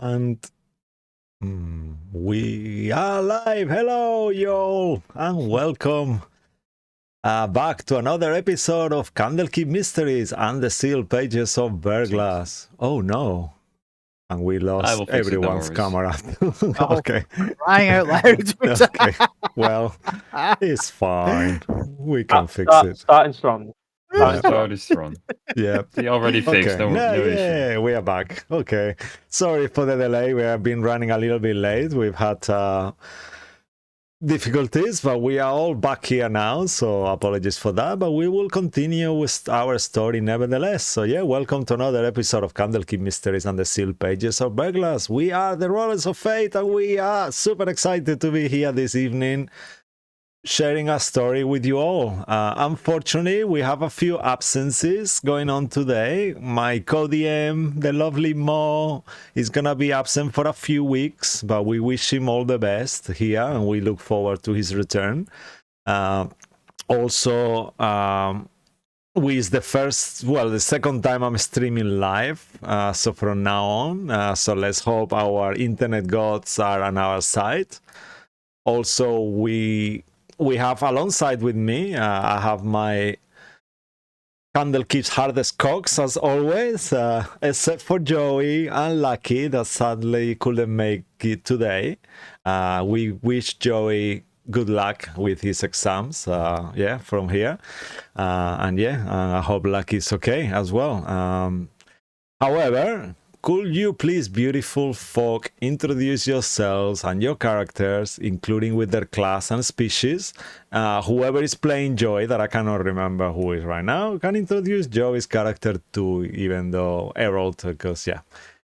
And we are live. Hello, y'all, and welcome back to another episode of Candlekeep Mysteries and the Sealed Pages of Verglas. Oh no. And we lost everyone's camera. Okay. Crying out loud. Okay. Well, it's fine. We can fix it. Starting strong. Starting strong. Yeah. He already fixed. Okay. No issue. Yeah, we are back. Okay. Sorry for the delay. We have been running a little bit late. We've had difficulties, but we are all back here now, so apologies for that, but we will continue with our story nevertheless. So yeah, welcome to another episode of Candlekeep Mysteries and the Sealed Pages of Verglas. We are the Rollers of Fate, and we are super excited to be here this evening sharing a story with you all. Unfortunately, we have a few absences going on today. My co-DM, the lovely Mo, is gonna be absent for a few weeks, but we wish him all the best here, and we look forward to his return. Also, with the second time I'm streaming live, so from now on, so let's hope our internet gods are on our side. Also, we have alongside with me, I have my Candlekeep's hardest cogs as always, except for Joey and Lucky that sadly couldn't make it today. We wish Joey good luck with his exams, from here. And I hope Lucky's okay as well. However, could you please, beautiful folk, introduce yourselves and your characters, including with their class and species? Whoever is playing Joey, that I cannot remember who is right now, can introduce Joey's character too, even though Errol, because,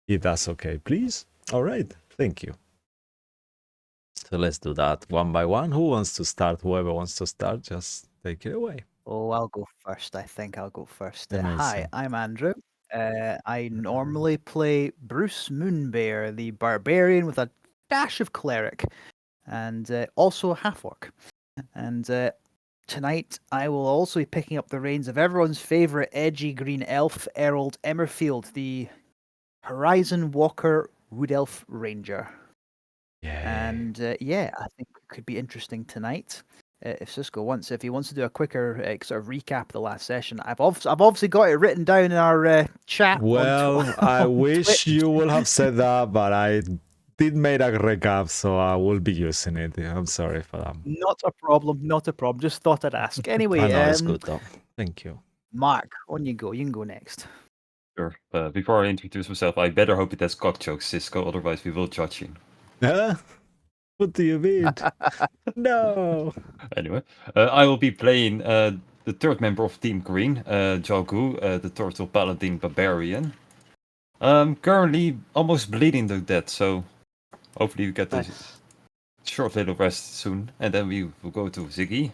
if that's okay, please. All right, thank you. So let's do that one by one. Who wants to start? Whoever wants to start, just take it away. Oh, I'll go first. I think I'll go first. Amazing. Hi, I'm Andrew. I normally play Bruce Moonbear, the barbarian with a dash of cleric, and also a half-orc. And tonight I will also be picking up the reins of everyone's favourite edgy green elf, Errol Emmerfield, the Horizon Walker Wood Elf Ranger. Yeah. And I think it could be interesting tonight. If Cisco wants, if he wants to do a quicker sort of recap of the last session, I've obviously got it written down in our chat. Well, I wish you would have said that, but I did make a recap, so I will be using it. I'm sorry for that. Not a problem. Just thought I'd ask. Anyway, I know it's good though. Thank you. Mark, on you go. You can go next. Sure. Before I introduce myself, I better hope it has cock jokes, Cisco. Otherwise, we will judge you. What do you mean? No. Anyway, I will be playing the third member of Team Green, Jalgu, the Turtle Paladin Barbarian. Currently almost bleeding to death, so hopefully you get a short little rest soon, and then we will go to Ziggy.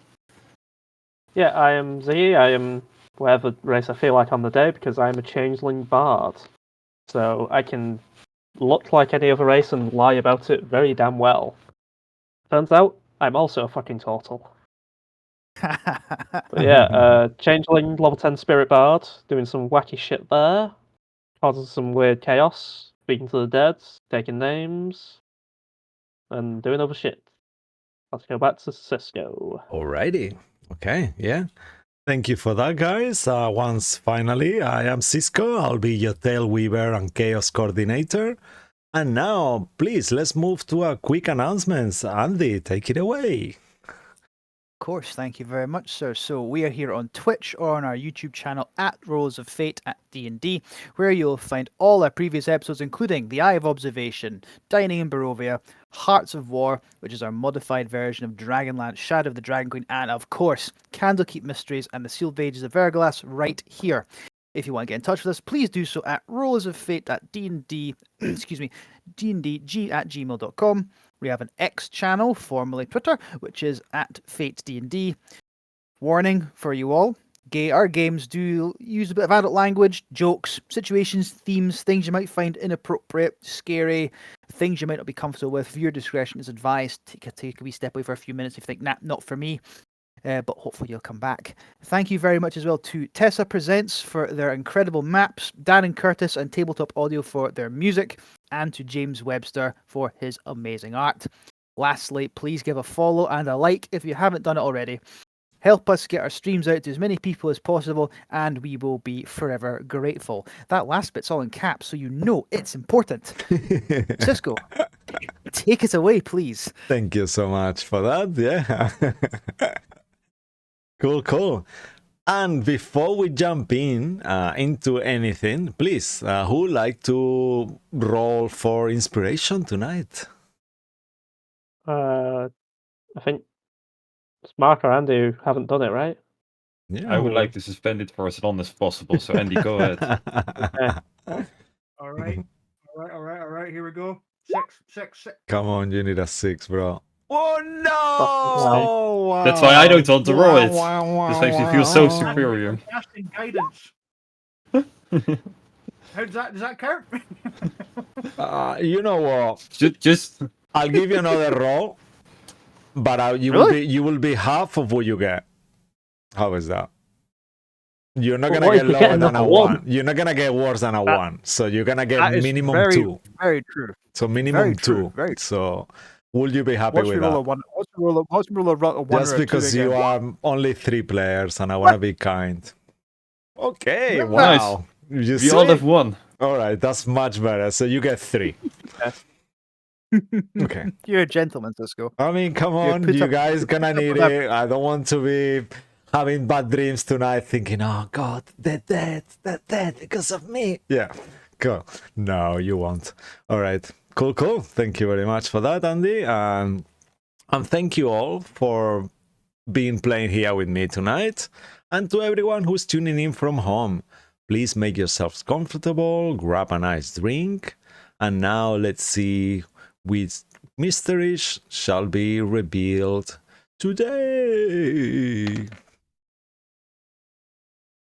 Yeah, I am Ziggy. I am whatever race I feel like on the day because I am a changeling bard. So I can look like any other race and lie about it very damn well. Turns out, I'm also a fucking turtle. But yeah, changeling, level 10 spirit bard, doing some wacky shit there, causing some weird chaos, speaking to the dead, taking names, and doing other shit. Let's go back to Cisco. Alrighty. Okay, yeah. Thank you for that, guys. Once finally, I am Cisco. I'll be your tail weaver and chaos coordinator. And now, please, let's move to our quick announcements. Andy, take it away. Of course, thank you very much, sir. So we are here on Twitch or on our YouTube channel at Rollers of Fate at D&D, where you'll find all our previous episodes, including The Eye of Observation, Dining in Barovia, Hearts of War, which is our modified version of Dragonlance, Shadow of the Dragon Queen, and of course, Candlekeep Mysteries and the Sealed Pages of Verglas right here. If you want to get in touch with us, please do so at rollersofate at D&D, dndg@gmail.com. We have an X channel, formerly Twitter, which is at FateDND. Warning for you all, our games do use a bit of adult language, jokes, situations, themes, things you might find inappropriate, scary, things you might not be comfortable with. Viewer discretion is advised. Take a wee step away for a few minutes if you think, nah, not for me. but hopefully you'll come back. Thank you very much as well to Tessa Presents for their incredible maps, Dan and Curtis and Tabletop Audio for their music, and to James Webster for his amazing art. Lastly, please give a follow and a like if you haven't done it already. Help us get our streams out to as many people as possible, and we will be forever grateful. That last bit's all in caps, so you know it's important. Cisco, take it away, please. Thank you so much for that. Yeah. Cool. And before we jump into anything, please, who would like to roll for inspiration tonight? I think it's Mark or Andy who haven't done it, right? Yeah, I would like to suspend it for as long as possible. So Andy, go ahead. All right. Here we go. Six. Come on, you need a 6, bro. Oh Wow. no! That's why I don't want to roll it. Wow, This makes me feel so superior. Casting guidance. How does that count? You know what? Just I'll give you another roll, but you will be half of what you get. How is that? You're not gonna What get if we lower get than another a one? 1. You're not gonna get worse than a 1. So you're gonna get That is minimum very, 2. Very true. So minimum Very 2. true, very true. So will you be happy What's with the roll that? of one? What's the roll of a 1 Just or a 2 because again? you are only 3 players and I want to be kind. Okay, Nice. wow. You we see? all have one. All right, that's much better. So you get 3. Okay. You're a gentleman, Cisco. I mean, come You on, put you up- guys you gonna put up need with that. it. I don't want to be having bad dreams tonight thinking, oh God, they're dead because of me. Yeah, cool. No, you won't. All right, cool. Thank you very much for that, Andy. And thank you all for playing here with me tonight. And to everyone who's tuning in from home, please make yourselves comfortable, grab a nice drink. And now let's see which mysteries shall be revealed today.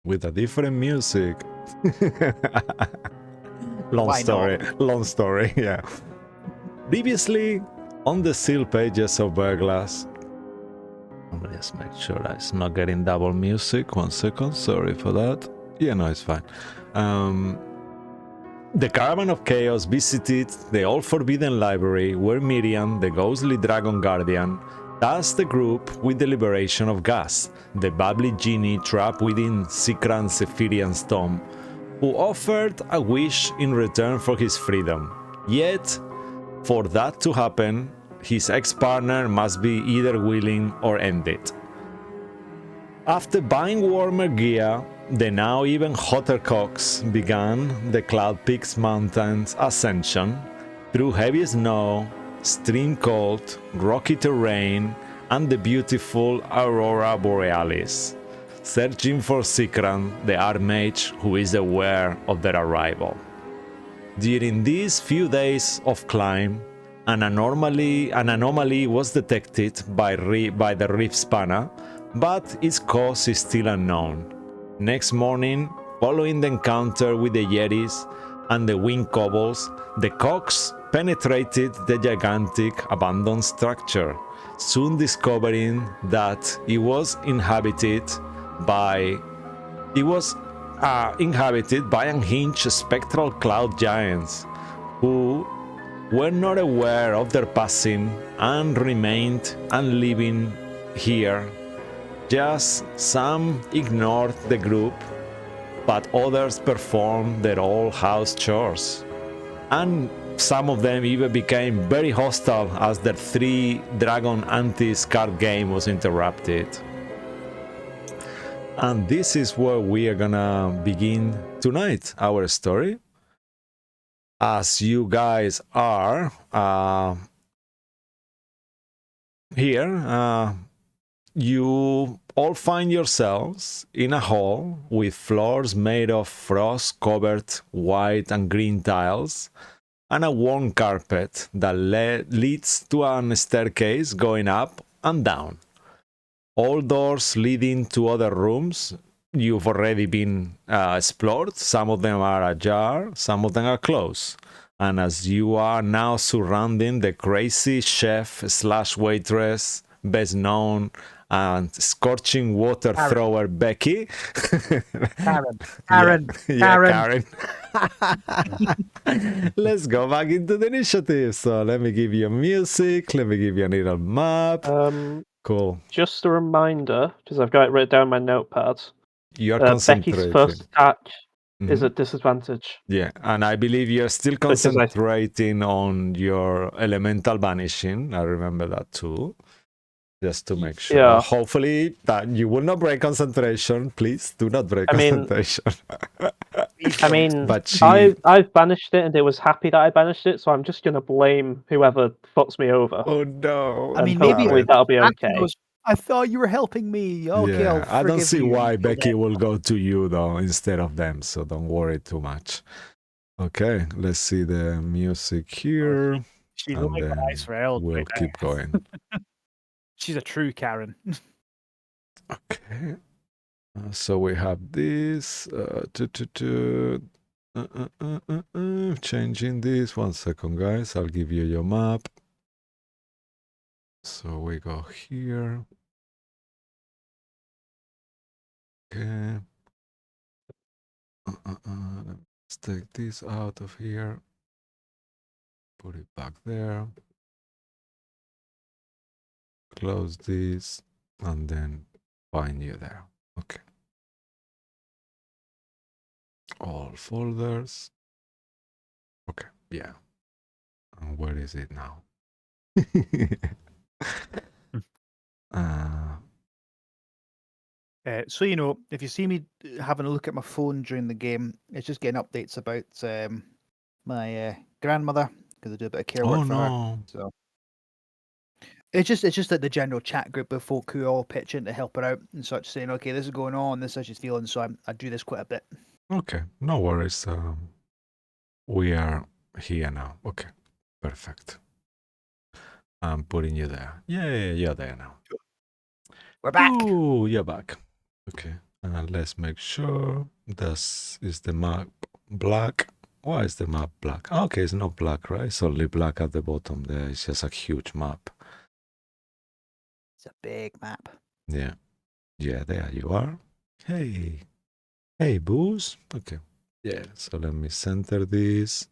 With a different music. Long Why story, yeah. Previously, on the seal pages of Verglas, let me just make sure that it's not getting double music. 1 second, sorry for that. Yeah, no, it's fine. The Caravan of Chaos visited the All-Forbidden Library where Miriam, the ghostly dragon guardian, tasked the group with the liberation of Gas, the bubbly genie trapped within Zikran Zephyrean's Tome, who offered a wish in return for his freedom. Yet, for that to happen, his ex-partner must be either willing or end it. After buying warmer gear, the now even hotter cocks began the Cloud Peaks Mountains ascension through heavy snow, extreme cold, rocky terrain, and the beautiful Aurora Borealis, searching for Zikran, the Archmage who is aware of their arrival. During these few days of climb, an anomaly was detected by the Rift Spanner, but its cause is still unknown. Next morning, following the encounter with the Yetis and the Wind Kobolds, the Cox penetrated the gigantic abandoned structure, soon discovering that it was inhabited by unhinged spectral cloud giants who were not aware of their passing and remained living here. Just some ignored the group, but others performed their old house chores. And some of them even became very hostile as their 3-dragon Antis card game was interrupted. And this is where we are gonna begin tonight, our story. As you guys are here, you all find yourselves in a hall with floors made of frost-covered white and green tiles and a worn carpet that leads to a staircase going up and down. All doors leading to other rooms you've already been explored. Some of them are ajar, some of them are closed. And as you are now surrounding the crazy chef/waitress best known and scorching water Karen. thrower Becky. Karen. Yeah, Karen. yeah, Karen. Let's go back into the initiative. So let me give you music. Let me give you a little map. Cool. Just a reminder, because I've got it written down in my notepad. You're Becky's concentrating. first attack is Mhm. at disadvantage. Yeah, and I believe you're still Because I- concentrating on your elemental banishing. I remember that too. Just to make sure. Yeah. Hopefully that you will not break concentration. Please do not break I mean- concentration. I mean, But she- I've banished it, and it was happy that I banished it, so I'm just gonna blame whoever fucks me over. Oh no. I mean, And maybe hopefully that'll be Becky okay. goes, I thought you were helping me. Okay, Yeah, I'll I don't forgive see you. why You killed Becky him. will go to you though instead of them, so don't worry too much. Okay, let's see the music here. She's and rolling her then eyes for Eld we'll right now. keep going. She's a true Karen. Okay. So we have this. Changing this. 1 second, guys. I'll give you your map. So we go here. Okay. Let's take this out of here. Put it back there. Close this. And then find you there. Okay. All folders. Okay. Yeah. And where is it now? So you know, if you see me having a look at my phone during the game, it's just getting updates about my grandmother because I do a bit of care work Oh for her. no. So it's just like the general chat group of folk who all pitch in to help her out and such, saying, "Okay, this is going on. This is how she's feeling." So I do this quite a bit. Okay, no worries. We are here now. Okay, perfect. I'm putting you there. Yeah, you're there now. We're back. Ooh, you're back. Okay, let's make sure this is the map black. Why is the map black? Okay, it's not black, right? It's only black at the bottom there. It's just a huge map. It's a big map. Yeah, there you are. Hey, Booze. Okay, yeah, so let me center this.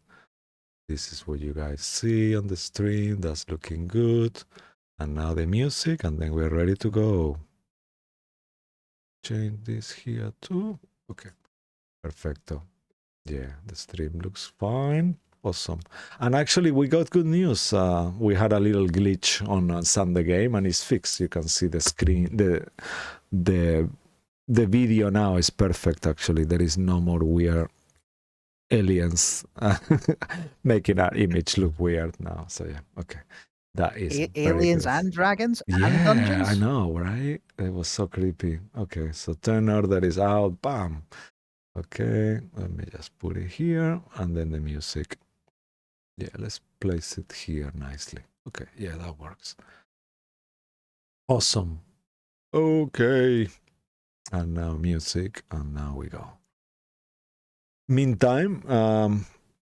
This is what you guys see on the stream. That's looking good. And now the music, and then we're ready to go. Change this here too. Okay, perfecto. Yeah, the stream looks fine. Awesome. And actually, we got good news. We had a little glitch on Sunday game, and it's fixed. You can see the screen. The video now is perfect. Actually, there is no more weird aliens making our image look weird now. So yeah, okay. That is aliens very good. and dragons and Yeah, dungeons. I know, right? It was so creepy. Okay, so turn order is out. Bam. Okay, let me just put it here, and then the music. Yeah, let's place it here nicely. Okay, yeah, that works. Awesome. Okay, and now music, and now we go. Meantime,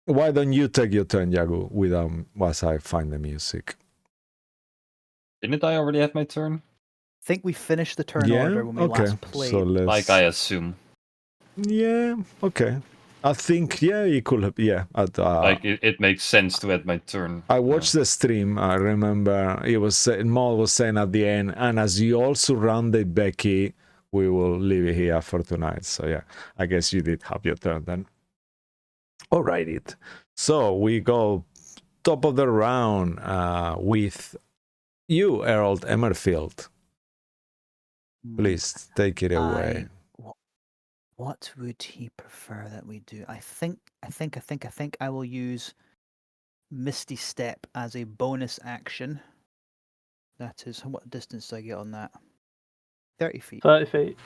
why don't you take your turn, Yagu, whilst I find the music? Didn't I already have my turn? I think we finished the turn Yeah, order when we okay. last played. So let's. Like I assume. Yeah, okay. I think, yeah, you could have, yeah. Like it makes sense to add my turn. I watched the stream. I remember it was Maul was saying at the end, and as you all surrounded Becky, we will leave it here for tonight. So yeah, I guess you did have your turn then. All right, it. So we go top of the round with you, Harold Emmerfield. Please take it away. What would he prefer that we do? I think I will use Misty Step as a bonus action. That is, what distance do I get on that? 30 feet. 30 feet.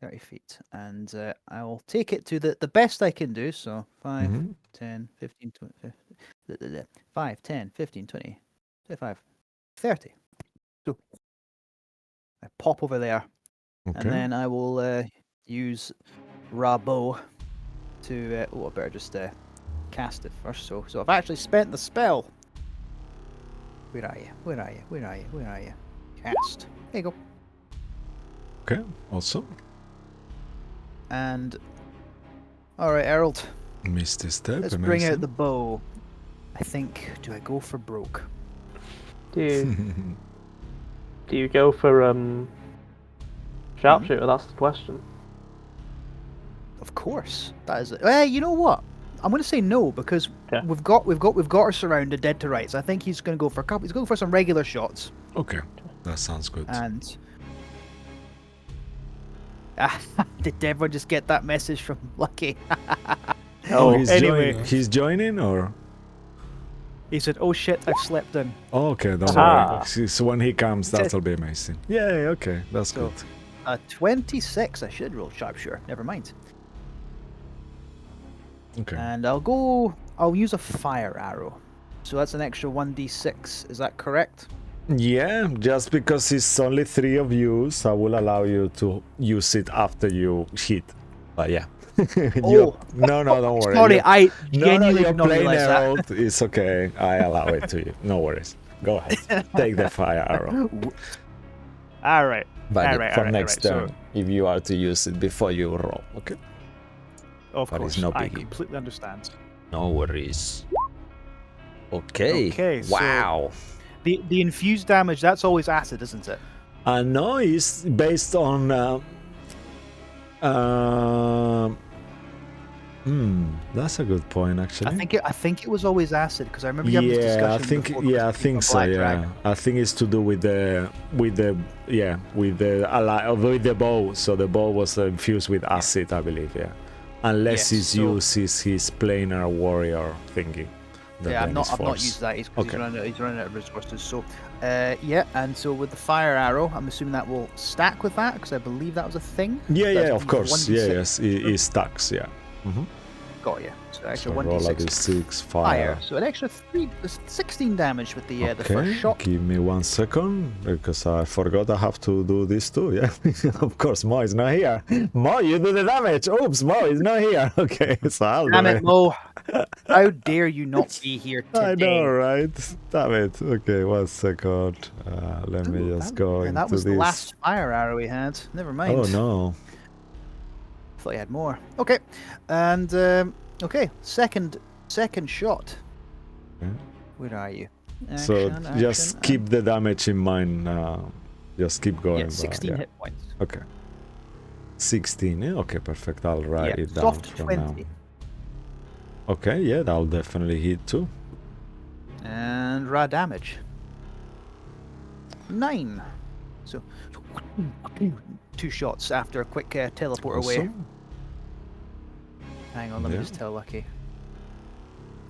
30 feet. And I will take it to the best I can do. So 5, Mhm. 10, 15, 20, 5, 10, 15, 20, 25, 30. So I pop over there. Okay. And then I will use Rabo to. I better just cast it first. So I've actually spent the spell. Where are you? Where are you? Where are you? Where are you? Cast. There you go. Okay, awesome. And all right, Errol, Missed this step. let's bring out the bow. I think. Do I go for broke? Do you go for sharpshooter? That's the question. Of course, that is it. You know what? I'm going to say no because Yeah. we've got her surrounded, dead to rights. I think he's going to go for a couple. He's going for some regular shots. Okay, that sounds good. And did everyone just get that message from Lucky? Oh, he's anyway. he's joining, or? He said, "Oh shit, I've slept in." Oh, okay, don't Aha. worry. So when he comes, that'll be amazing. Yeah, okay, that's So- good. 26. I should roll sharpshooter. Never mind. Okay. And I'll use a fire arrow. So that's an extra 1d6. Is that correct? Yeah, just because it's only 3 of you, so I will allow you to use it after you hit. But yeah. Oh. No, don't worry. Sorry, I No, genuinely you're did not playing realize that. Herald. It's okay. I allow it to you. No worries. Go ahead. Take the fire arrow. All right. But Alright, for alright, next alright, turn, if you are to use it before you roll, okay? Of But course, it's no I biggie. completely understand. No worries. Okay. Okay, so- Wow. The infused damage, that's always acid, isn't it? No, it's based on. That's a good point, actually. I think it was always acid because I remember you having this discussion. I think before I Christmas think of so. Black Yeah, Dragon. I think it's to do with the bow. So the bow was infused with acid, I believe. Yeah, unless Yes, his so- use is his planar warrior thingy. that Yeah, then I've is not force. used that. He's Okay. running out of resources. So, yeah, and so with the fire arrow, I'm assuming that will stack with that because I believe that was a thing. Yeah, That's of course. 1d6. Yes, it stacks. Yeah. Got you. So So extra roll a 1d6 d6 fire. fire. So an extra 16 damage with the Okay, first shot. give me 1 second because I forgot I have to do this too. Yeah, of course, Mo is not here. Mo, you do the damage. Oops, Mo is not here. Okay, so I'll Damn do it, Mo! How dare you not be here today? I know, right? Damn it. Okay, 1 second. Let me just go And into that was this. the last fire arrow he had. Never mind. Oh no. Thought he had more. Okay, and okay, second shot. Okay. Where are you? So Action, just action, keep the damage in mind. Just keep going. yeah, but 16 yeah. hit points. Okay. 16. Yeah, okay, perfect. I'll write Yeah, it down soft from 20. now. Okay, yeah, that'll definitely hit too. And raw damage. 9. So 2 shots after a quick teleport away. Awesome. Hang on, let me Yeah. just tell Lucky.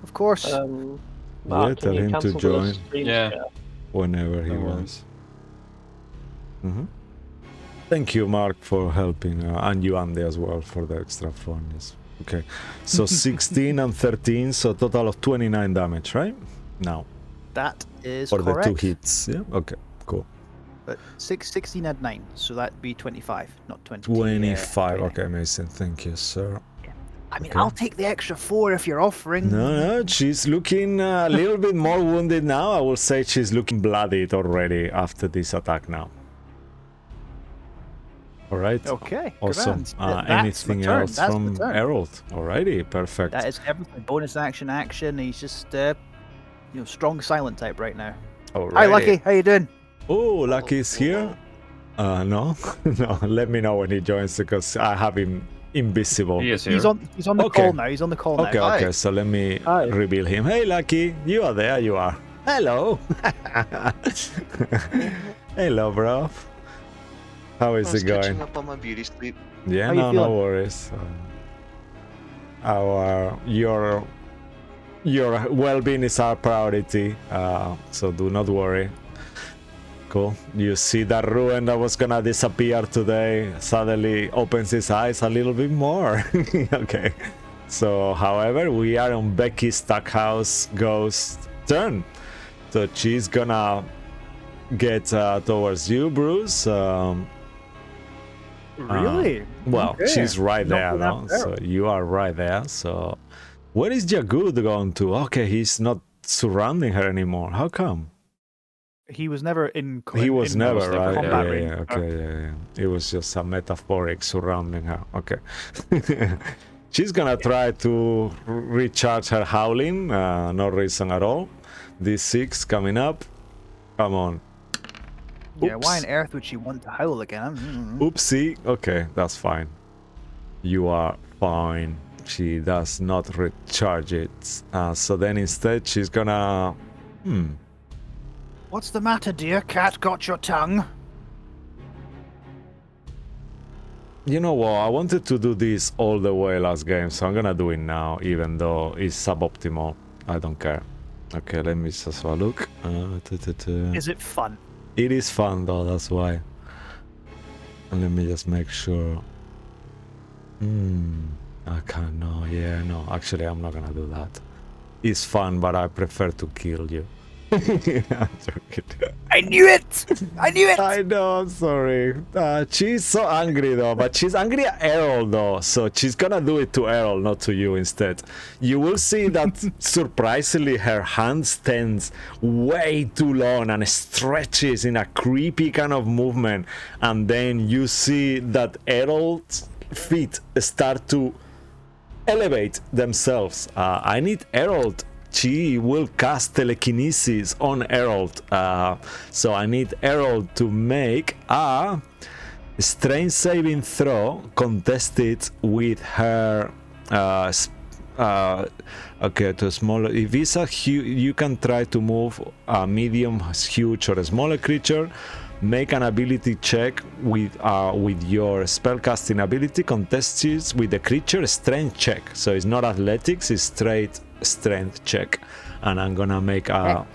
Of course. Mark, tell can you him to cancel the join. stream Yeah. share? Whenever he No worries. wants. Thank you, Mark, for helping, and you, Andy, as well, for the extra fun. Yes. Okay, so 16 and 13, so total of 29 damage, right? Now, that is for correct. the 2 hits. Yeah. Okay. Cool. But 16 and 9, so that'd be 25, not 20. 25. 29. Okay, amazing. Thank you, sir. I mean, okay. I'll take the extra 4 if you're offering. No, she's looking a little bit more wounded now. I will say she's looking bloodied already after this attack now. All right. Okay. Awesome. grand. That's my Anything turn, else that's my from turn. Herald? Alrighty, perfect. That is everything. Bonus action. He's just, strong silent type right now. Alrighty. Hi, Lucky. How you doing? Oh, Lucky's here. No, no. Let me know when he joins because I have him invisible. He is here. He's on the Okay. call now. He's on the call Okay, now. okay. So let me Hi. reveal him. Hey, Lucky, you are there. You are. Hello. Hello, bro. How is it catching going? up on my beauty sleep. Yeah, How you no feeling? worries. Your well-being is our priority, so do not worry. Cool. You see that ruin that was gonna disappear today suddenly opens his eyes a little bit more. Okay. So, however, we are on Becky Stackhouse Ghost turn. So she's gonna get towards you, Bruce. Really? Well, Okay. she's right Not there, going no? after So you are right there. So where is Jagud going to? Okay, he's not surrounding her anymore. How come? He was never in. He was in never, was never, right? combat Yeah, range. yeah, okay, yeah. It was just a metaphoric surrounding her. Okay. She's gonna try to recharge her howling. No reason at all. D6 coming up. Come on. Yeah, why Oops. on earth would she want to howl again? Oopsie. Okay, that's fine. You are fine. She does not recharge it. So then instead she's gonna... What's the matter, dear? Cat got your tongue? You know what? I wanted to do this all the way last game, so I'm gonna do it now, even though it's suboptimal. I don't care. Okay, let me just have a look. Is it fun? It is fun though, that's why. And let me just make sure. I can't, no, yeah, no. Actually, I'm not gonna do that. It's fun, but I prefer to kill you. I'm joking. I knew it! I knew it! I know, I'm sorry. She's so angry though, but she's angry at Errol though, so she's gonna do it to Errol, not to you instead. You will see that surprisingly her hand stands way too long and stretches in a creepy kind of movement, and then you see that Errol's feet start to elevate themselves. I need Errol. She will cast telekinesis on Errol. So I need Errol to make a strength saving throw contested with her okay, to a smaller. If it's a huge, you can try to move a medium, huge, or a smaller creature. Make an ability check with your spellcasting ability contested with the creature strength check. So it's not athletics, it's straight strength check. And I'm gonna make a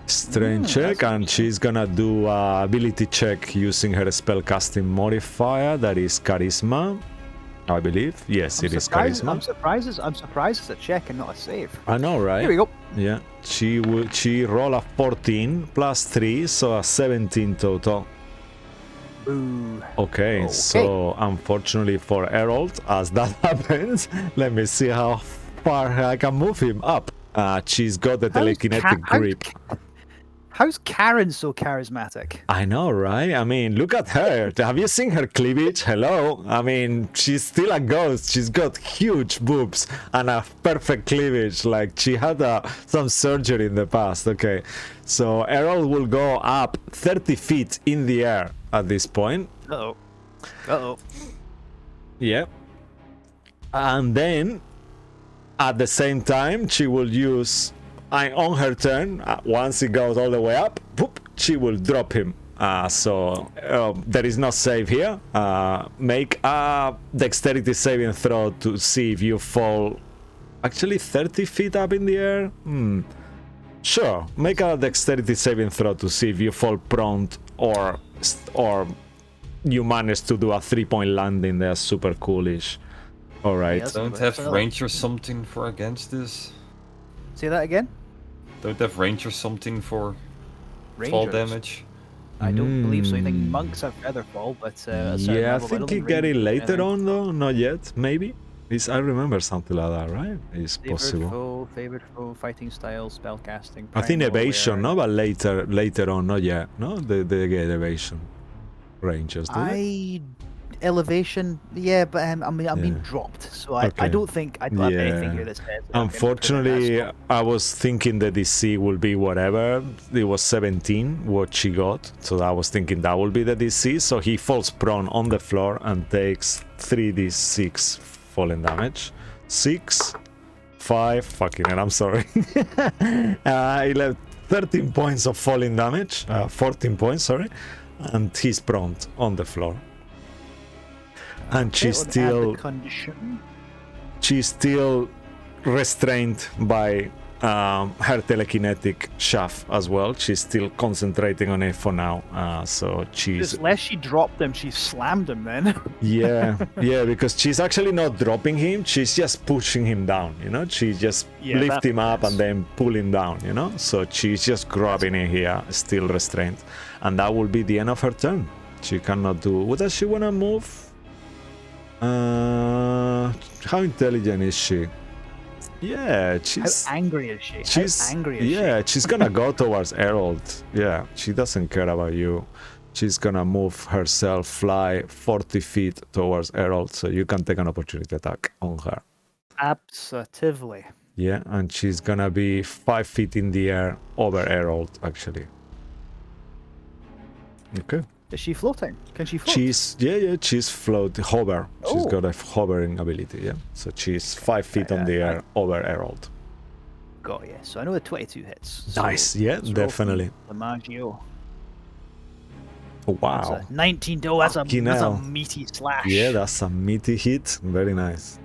strength check, and she's gonna do a ability check using her spellcasting modifier, that is charisma, I believe. Yes, it is charisma. I'm surprised it's a check and not a save. I know, right? Here we go. Yeah, she roll a 14 plus 3, so a 17 total. Ooh. Okay, so unfortunately for Errol, as that happens, let me see how far I can move him up. She's got the telekinetic grip. How's Karen so charismatic? I know, right? I mean, look at her. Have you seen her cleavage? Hello? I mean, she's still a ghost. She's got huge boobs and a perfect cleavage. Like, she had some surgery in the past. Okay, so Errol will go up 30 feet in the air at this point. Uh-oh. Uh-oh. Yeah. And then, at the same time, she will use... on her turn, once it goes all the way up, boop, she will drop him. So there is no save here. Make a dexterity saving throw to see if you fall actually 30 feet up in the air. Sure, make a dexterity saving throw to see if you fall prone or you manage to do a 3-point landing. They're super coolish. All right. Yes. Don't have range or something for against this? Say that again? Don't have range or something for fall Rangers. damage? I don't believe so. I think monks have feather fall, but Yeah, I think you get it later on though. Not yet, maybe. I remember something like that, right? It's possible. Favored foe, fighting style, spellcasting. I think primal evasion, aware. no, but later on, not yet. No, they get evasion rangers. Do they? Elevation, yeah, but I'm being Yeah. dropped, so I Okay. don't think I don't have anything Yeah. here that says. Unfortunately, I was thinking the DC will be whatever. It was 17 what she got, so I was thinking that will be the DC. So he falls prone on the floor and takes 3d6 falling damage. 6, 5, fucking hell, I'm sorry. 13 points of falling damage, 14 points, sorry, and he's prone on the floor. And she's still restrained by her telekinetic shaft as well. She's still concentrating on it for now. So she's Unless she dropped him, she slammed him then. yeah, because she's actually not dropping him. She's just pushing him down. You know, she just lift him up and then pull him down. You know, so she's just grabbing it here, still restrained, and that will be the end of her turn. She cannot do. What does she wanna move? How intelligent is she? Yeah, How she's angry is she? she's How angry is yeah, she's gonna go towards Herald. Yeah, she doesn't care about you. She's gonna move herself, fly 40 feet towards Herald, so you can take an opportunity attack on her. Absolutely. Yeah, and she's gonna be 5 feet in the air over Herald, actually. Okay. Is she floating? Can she float? She's hover. She's Oh. got a hovering ability, yeah. So she's 5 feet on the air over Herald. Got you. So I know the 22 hits. So Nice, yeah, let's roll definitely. from Maggio. Oh, That's wow. a 19. Oh, that's a Fucking that's a hell. meaty slash. Yeah, that's a meaty hit. Very nice.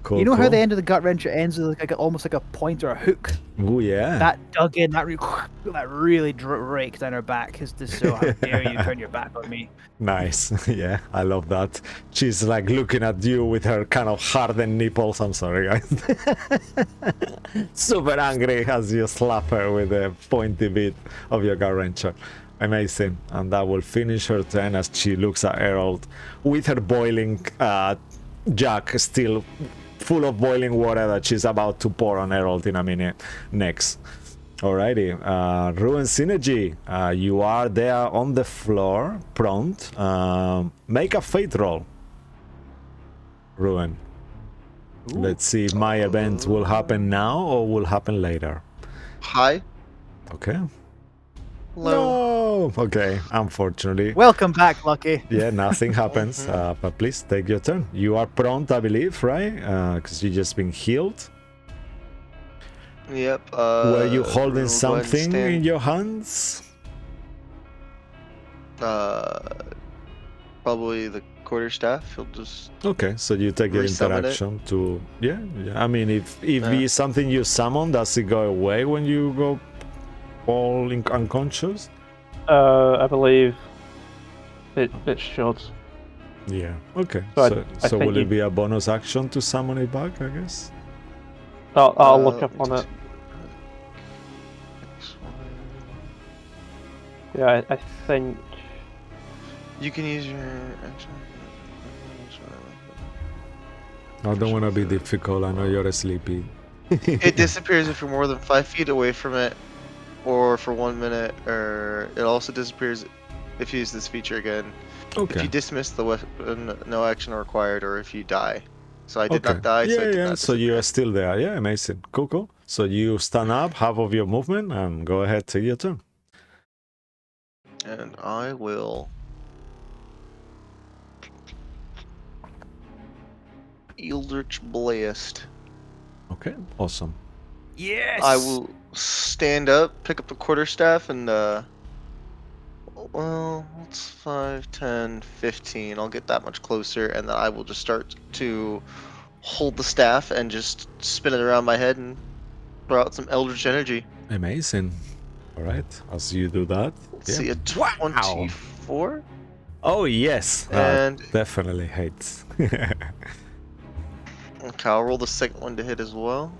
Cool. You know how cool. the end of the gut wrencher ends with like almost like a point or a hook? Oh yeah. That dug in, that really raked down her back. Is this so? How dare you turn your back on me? Nice. Yeah, I love that. She's like looking at you with her kind of hardened nipples. I'm sorry, guys. Super angry as you slap her with a pointy bit of your gut wrencher. Amazing. And that will finish her turn as she looks at Herald with her boiling jug still full of boiling water that she's about to pour on Herald in a minute. Next. Alrighty. Ruin Synergy. You are there on the floor, prompt. Make a fate roll. Ruin. Ooh. Let's see if my event will happen now or will happen later. Hi. Okay. Hello. No. Okay. Unfortunately. Welcome back, Lucky. Yeah, nothing happens. But please take your turn. You are prompt, I believe, right? Because you just been healed. Yep. Were you we'll go holding ahead and something stand- in your hands? Probably the quarterstaff. He'll just. Okay, so you take your Resummon it? interaction to yeah. I mean, if Yeah. it's something you summon, does it go away when you go all unconscious? I believe it should. Yeah. Okay. So I So think will it you- be a bonus action to summon it back? I guess. I'll look up on it. Yeah, I think. You can use your action. I don't want to be difficult. I know you're sleepy. It disappears if you're more than 5 feet away from it, or for 1 minute, or it also disappears if you use this feature again. If Okay. you dismiss the weapon, no action required, or if you die. So I did Okay. not die, so I Yeah, did yeah. not So you are disappear. still there. Yeah, amazing. Cool, cool. So you stand up, half of your movement, and go ahead, take your turn. And I will... Eldritch Blast. Okay. Awesome. Yes. I will stand up, pick up the quarterstaff, and well, it's 5, 10, 15. I'll get that much closer, and then I will just start to hold the staff and just spin it around my head and throw out some Eldritch energy. Amazing. All right. As you do that. Let's Yeah. see, a 24? Oh yes. And Definitely hates. okay, I'll roll the second one to hit as well.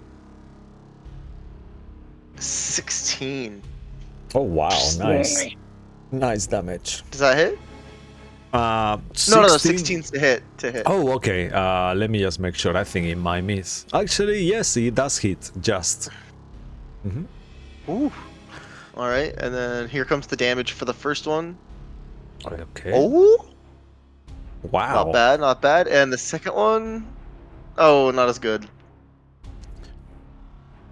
16. Oh wow, nice. Yay. Nice damage. Does that hit? 16... 16's to hit. Oh, okay. Let me just make sure. I think it might miss. Actually, yes, it does hit. Just. Ooh. All right, and then here comes the damage for the first one. Okay. Oh, Wow. not bad, not bad. And the second one, oh, not as good.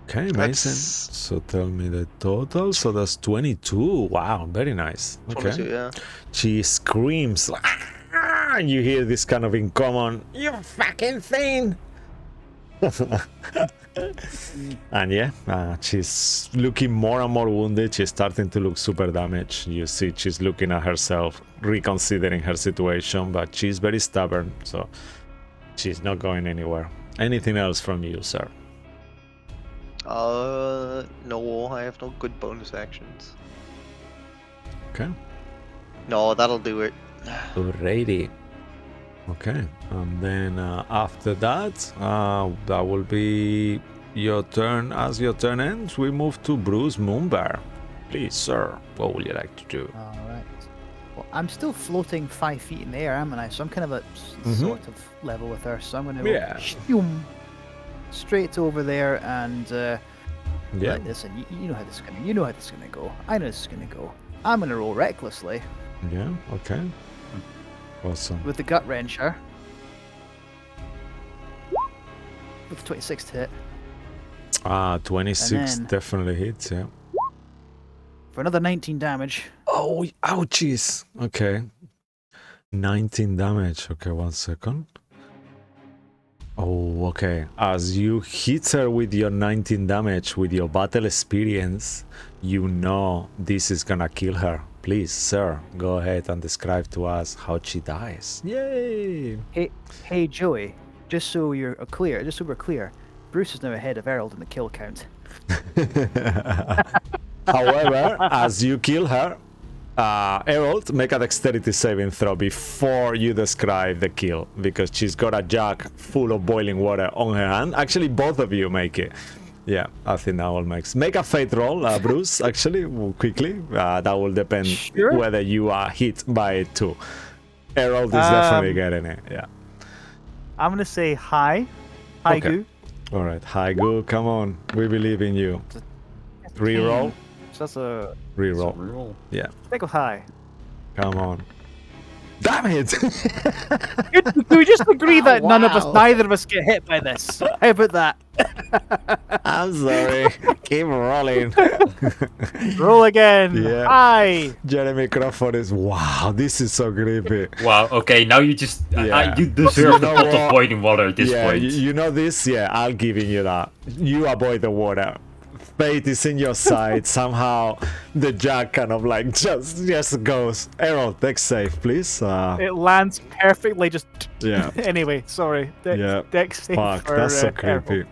Okay, amazing. That's- So tell me the total. So that's 22. Wow, very nice. 22, Okay. yeah. She screams. "Ah!" And you hear this kind of in common, "You fucking thing!" And yeah, she's looking more and more wounded. She's starting to look super damaged. You see, she's looking at herself, reconsidering her situation, but she's very stubborn, so she's not going anywhere. Anything else from you, sir? No, I have no good bonus actions. Okay. No, that'll do it. Alrighty. Okay, and then after that, that will be your turn. As your turn ends, we move to Bruce Moonbear. Please, sir, what would you like to do? All right. Well, I'm still floating 5 feet in the air, am I? So I'm kind of at sort of level with her. So I'm going to Yeah. straight over there and Yeah. like, listen, you know how this is gonna, you know how this is gonna go. I know this is gonna go. I'm gonna roll recklessly Yeah. Okay. Awesome. with the gut wrencher with 26 to hit 26 then- definitely hits. Yeah. for another 19 damage. Oh, ouchies. Okay. 19 damage. Okay, 1 second. Oh, okay. As you hit her with your 19 damage, with your battle experience, you know this is gonna kill her. Please, sir, go ahead and describe to us how she dies. Yay! Hey Joey, just so we're clear, Bruce is now ahead of Errol in the kill count. However, as you kill her, Errol, make a dexterity saving throw before you describe the kill, because she's got a jug full of boiling water on her hand. Actually, both of you make it. Yeah, I think that all makes. Make a fate roll, Bruce, actually, quickly. That will depend Sure. whether you are hit by it too. Errol is definitely getting it, yeah. I'm gonna say hi. Hi, Okay. Goo. Alright, Haigu, come on. We believe in you. Reroll. So that's a Reroll. Reroll. Yeah, take a high. come on. Damn it! Can we just agree that Wow. neither of us get hit by this? How about that? I'm sorry. Keep rolling. Roll again. Yeah. Hi. Jeremy Crawford is wow. This is so creepy. Wow. Okay, now you just Yeah. you deserve You the know pot what? of boiling water at this Yeah, point. you know this. Yeah, I'll give you that. You avoid the water. Fate is in your side. Somehow the jug kind of like just goes. Errol, dex save, please. It lands perfectly. Just Yeah. anyway. Sorry. Yeah. Dex save Fuck, for, that's so Errol. creepy.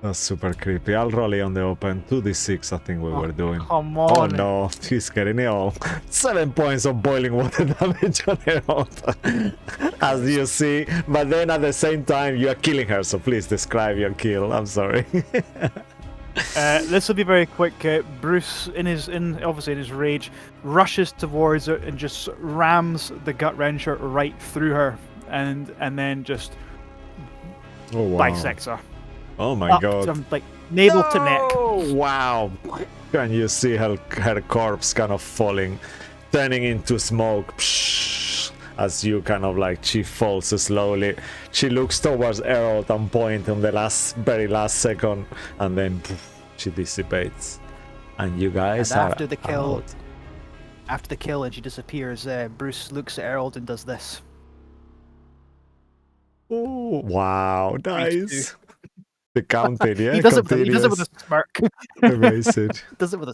That's super creepy. I'll roll it on the open. 2d6, I think we were doing. Come Oh on. no, he's getting it all. 7 points of boiling water damage on her own. As you see. But then at the same time, you are killing her, so please describe your kill. I'm sorry. This will be very quick. Bruce, obviously in his rage, rushes towards her and just rams the gut wrencher right through her, and then just Oh wow. bisects her. Oh my Up god. to, like navel to neck. Oh wow. Can you see her corpse kind of falling, turning into smoke? Psh, as you kind of like she falls slowly. She looks towards Errol at one point on the very last second, and then poof, she dissipates. And you guys And are after the kill- out. After the kill and she disappears, Bruce looks at Errol and does this. Oh wow, 3, 2. nice. The counting, yeah, he does it with a smirk. Amazing. Does it with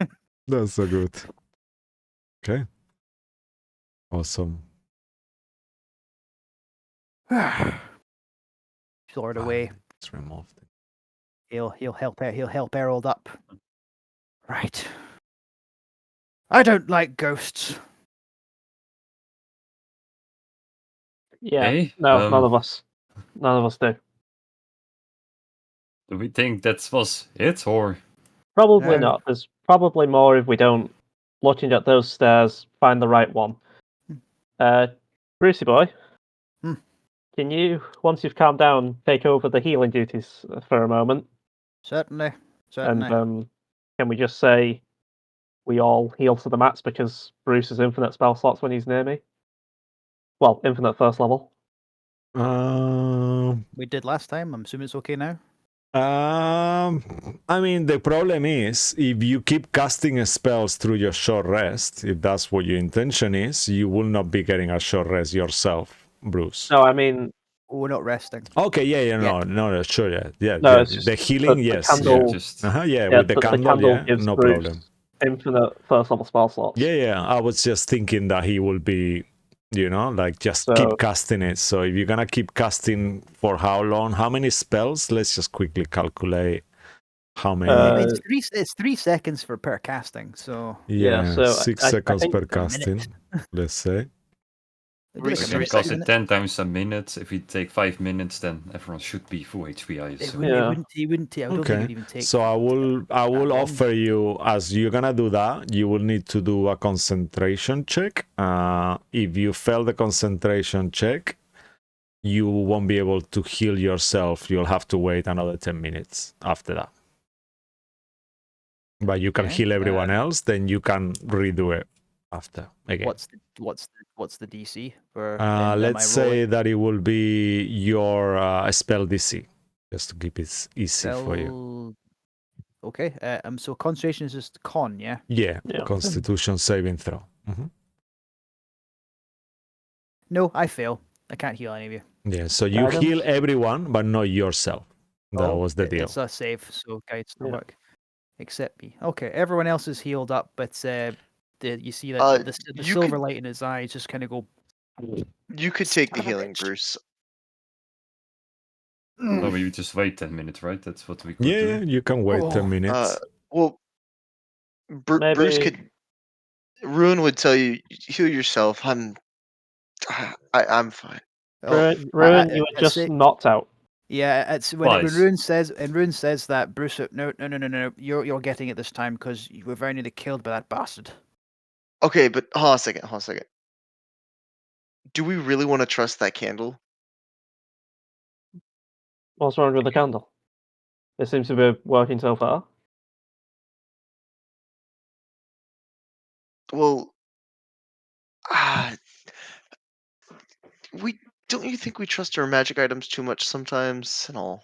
a That's so good. Okay. Awesome. Floor away. It's removed. He'll help Errol up. Right. I don't like ghosts. Yeah. Okay, No, none of us. None of us do. Do we think that was it, or Probably No. not. There's probably more if we don't, looking at those stairs, find the right one. Brucey boy, Hmm. can you, once you've calmed down, take over the healing duties for a moment? Certainly. And can we just say we all heal to the max because Bruce has infinite spell slots when he's near me? Well, infinite first level. We did last time. I'm assuming it's okay now. I mean, the problem is if you keep casting spells through your short rest, if that's what your intention is, you will not be getting a short rest yourself, Bruce. No, I mean, We're not resting. Okay, yeah, no, sure, yeah. No, yeah. it's just The healing, the yes. candle- just Yeah, yeah, with the candle, yeah, gives no Bruce problem. infinite first level spell slots. Yeah, I was just thinking that he will be, like just So- keep casting it. So if you're gonna keep casting for how long? How many spells? Let's just quickly calculate how many. It's 3 seconds per casting, so yeah, so 6 I seconds think per for a minute. casting, let's say. it'd be like a if you minute, cast isn't it 10 times a minute, if you take 5 minutes, then everyone should be full HP, I It assume. wouldn't, Yeah. it wouldn't take. I don't think Okay, it'd even take. so I will long. offer you, as you're gonna do that, you will need to do a concentration check. If you fail the concentration check, you won't be able to heal yourself. You'll have to wait another 10 minutes after that. But you can Okay, heal everyone else, then you can redo it after again. What's the DC for? Let's say that it will be your spell DC, just to keep it easy for you. Okay. So concentration is just con, yeah. Yeah, Yeah. Constitution saving throw. Mhm. No, I fail. I can't heal any of you. Yeah, so you Guidance? heal everyone, but not yourself. That Oh, was the deal. It's a save, so guides don't Yeah. work. Except me. Okay, everyone else is healed up, but you see that the You silver could light in his eyes just kind of go. you could take the Son of a healing, bitch. Bruce. No, we just wait 10 minutes, right? That's what we could Yeah, do. you can wait Oh, 10 minutes. Well, Maybe Bruce could. Ruin would tell you heal yourself. I'm fine. Oh, Ruin, you were I'd just say- knocked out. Yeah, it's when Twice. Rune says that Bruce. No, you're getting it this time because you were very nearly killed by that bastard. Okay, but hold on a second. Do we really want to trust that candle? What's wrong with the candle? It seems to be working so far. Well, we don't you think we trust our magic items too much sometimes? And I'll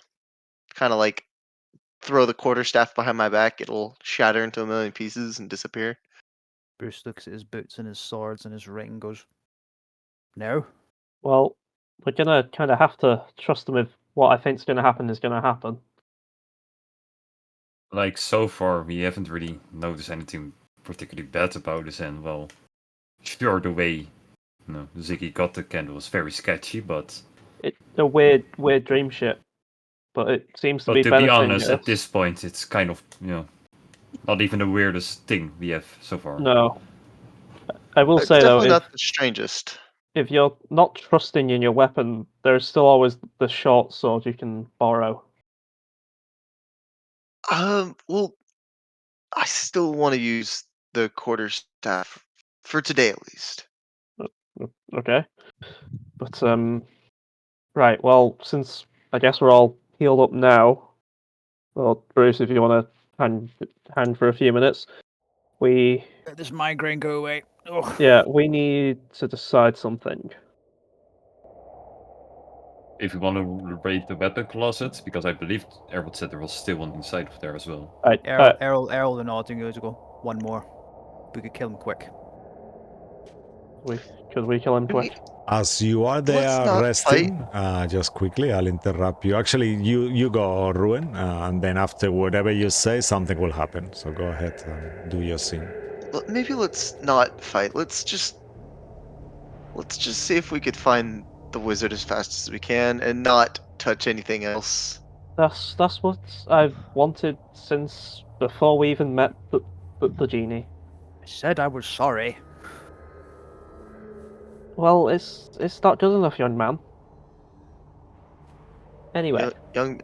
kind of like throw the quarterstaff behind my back. It'll shatter into a million pieces and disappear. Bruce looks at his boots and his swords and his ring and goes, "No." Well, we're gonna kind of have to trust them if what I think's gonna happen is gonna happen. Like, so far, we haven't really noticed anything particularly bad about this, and, well, sure, the way Ziggy got the candle was very sketchy, but... It's a weird dream shit, but it seems to But be to be benefiting honest, us. at this point, it's kind of, not even the weirdest thing we have so far. No. I will It's say, though, definitely not the strangest. if you're not trusting in your weapon, there's still always the short sword you can borrow. Well, I still want to use the quarterstaff for today at least. Okay. But, right, well, since I guess we're all healed up now, well, Bruce, if you want to hang for a few minutes, we Let this migraine go away. Oh. Yeah, we need to decide something. If we want to raid the weapon closet, because I believe Errol said there was still one inside of there as well. Right, Errol and Auden goes to go. One more. We could kill him quick. could we kill him Can we- quick? As you are Let's there not resting, just quickly, I'll interrupt you. Actually, you go, Ruin, and then after whatever you say, something will happen. So go ahead and do your scene. Maybe let's not fight. Let's just see if we could find the wizard as fast as we can and not touch anything else. That's what I've wanted since before we even met the genie. I said I was sorry. Well, it's not good enough, young man. Anyway, Young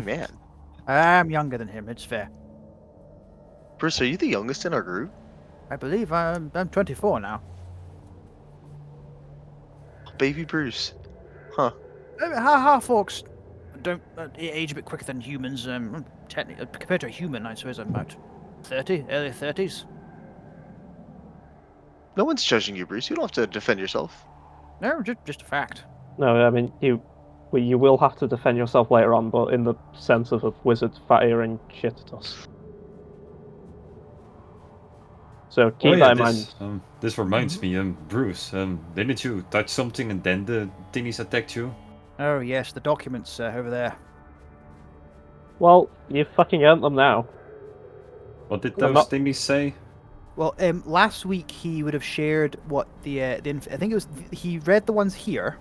man. I'm younger than him. It's fair. Bruce, are you the youngest in our group? I believe I'm 24 now. Baby Bruce. Huh. Half orcs don't age a bit quicker than humans. Technically, compared to a human, I suppose I'm about 30, early 30s. No one's judging you, Bruce. You don't have to defend yourself. No, just a fact. no, I mean you will have to defend yourself later on, but in the sense of a wizard firing shit at us. So keep that in mind. This reminds me, Bruce, didn't you touch something and then the thingies attacked you? Oh yes, the documents over there. Well, you fucking earned them now. What did I'm those not- thingies say? Well, last week he would have shared what I think it was he read the ones here,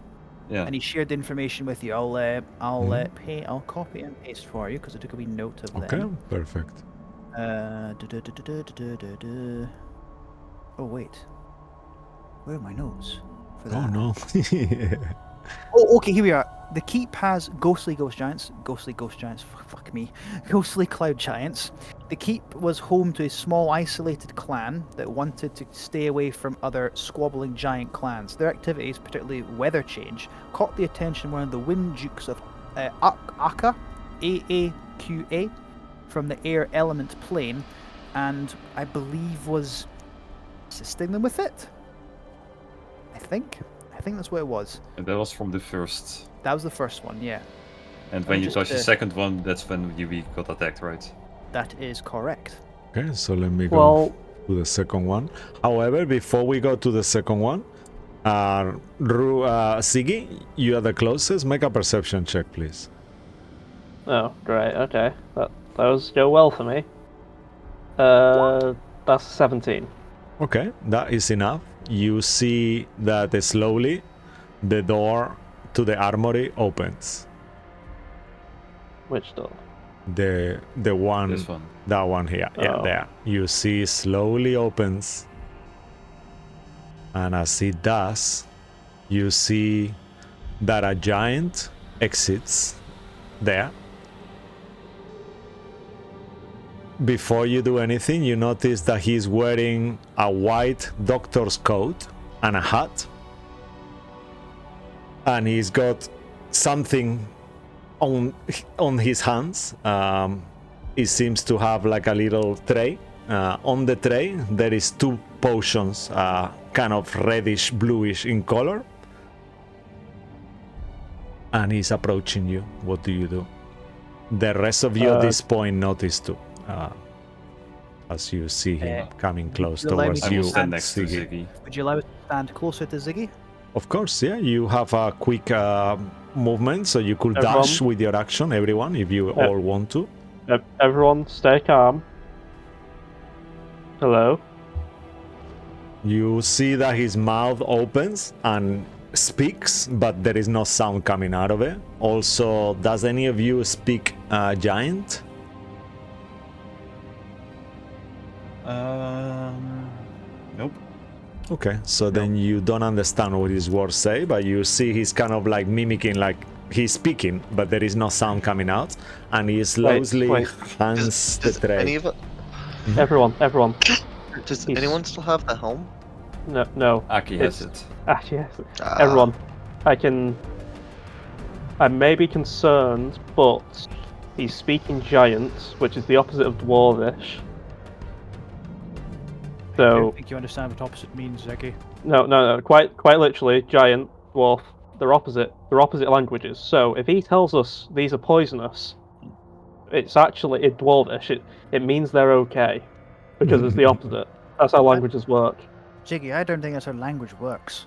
Yeah. and he shared the information with you. I'll copy and paste for you because I took a wee note of Okay, them. perfect. Oh wait, where are my notes for that? Oh no. Oh, okay, here we are. The keep has ghostly ghost giants. Fuck me. Ghostly cloud giants. The keep was home to a small isolated clan that wanted to stay away from other squabbling giant clans. Their activities, particularly weather change, caught the attention of one of the Wind Dukes of Aka, A-A-Q-A, from the air element plane, and I believe was assisting them with it. I think that's what it was. And that was from the first. That was the first one, yeah. And when you just, touch the second one, that's when we got attacked, right? That is correct. Okay, so let me go Well, to the second one. However, before we go to the second one, Ziggy, you are the closest. Make a perception check, please. oh, great. Okay, those go well for me. That's 17. Okay, that is enough. You see that slowly the door to the armory opens. Which door? The one, This one. that one here. Yeah, Oh. there. You see slowly opens. And as it does, you see that a giant exits there. Before you do anything, you notice that he's wearing a white doctor's coat and a hat. And he's got something on his hands. He seems to have like a little tray. On the tray, there is 2 potions, kind of reddish, bluish in color. And he's approaching you. What do you do? The rest of you at this point notice too. As you see him coming close allow me towards to I you, will stand next to Ziggy. Ziggy. Would you allow us to stand closer to Ziggy? Of course, yeah. You have a quick movement, so you could Everyone. dash with your action, everyone, if you all want to. Everyone, stay calm. Hello. You see that his mouth opens and speaks, but there is no sound coming out of it. Also, does any of you speak Giant? Nope. Okay, so then you don't understand what his words say, but you see he's kind of like mimicking, like he's speaking, but there is no sound coming out, and he slowly wait. hands the Does tray. any of it? Everyone. Does He's- anyone still have the helm? No. Aki has it. Yes. Ah. Everyone. I may be concerned, but he's speaking giant, which is the opposite of dwarvish. I So don't think you understand what opposite means, Ziggy. no. Quite literally, giant, dwarf. They're opposite. They're opposite languages. So if he tells us these are poisonous, it's actually in dwarvish. It means they're okay, because it's the opposite. That's how languages work. Jiggy, I don't think that's how language works.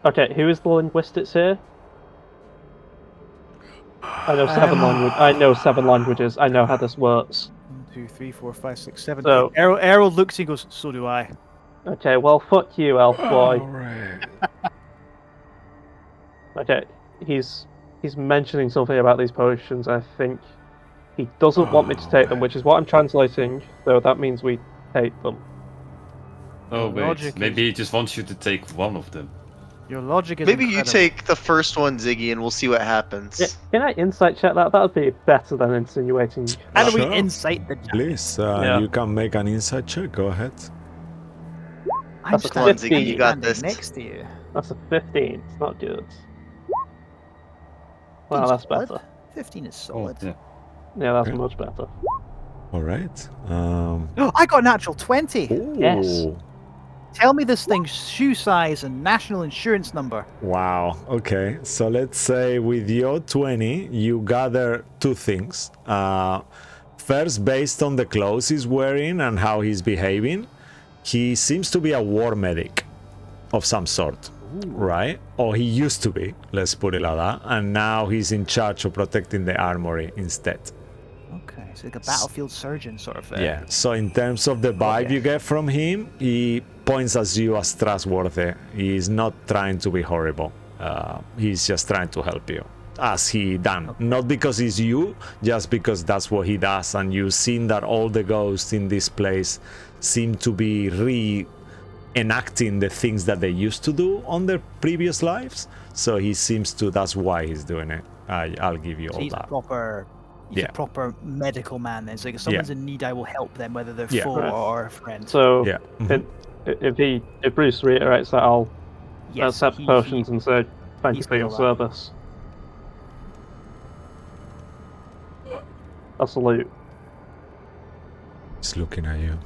Okay, who is the linguistics here? I know 7 languages. I know 7 languages. I know how this works. 1, 2, 3, 4, 5, 6, 7. So- Errol looks and goes, so do I. Okay, well, fuck you, elf boy. Alright. Okay, he's mentioning something about these potions. I think he doesn't want me to take them, which is what I'm translating. So that means we take them. Oh Your wait, logic maybe is- he just wants you to take one of them. Your logic is Maybe you incredible. take the first one, Ziggy, and we'll see what happens. Yeah, can I insight check that? That would be better than insinuating. How do Sure. we incite the giant? Please, Yeah. you can make an inside check. Go ahead. I'm That's a Come on, standing Ziggy, you got standing this. next to you. That's a 15. It's not good. Wow, 15's that's solid. better. 15 is Oh, solid. yeah. Yeah, that's Okay. much better. All right. I got a natural 20. Yes. Ooh. Tell me this thing's shoe size and national insurance number. Wow. Okay. So let's say with your 20, you gather 2 things. First, based on the clothes he's wearing and how he's behaving, he seems to be a war medic of some sort, right? Or he used to be, let's put it like that. And now he's in charge of protecting the armory instead. Okay, so like a battlefield surgeon sort of thing. Yeah. So in terms of the vibe Okay. you get from him, he points at you as trustworthy. He's not trying to be horrible. He's just trying to help you, as he done. Not because he's you, just because that's what he does. And you've seen that all the ghosts in this place seem to be reenacting the things that they used to do on their previous lives. So he seems to. That's why he's doing it. I'll give you So all he's a that. proper He's Yeah. a proper medical man. Then. It's like if someone's in need, I will help them, whether they're Yeah. foe Right. or friend. So Yeah. if Bruce reiterates that, I'll yes, accept potions and say thank you he's for your got all that. service. I'll salute. He's looking at you.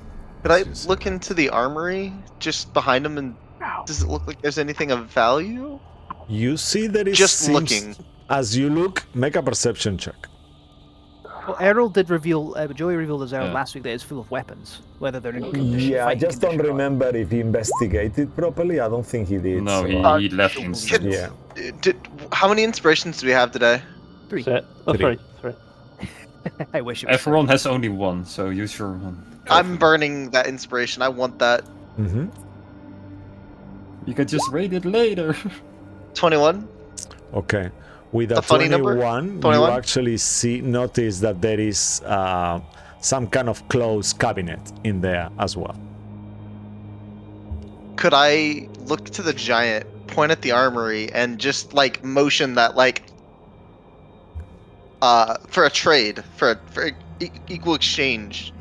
Could I as you say look that. into the armory just behind him, and does it look like there's anything of value? You see that it Just seems, looking. as you look, make a perception check. Well, Errol did reveal, Joey revealed as Errol Yeah. last week that it's full of weapons, whether they're in condition. Yeah, I fighting just don't condition or not. remember if he investigated properly. I don't think he did. No, so, he left don't instant. Yeah. How many inspirations do we have today? Three. Sit. Oh, Three. three. I wish it was Everyone has only one, so use your one. I'm burning that inspiration. I want that. Mm-hmm. You can just raid it later. 21. Okay. With A a funny number? 21, you 21? actually notice that there is some kind of closed cabinet in there as well. Could I look to the giant, point at the armory, and just like motion that like for a trade, for equal exchange?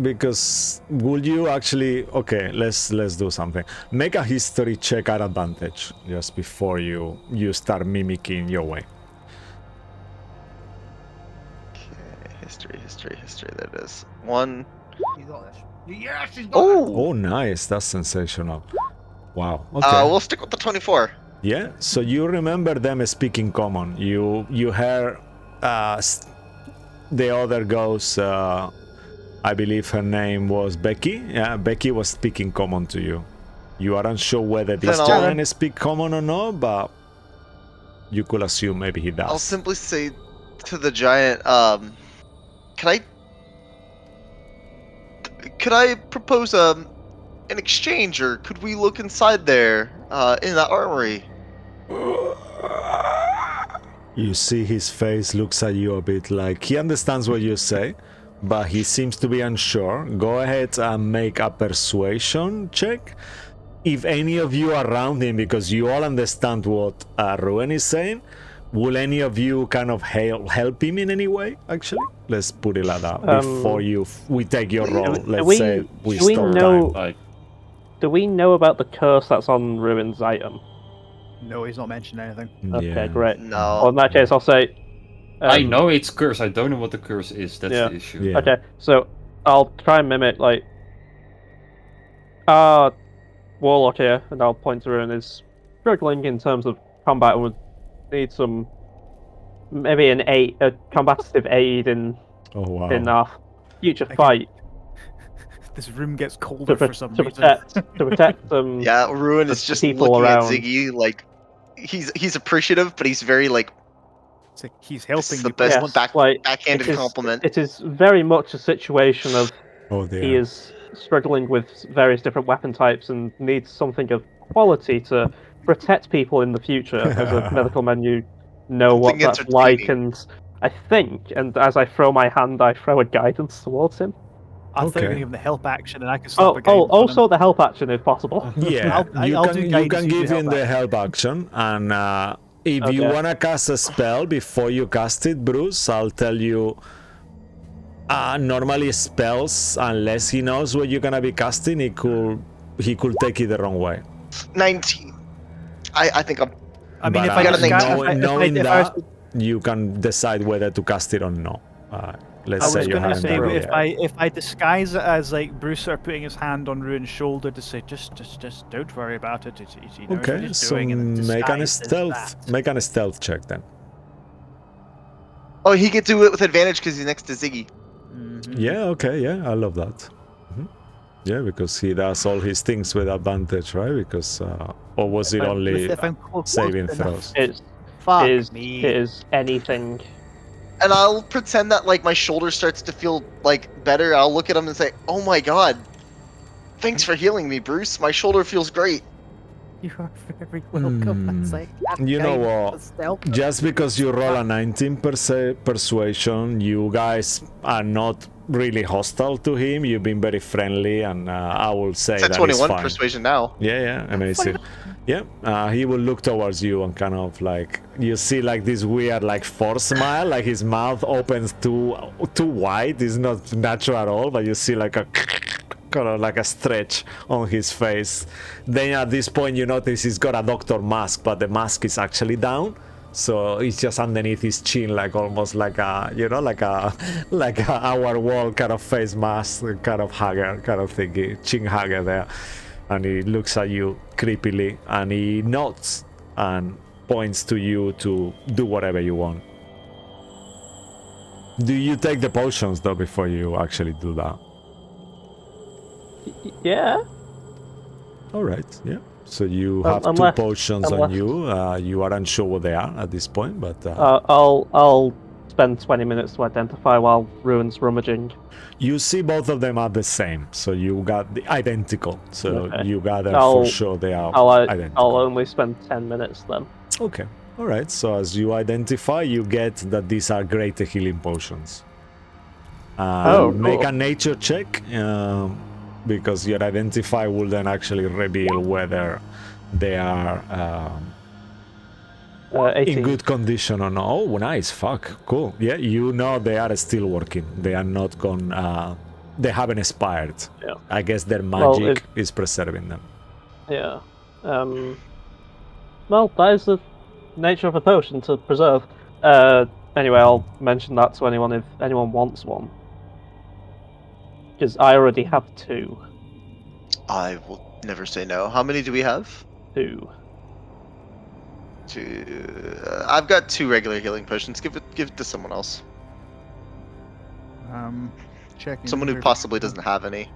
Because would you actually? Okay, let's do something. Make a history check at advantage just before you start mimicking your way. Okay, history. There it is. One. You got this. Yes, he's got it. Oh. Oh, nice. That's sensational. Wow. Okay. We'll stick with the 24. Yeah. So you remember them speaking common. You heard the other ghost. I believe her name was Becky. Yeah, Becky was speaking common to you. You are unsure whether this Then I'll- giant speak common or not, but you could assume maybe he does. I'll simply say to the giant, could I propose an exchange, or could we look inside there in that armory? You see his face looks at you a bit like he understands what you say, but he seems to be unsure. Go ahead and make a persuasion check. If any of you are around him, because you all understand what Ruin is saying, will any of you kind of help him in any way, actually? Let's put it like that. Before we take your role, let's say we stop time. Like, Do we know about the curse that's on Ruin's item? No, he's not mentioned anything. Okay, Yeah. great. No. Well, in that case, I'll say. I know it's curse. I don't know what the curse is. That's Yeah. the issue. Yeah. Okay, so I'll try and mimic like Warlock here, and I'll point to Ruin is struggling in terms of combat and would need some maybe a combative aid in Oh wow. our future Okay. fight This room gets colder to, for some to reason. protect Yeah, Ruin the is just people looking around. at Ziggy like he's appreciative, but he's very like It's like he's this helping is the you. best Yes, like, backhanded it is- compliment. It is very much a situation of Oh dear. he is struggling with various different weapon types and needs something of quality to protect people in the future. As a medical man, you know what Something that's like, entertaining. and I think, and as I throw my hand, I throw a guidance towards him. I thought you were Okay. going to give him the help action, and I could slap a guy. Also the help action if possible. Yeah, I'll do you guidance, can you do give help him the help action, and if you Okay. wanna cast a spell before you cast it, Bruce, I'll tell you. Normally spells, unless he knows what you're gonna be casting, he could take it the wrong way. 19. I think I'm. I mean, But, if I gotta make knowing if I was- that, you can decide whether to cast it or not. Let's I say was you going to haven't say done it yet. if I disguise it as like Bruce are putting his hand on Ruin's shoulder to say just don't worry about it. It's he knows what Okay, he's so doing, and the make an disguise is stealth. that. Make an stealth check then. Oh, he could do it with advantage because he's next to Ziggy. Mhm. Yeah, okay, yeah, I love that. Yeah, because he does all his things with advantage, right? Because, or was it only If I'm close saving enough. throws? It's Fuck it is me. it is anything. And I'll pretend that like my shoulder starts to feel like better. I'll look at him and say, "Oh my god, thanks for healing me, Bruce. My shoulder feels great." You are very welcome. It's like, that You know guy what? was stealth. Just because you roll a 19% persuasion, you guys are not really hostile to him. You've been very friendly, and I will say It's at that is 21 fine. persuasion now. Yeah, amazing. Yeah, he will look towards you and kind of like you see like this weird like forced smile, like his mouth opens too wide. It's not natural at all, but you see like a kind of like a stretch on his face. Then at this point you notice he's got a doctor mask, but the mask is actually down. So it's just underneath his chin, like almost like a, you know, like a our wall kind of face mask, kind of hugger, kind of thingy, chin hugger there. And he looks at you creepily, and he nods and points to you to do whatever you want. Do you take the potions though before you actually do that? Yeah. All right, yeah. So you Um, have two unless- potions on unless- you. You are unsure what they are at this point, but I'll spend 20 minutes to identify while Ruin's rummaging. you see both of them are the same. So you got the identical. So Okay. you gather I'll- for sure they are I'll identical. only spend 10 minutes then. Okay. All right. So as you identify, you get that these are greater healing potions. Make cool. a nature check, because your identify will then actually reveal whether they are 18. in good condition or not. Oh, nice. Fuck. Cool. Yeah, you know they are still working. They are not gone. They haven't expired. Yeah. I guess their Well, magic is preserving them. Yeah. Well, that is the nature of a potion, to preserve. Anyway, I'll mention that to anyone if anyone wants one. Because I already have two. I will never say no. How many do we have? Two. Two. I've got 2 regular healing potions. Give it to someone else. Check. Someone who inventory for- possibly doesn't have any.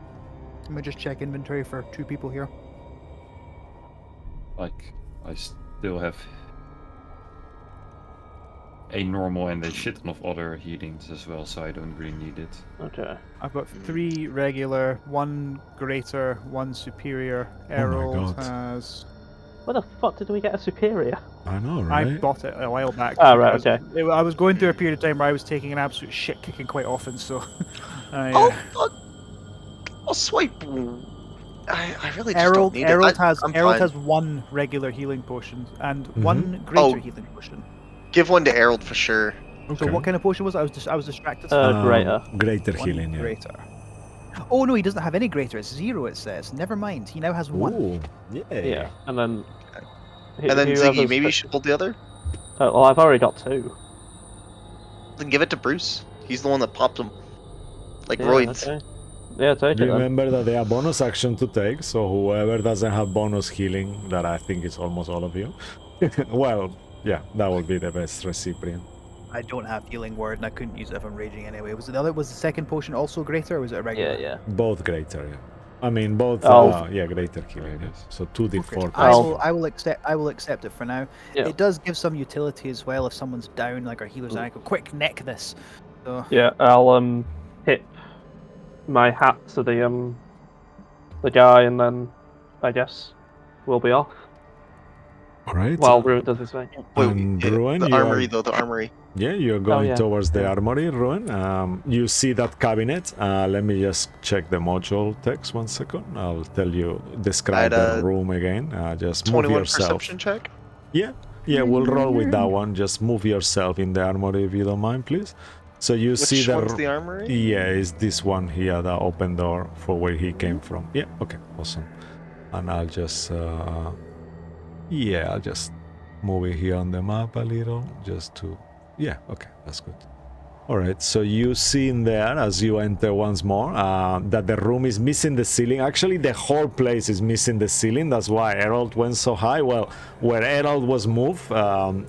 Let me just check inventory for 2 people here. Like, I still have a normal and a shit ton of other healings as well, so I don't really need it. Okay. I've got 3 regular, 1 greater, 1 superior. my Errol God. has. Where the fuck did we get a superior? I know, I right? bought it a while back. Oh, right, because okay. I was going through a period of time where I was taking an absolute shit kicking quite often, so. I'll swipe. I really just don't need Errol it. I'm fine. has 1 regular healing potion and Mm-hmm. 1 greater Oh. healing potion. Give one to Errol for sure. So what kind of potion was it? I was distracted. Greater. Greater 1 healing, yeah. greater. Oh no, he doesn't have any greater. It's 0. It says. Never mind. He now has 1. Ooh, yeah. Yeah. And then. And then Ziggy, whoever's- maybe you should hold the other. Well, I've already got 2. Then give it to Bruce. He's the one that popped them. Like Yeah, roids. okay. Yeah, take it then. Remember that they are bonus action to take, so whoever doesn't have bonus healing, that I think is almost all of you, well, yeah, that would be the best recipient. I don't have healing word, and I couldn't use it if I'm raging anyway. Was the second potion also greater, or was it a regular? Yeah. Both greater, yeah. I mean, both, Oh. greater healing, yes. So 2d4 I plus. will. I will accept it for now. Yeah. It does give some utility as well if someone's down, like our healer's ankle. Quick, neck this. So Yeah, I'll hit my hat to the guy, and then I guess we'll be off Alright. while Ruin does his thing. And Ruin, the you are- armory though, the armory. Yeah, you're going yeah. towards the armory, Ruin. You see that cabinet. Let me just check the module text 1 second. I'll tell you, describe I'd, the room again. Just move 21 yourself. perception check. Yeah, we'll roll with that one. Just move yourself in the armory if you don't mind, please. So you see Which the... one's the armory? Yeah, it's this one here, the open door for where he came from. Yeah, okay, awesome. And I'll just... I'll just move it here on the map a little, just to... Yeah, okay, that's good. Alright, so you see in there, as you enter once more, that the room is missing the ceiling. Actually, the whole place is missing the ceiling. That's why Herald went so high. Well, where Herald was moved,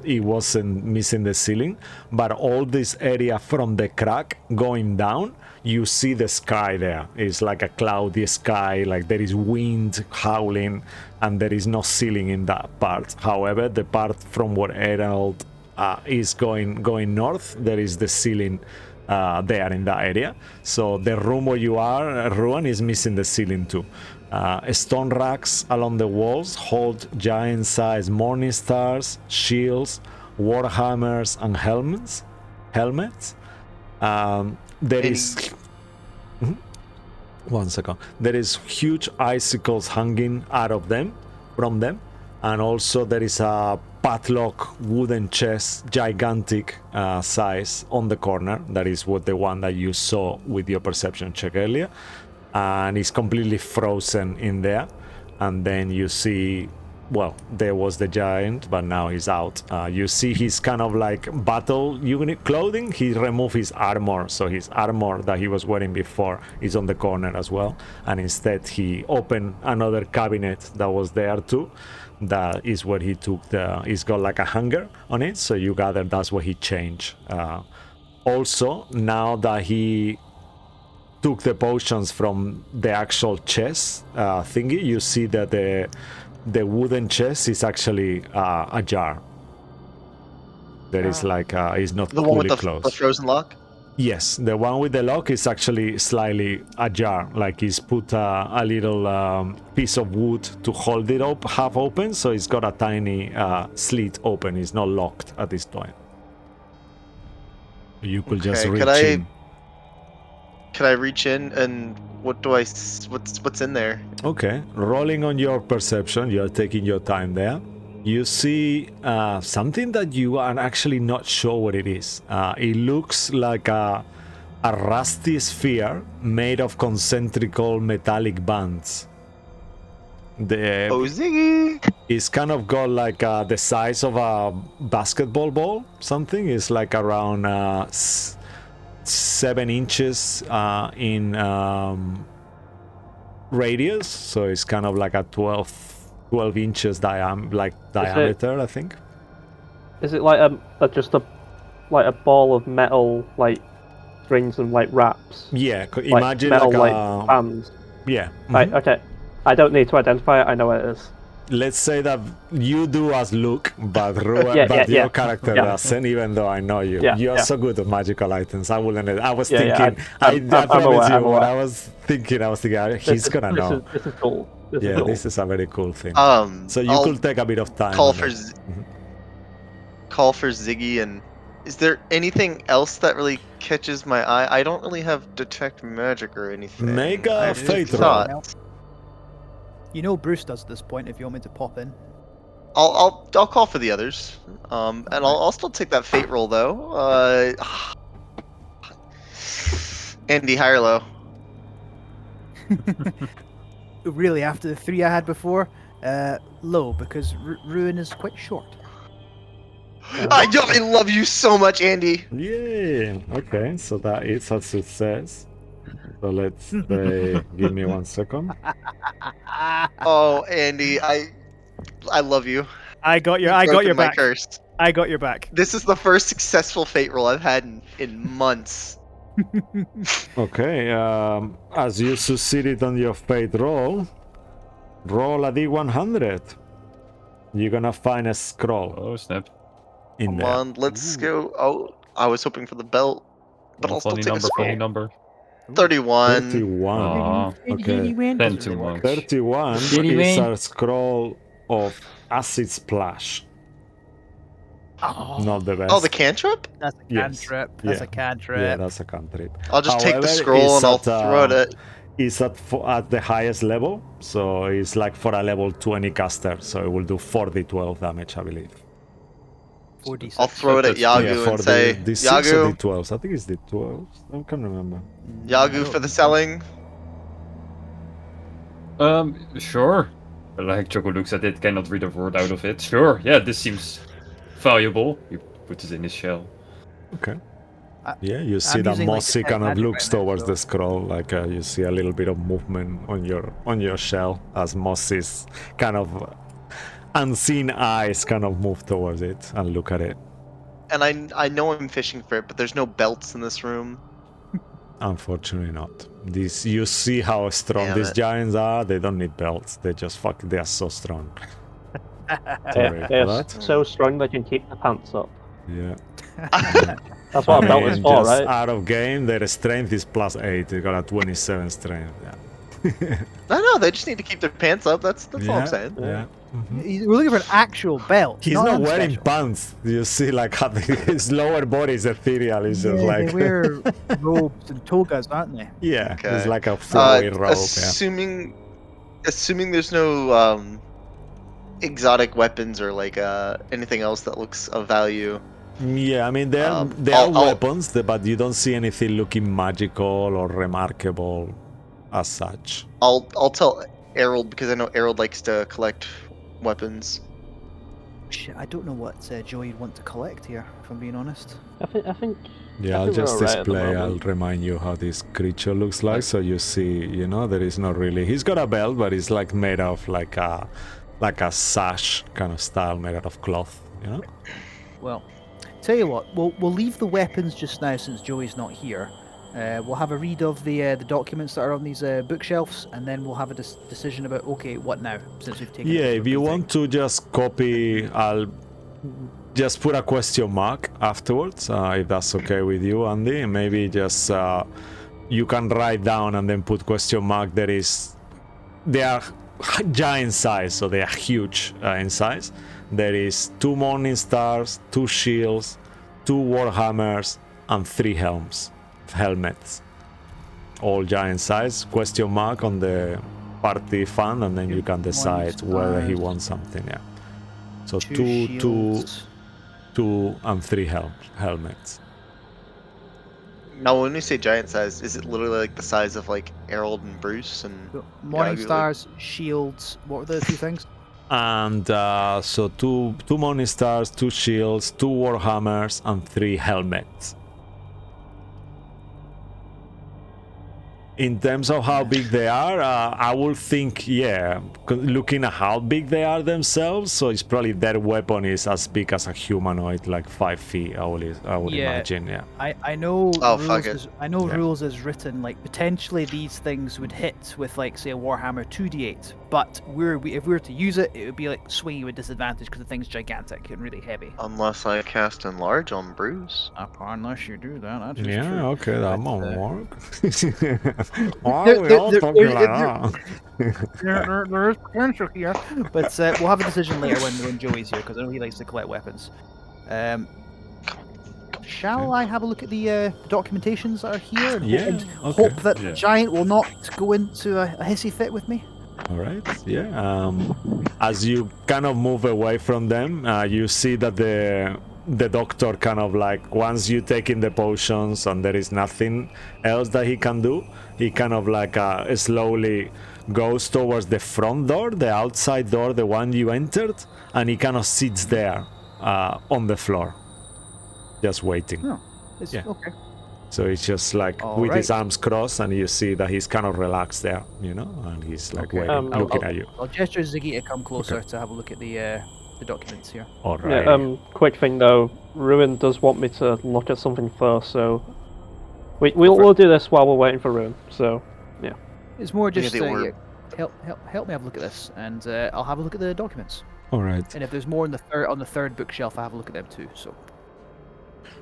it wasn't missing the ceiling. But all this area from the crack going down, you see the sky there. It's like a cloudy sky, like there is wind howling, and there is no ceiling in that part. However, the part from where Herald is going north, there is the ceiling there in that area. So the room where you are, Ruin, is missing the ceiling too. Stone racks along the walls hold giant-sized morning stars, shields, warhammers, and helmets. There is... Mhm. 1 second. There is huge icicles hanging out of them, from them. And also there is a padlock wooden chest, gigantic size on the corner. That is what the one that you saw with your perception check earlier. And it's completely frozen in there. And then you see, well, there was the giant, but now he's out. You see his kind of like battle unit clothing. He removed his armor, so his armor that he was wearing before is on the corner as well. And instead he opened another cabinet that was there too. That is where he took he's got like a hanger on it, so you gather that's where he changed. Also, now that he took the potions from the actual chest thingy, you see that the wooden chest is actually a jar. There is like it's not The one with fully the closed. frozen lock? Yes, the one with the lock is actually slightly ajar, like he's put a little piece of wood to hold it up, half open, so it's got a tiny slit open. It's not locked at this point. You could just Okay, reach could I- in. Can I reach in and what's in there? Okay, rolling on your perception, you are taking your time there. You see something that you are actually not sure what it is. It looks like a rusty sphere made of concentrical metallic bands. Oh, Ziggy! It's kind of got like the size of a basketball ball. Something is like around 7 inches in radius, so it's kind of like a 12 inches diameter, I think. Is it like just a ball of metal, like strings and like wraps? Yeah, Like imagine metal, like like bands. yeah. Right. mhm. Okay. I don't need to identify it. I know what it is. Let's say that you do as Luke, but Yeah, your yeah. character Yeah. doesn't, even though I know you. Yeah, You're yeah. so good at magical items. I wouldn't. I was Yeah, yeah, thinking. I'm I promise aware, you. I'm When aware. I was thinking, he's gonna know. This is cool. This is Yeah, cool. this is a very cool thing. So you I'll could take a bit of time. call on for it. call for Ziggy. And is there anything else that really catches my eye? I don't really have detect magic or anything. Make a I have fate roll. thought. You know Bruce does at this point if you want me to pop in. I'll call for the others. And I'll still take that fate roll though. Andy, high or low? Really, after the 3 I had before, low, because Ruin is quite short. I love you so much, Andy. Yeah. Okay. So that is a success. So let's say, give me 1 second. Oh, Andy, I love you. I got your, You've I got broken your my back. curse. I got your back. This is the first successful fate roll I've had in months. Okay. As you succeeded on your fate roll, roll a d100. You're gonna find a scroll Oh snap! in Come there. on, let's go. Oh, I was hoping for the belt, but I'll still Funny take a number. scroll. Funny number. 31. 31. Aw, Okay. 10 too much. 31 Diddy is win? a scroll of acid splash. Not the best. Oh, the cantrip? That's a Yes. cantrip. That's Yeah. a cantrip. Yeah, that's a cantrip. I'll just take the However, scroll it's and I'll at, throw it at. It's at the highest level, so it's like for a level 20 caster, so it will do 4d12 damage, I believe. 4d6. I'll throw it at Yagu and say, D6 or Yagu, d12s. I think it's d12s. I can't remember. Yagu for the selling. Sure. Like Choco looks at it, cannot read a word out of it. Sure, yeah, this seems valuable. He puts it in his shell. Okay. I- Yeah, you see I'm that using, like, Mossy detect kind of magic looks right now, towards so- the scroll, like you see a little bit of movement on your shell as Mossy's kind of unseen eyes kind of move towards it and look at it. And I know I'm fishing for it, but there's no belts in this room. Unfortunately not. This you see how strong Damn these it. giants are. They don't need belts. They just they are so strong. They Sorry are for that. so strong they can keep the pants up. Yeah. That's what a belt is for, just right? out of game, their strength is +8. They got a 27 strength. Yeah. No, they just need to keep their pants up. That's all I'm saying. Yeah. We're looking for an actual belt. He's not something wearing special. pants. You see, like how his lower body is ethereal. He's just Yeah, like they wear robes and togas, aren't they? yeah, Okay. it's like a flowy robe. Yeah. Assuming there's no exotic weapons or like anything else that looks of value. Yeah, I mean they are I'll- weapons, but you don't see anything looking magical or remarkable as such. I'll tell Harold because I know Harold likes to collect weapons. Shit, I don't know what Joey would want to collect here, if I'm being honest. I think. Yeah, I I'll think we're just alright at the display. I'll moment. remind you how this creature looks like, so you see. You know, there is not really. He's got a belt, but it's like made of like a sash kind of style, made out of cloth. You know. Well, tell you what, we'll leave the weapons just now since Joey's not here. We'll have a read of the documents that are on these bookshelves, and then we'll have a decision about okay, what now since we've taken. Yeah, if you want to just copy, I'll just put a question mark afterwards, if that's okay with you, Andy. And maybe just you can write down and then put question mark. They are giant size, so they are huge in size. There is 2 morning stars, 2 shields, 2 warhammers, and 3 helmets. All giant size. Question mark on the party fund, and then you can decide whether he wants something. Yeah. So 2 and 3 helmets. Now, when we say giant size, is it literally like the size of like Harold and Bruce and Morning Yagu, like- stars, shields. What were the 2 things? And so 2 morning stars, 2 shields, 2 warhammers, and 3 helmets. In terms of how big they are, I would think, yeah, looking at how big they are themselves, so it's probably their weapon is as big as a humanoid, like 5 feet, I would Yeah. imagine, yeah. I know Oh, rules fuck it. is, I know Yeah. rules is written like potentially these things would hit with like say a Warhammer 2d8, but if we were to use it, it would be like swinging with disadvantage because the thing's gigantic and really heavy. Unless I cast enlarge on Bruce. Unless you do that, that is Yeah, true. okay, that But, might work. Why There- are we there- all there- talking there- like there- that? there is potential here, but we'll have a decision later when Joey's here because I know he likes to collect weapons. Shall I have a look at the documentations that are here and, Yeah, and okay. hope that the Yeah. giant will not go into a hissy fit with me? All right, yeah. As you kind of move away from them, you see that the doctor kind of like, once you take in the potions and there is nothing else that he can do, he kind of like slowly goes towards the front door, the outside door, the one you entered, and he kind of sits there on the floor, just waiting. Oh, it's, Yeah. okay. So it's just like All with his right. arms crossed, and you see that he's kind of relaxed there, you know, and he's like Okay. waiting, looking at you. I'll gesture Ziggy to come closer to have a look at the documents here. All right. Yeah. Quick thing though, Ruin does want me to look at something first, so we'll do this while we're waiting for Ruin. So It's more Yeah, just they were- help me have a look at this, and I'll have a look at the documents. All right. And if there's more on the third bookshelf, I'll have a look at them too.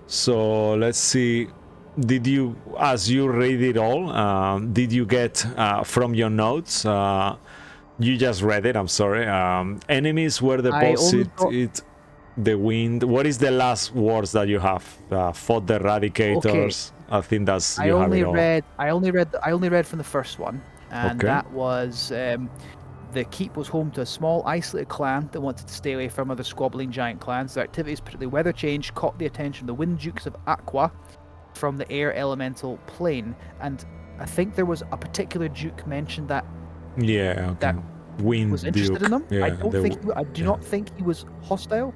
So let's see. Did you, as you read it all, did you get from your notes? You just read it. I'm sorry. Enemies were deposited. The wind. What is the last words that you have? Fought the Eradicators. I think that's I you have only it all. read from the first one, and Okay. that was the keep was home to a small isolated clan that wanted to stay away from other squabbling giant clans. Their activities, particularly weather change, caught the attention of the Wind Dukes of Aqua from the air elemental plane, and I think there was a particular duke mentioned that Yeah. Okay. that Wind was interested Duke. in them. Yeah. I do not think he was hostile.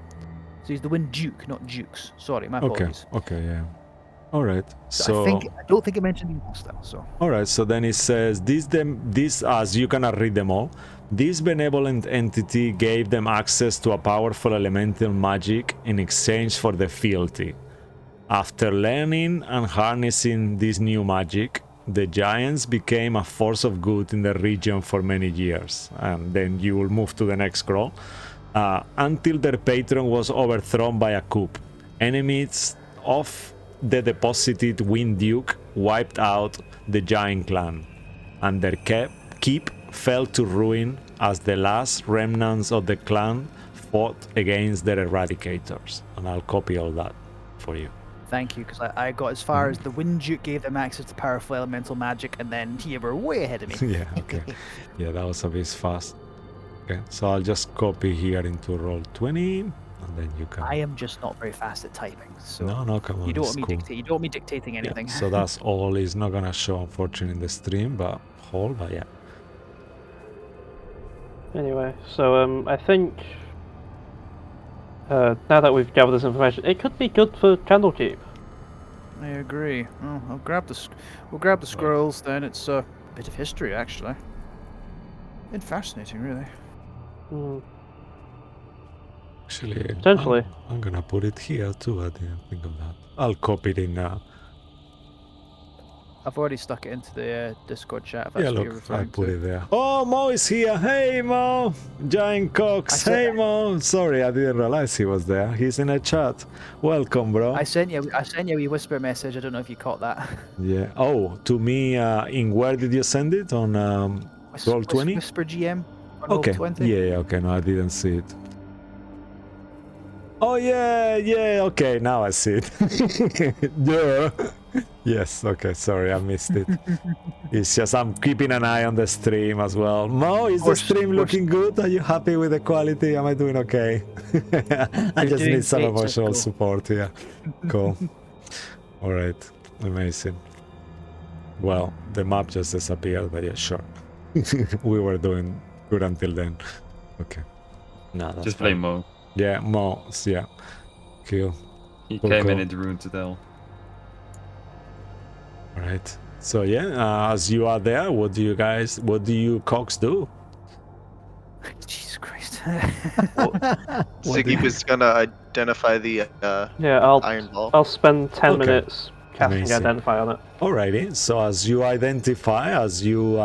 So he's the Wind Duke, not Dukes. Sorry, my Okay. apologies. Okay. Yeah. All right. So I don't think it mentioned being hostile. So All right, so then it says this as you cannot read them all. This benevolent entity gave them access to a powerful elemental magic in exchange for the fealty. After learning and harnessing this new magic, the giants became a force of good in the region for many years. And then you will move to the next scroll. Until their patron was overthrown by a coup. Enemies of the deposited Wind Duke wiped out the giant clan, and their keep fell to ruin as the last remnants of the clan fought against their eradicators. And I'll copy all that for you. thank you, because I got as far as the Wind Duke gave them access to powerful elemental magic, and then you were way ahead of me. Yeah, okay. Yeah, that was a bit fast. Okay, so I'll just copy here into Roll20, and then you can. I am just not very fast at typing, so No, come on, you don't it's want me cool. dictate. You don't want me dictating anything. Yeah, so that's all. It's not gonna show, unfortunately, in the stream, but yeah. Anyway, so I think now that we've gathered this information, it could be good for Candlekeep. I agree. Oh, I'll grab the we'll grab the scrolls then. It's a bit of history actually. And fascinating, really. Hmm. Actually, Potentially. I'm gonna put it here too. I didn't think of that. I'll copy it in now. I've already stuck it into the Discord chat. If Yeah, that's what you're look, I referring put to. it there. Oh, Mo is here. Hey, Mo. Giant Cox. Hey, Mo. Sorry, I didn't realize he was there. He's in a chat. Welcome, bro. I sent you a wee whisper message. I don't know if you caught that. Yeah. Oh, to me. In where did you send it? On Roll20? Whisper GM. On Okay. Roll20. Yeah. Okay. No, I didn't see it. Oh yeah. Okay, now I see it. Yeah. Yes. Okay. Sorry, I missed it. It's just I'm keeping an eye on the stream as well. Mo, is the stream looking good? Are you happy with the quality? Am I doing okay? I just need some emotional support here. Cool. All right. Amazing. Well, the map just disappeared, but yeah, sure. We were doing good until then. Okay. No, that's Just play fine. Mo. Yeah, Mo. Yeah. Cool. He Cool, came in cool. in the room to tell. All right. So yeah, as you are there, what do you Cox do? Jesus Christ. Ziggy was gonna identify the Yeah, iron ball. I'll spend 10 Okay. minutes casting Amazing. Identify on it. Alrighty, so as you identify, as you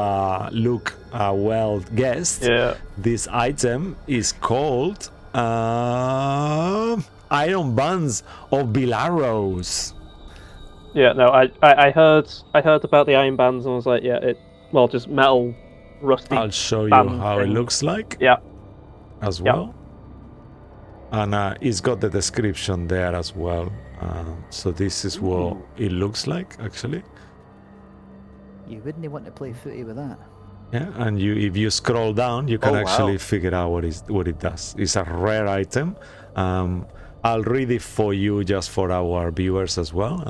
look well guessed, Yeah. this item is called Iron Bands of Bilaros. Yeah, no, I heard about the iron bands and was like, yeah, just metal, rusty. I'll show you band how it things. looks like. Yeah. As well. And it's got the description there as well. So this is what it looks like, actually. You wouldn't want to play footy with that. Yeah, and if you scroll down, you can actually figure out what it does. It's a rare item. I'll read it for you, just for our viewers as well.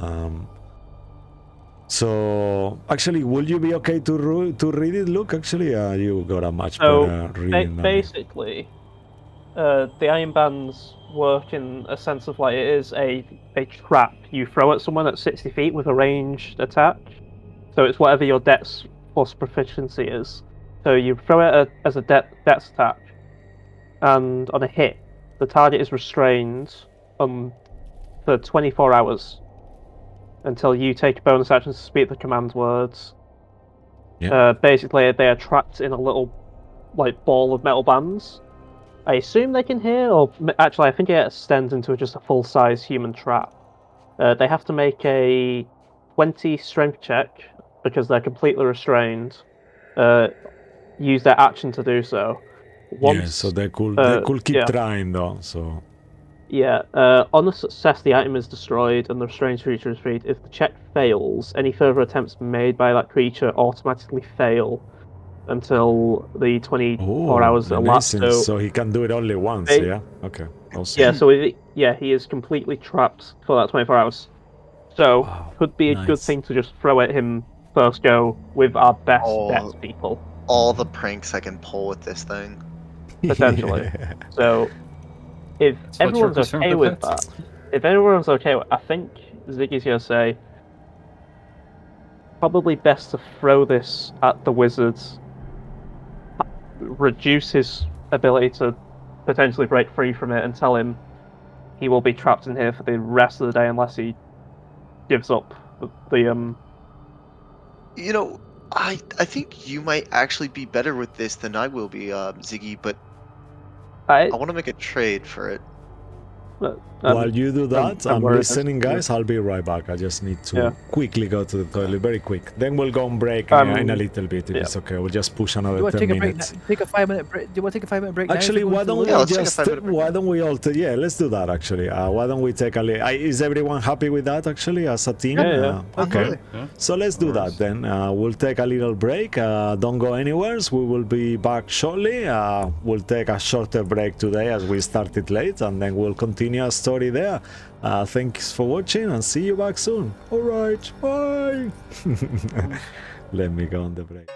So actually, will you be okay to read it? Look, actually, you got a much better reading. Basically, the iron bands work in a sense of like it is a trap you throw at someone at 60 feet with a ranged attack. So it's whatever your dex plus proficiency is. So you throw it as a dex attack, and on a hit, the target is restrained for 24 hours until you take a bonus action to speak the command words. Yeah. Basically, they are trapped in a little ball of metal bands. I assume they can hear, or actually, I think it extends into just a full-size human trap. They have to make a 20 strength check because they're completely restrained. Use their action to do so. Once, so they could keep trying though. So on a success, the item is destroyed and the restrained creature is freed. If the check fails, any further attempts made by that creature automatically fail until the 24 hours elapse. So he can do it only once, yeah? Okay, awesome. Yeah, so he is completely trapped for that 24 hours. So, could be a good thing to just throw at him first go with our best people. All the pranks I can pull with this thing. Potentially. So, if everyone's okay with that, I think Ziggy's going to say, probably best to throw this at the wizards, reduce his ability to potentially break free from it, and tell him he will be trapped in here for the rest of the day unless he gives up the You know, I think you might actually be better with this than I will be, Ziggy, but I want to make a trade for it. But, While you do that, I'm worried. listening, guys. I'll be right back. I just need to Yeah. quickly go to the toilet, very quick. Then we'll go on break in a little bit if yeah. it's okay. We'll just push Do you another want to 10 take a break? minutes. Take a 5-minute break. Do you want to take a 5-minute break? Actually, why don't we Yeah, let's take a just? 5-minute break Why now. don't we all? Yeah, let's do that. Actually, why don't we take a? Is everyone happy with that? Actually, as a team. Yeah. Okay. Absolutely. Yeah. So let's do Alright. that then. We'll take a little break. Don't go anywhere. We will be back shortly. We'll take a shorter break today as we started late, and then we'll continue our story there. Thanks for watching and see you back soon. All right, bye. Let me go on the break.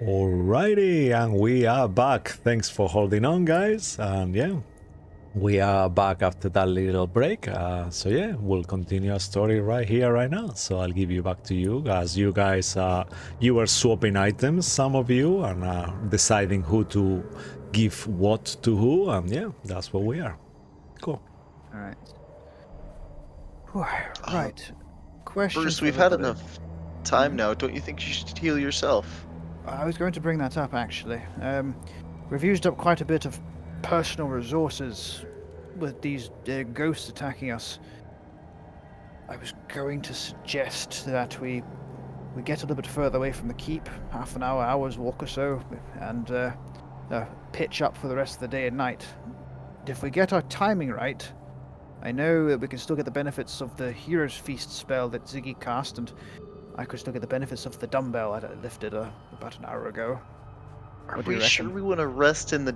Alrighty, and we are back. Thanks for holding on, guys. And yeah, we are back after that little break. So yeah, we'll continue our story right here, right now. So I'll give you back to you as you guys, you were swapping items, some of you, and deciding who to give what to who. And yeah, that's where we are. Cool. All right. Whew, right. Question. Bruce, for we've had everybody. enough time now. Don't you think you should heal yourself? I was going to bring that up actually. We've used up quite a bit of personal resources with these ghosts attacking us. I was going to suggest that we get a little bit further away from the keep, half an hour's walk or so, and pitch up for the rest of the day and night. If we get our timing right, I know that we can still get the benefits of the Hero's Feast spell that Ziggy cast, and I could still get the benefits of the dumbbell I lifted about an hour ago. Are What do you we sure reckon? we want to rest in the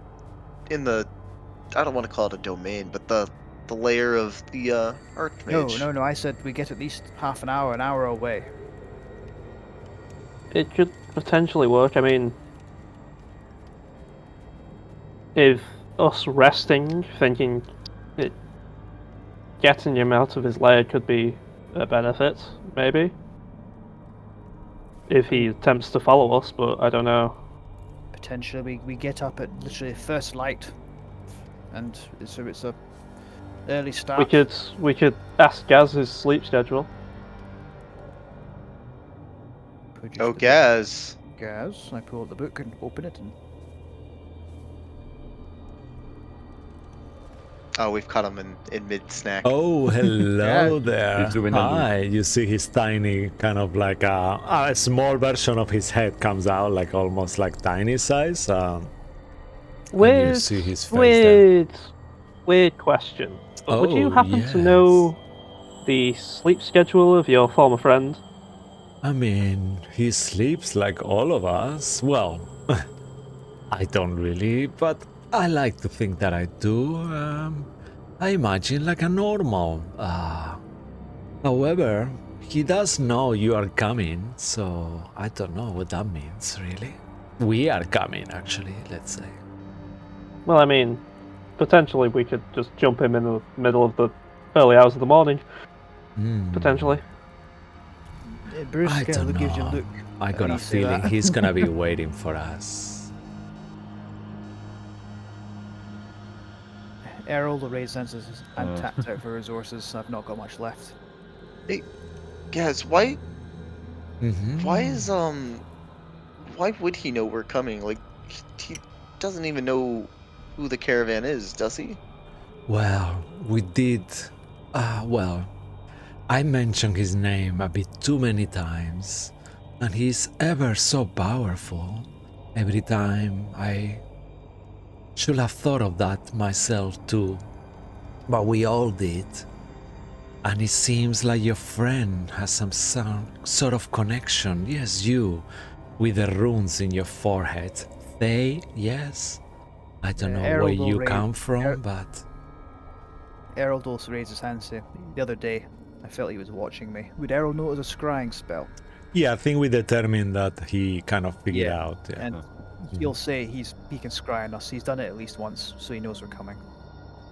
I don't want to call it a domain, but the layer of the Archmage? No. I said we get at least half an hour away. It could potentially work. I mean, if us resting, thinking it getting him out of his lair could be a benefit, maybe. If he attempts to follow us, but I don't know. Potentially, we get up at literally first light, and so it's a early start. We could ask Gaz his sleep schedule. Produce Oh, the Gaz. book. Gaz. I pull out the book and open it, and Oh, we've caught him in mid-snack. Oh, hello there. He's doing a loop. Hi. You see his tiny, kind of like a small version of his head comes out, like almost like tiny size. And you see his face there. Weird question. But would you Oh, happen to yes. know the sleep schedule of your former friend? I mean, he sleeps like all of us. Well, I don't really, but I like to think that I do. I imagine like a normal. However, he does know you are coming, so I don't know what that means, really. We are coming, actually, let's say. Well, I mean, potentially we could just jump him in the middle of the early hours of the morning. Potentially. Bruce I kind don't of gives you a know. look. I got you a say feeling that. he's gonna be waiting for us. Errol, the raid senses, and tapped out for resources. I've not got much left. Gaz, why Mhm. why would he know we're coming? Like, he doesn't even know who the caravan is, does he? Well, we did. Well, I mentioned his name a bit too many times, and he's ever so powerful. Every time I should have thought of that myself too, but we all did. And it seems like your friend has some sort of connection, yes, you, with the runes in your forehead. They, yes. I don't know where you come from, but Errol also raised his hand, say, the other day, I felt he was watching me. Would Errol know it was a scrying spell? yeah, I think we determined that he kind of figured Yeah, out. Yeah. and he'll say he can scry on us. He's done it at least once, so he knows we're coming.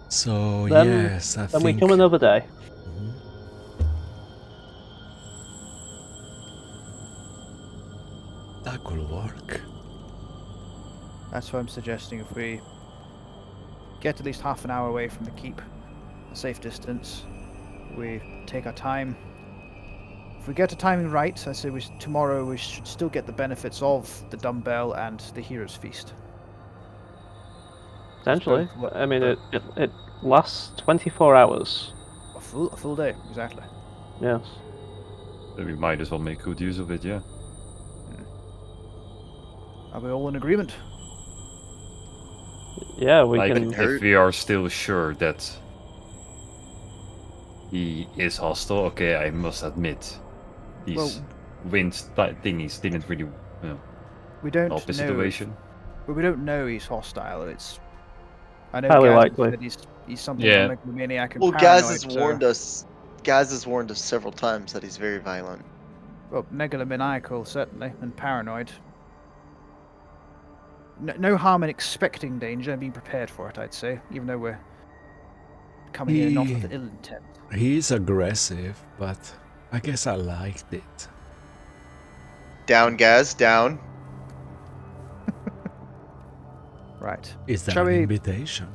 So Then- yes, I Then think we come another day. Mhm. That could work. That's what I'm suggesting. If we get at least half an hour away from the keep, a safe distance, we take our time. If we get the timing right, I say tomorrow we should still get the benefits of the dumbbell and the Hero's Feast. Potentially. both- I mean, it lasts 24 hours. A full day, exactly. Yes. Then we might as well make good use of it, yeah. Are we all in agreement? Yeah, we Like, can. if we are still sure that he is hostile, okay, I must admit, these Well, wind thingies didn't really, we don't help the know. situation. But we don't know he's hostile. I know Highly Gaz likely. said he's something Yeah. of a megalomaniac and Well, paranoid. Gaz has warned us. Gaz has warned us several times that he's very violent. Well, megalomaniacal certainly, and paranoid. no harm in expecting danger and being prepared for it, I'd say, even though we're coming here not with ill intent. He's aggressive, but I guess I liked it. Down, Gaz, down. Right. Is that Shall an we- invitation?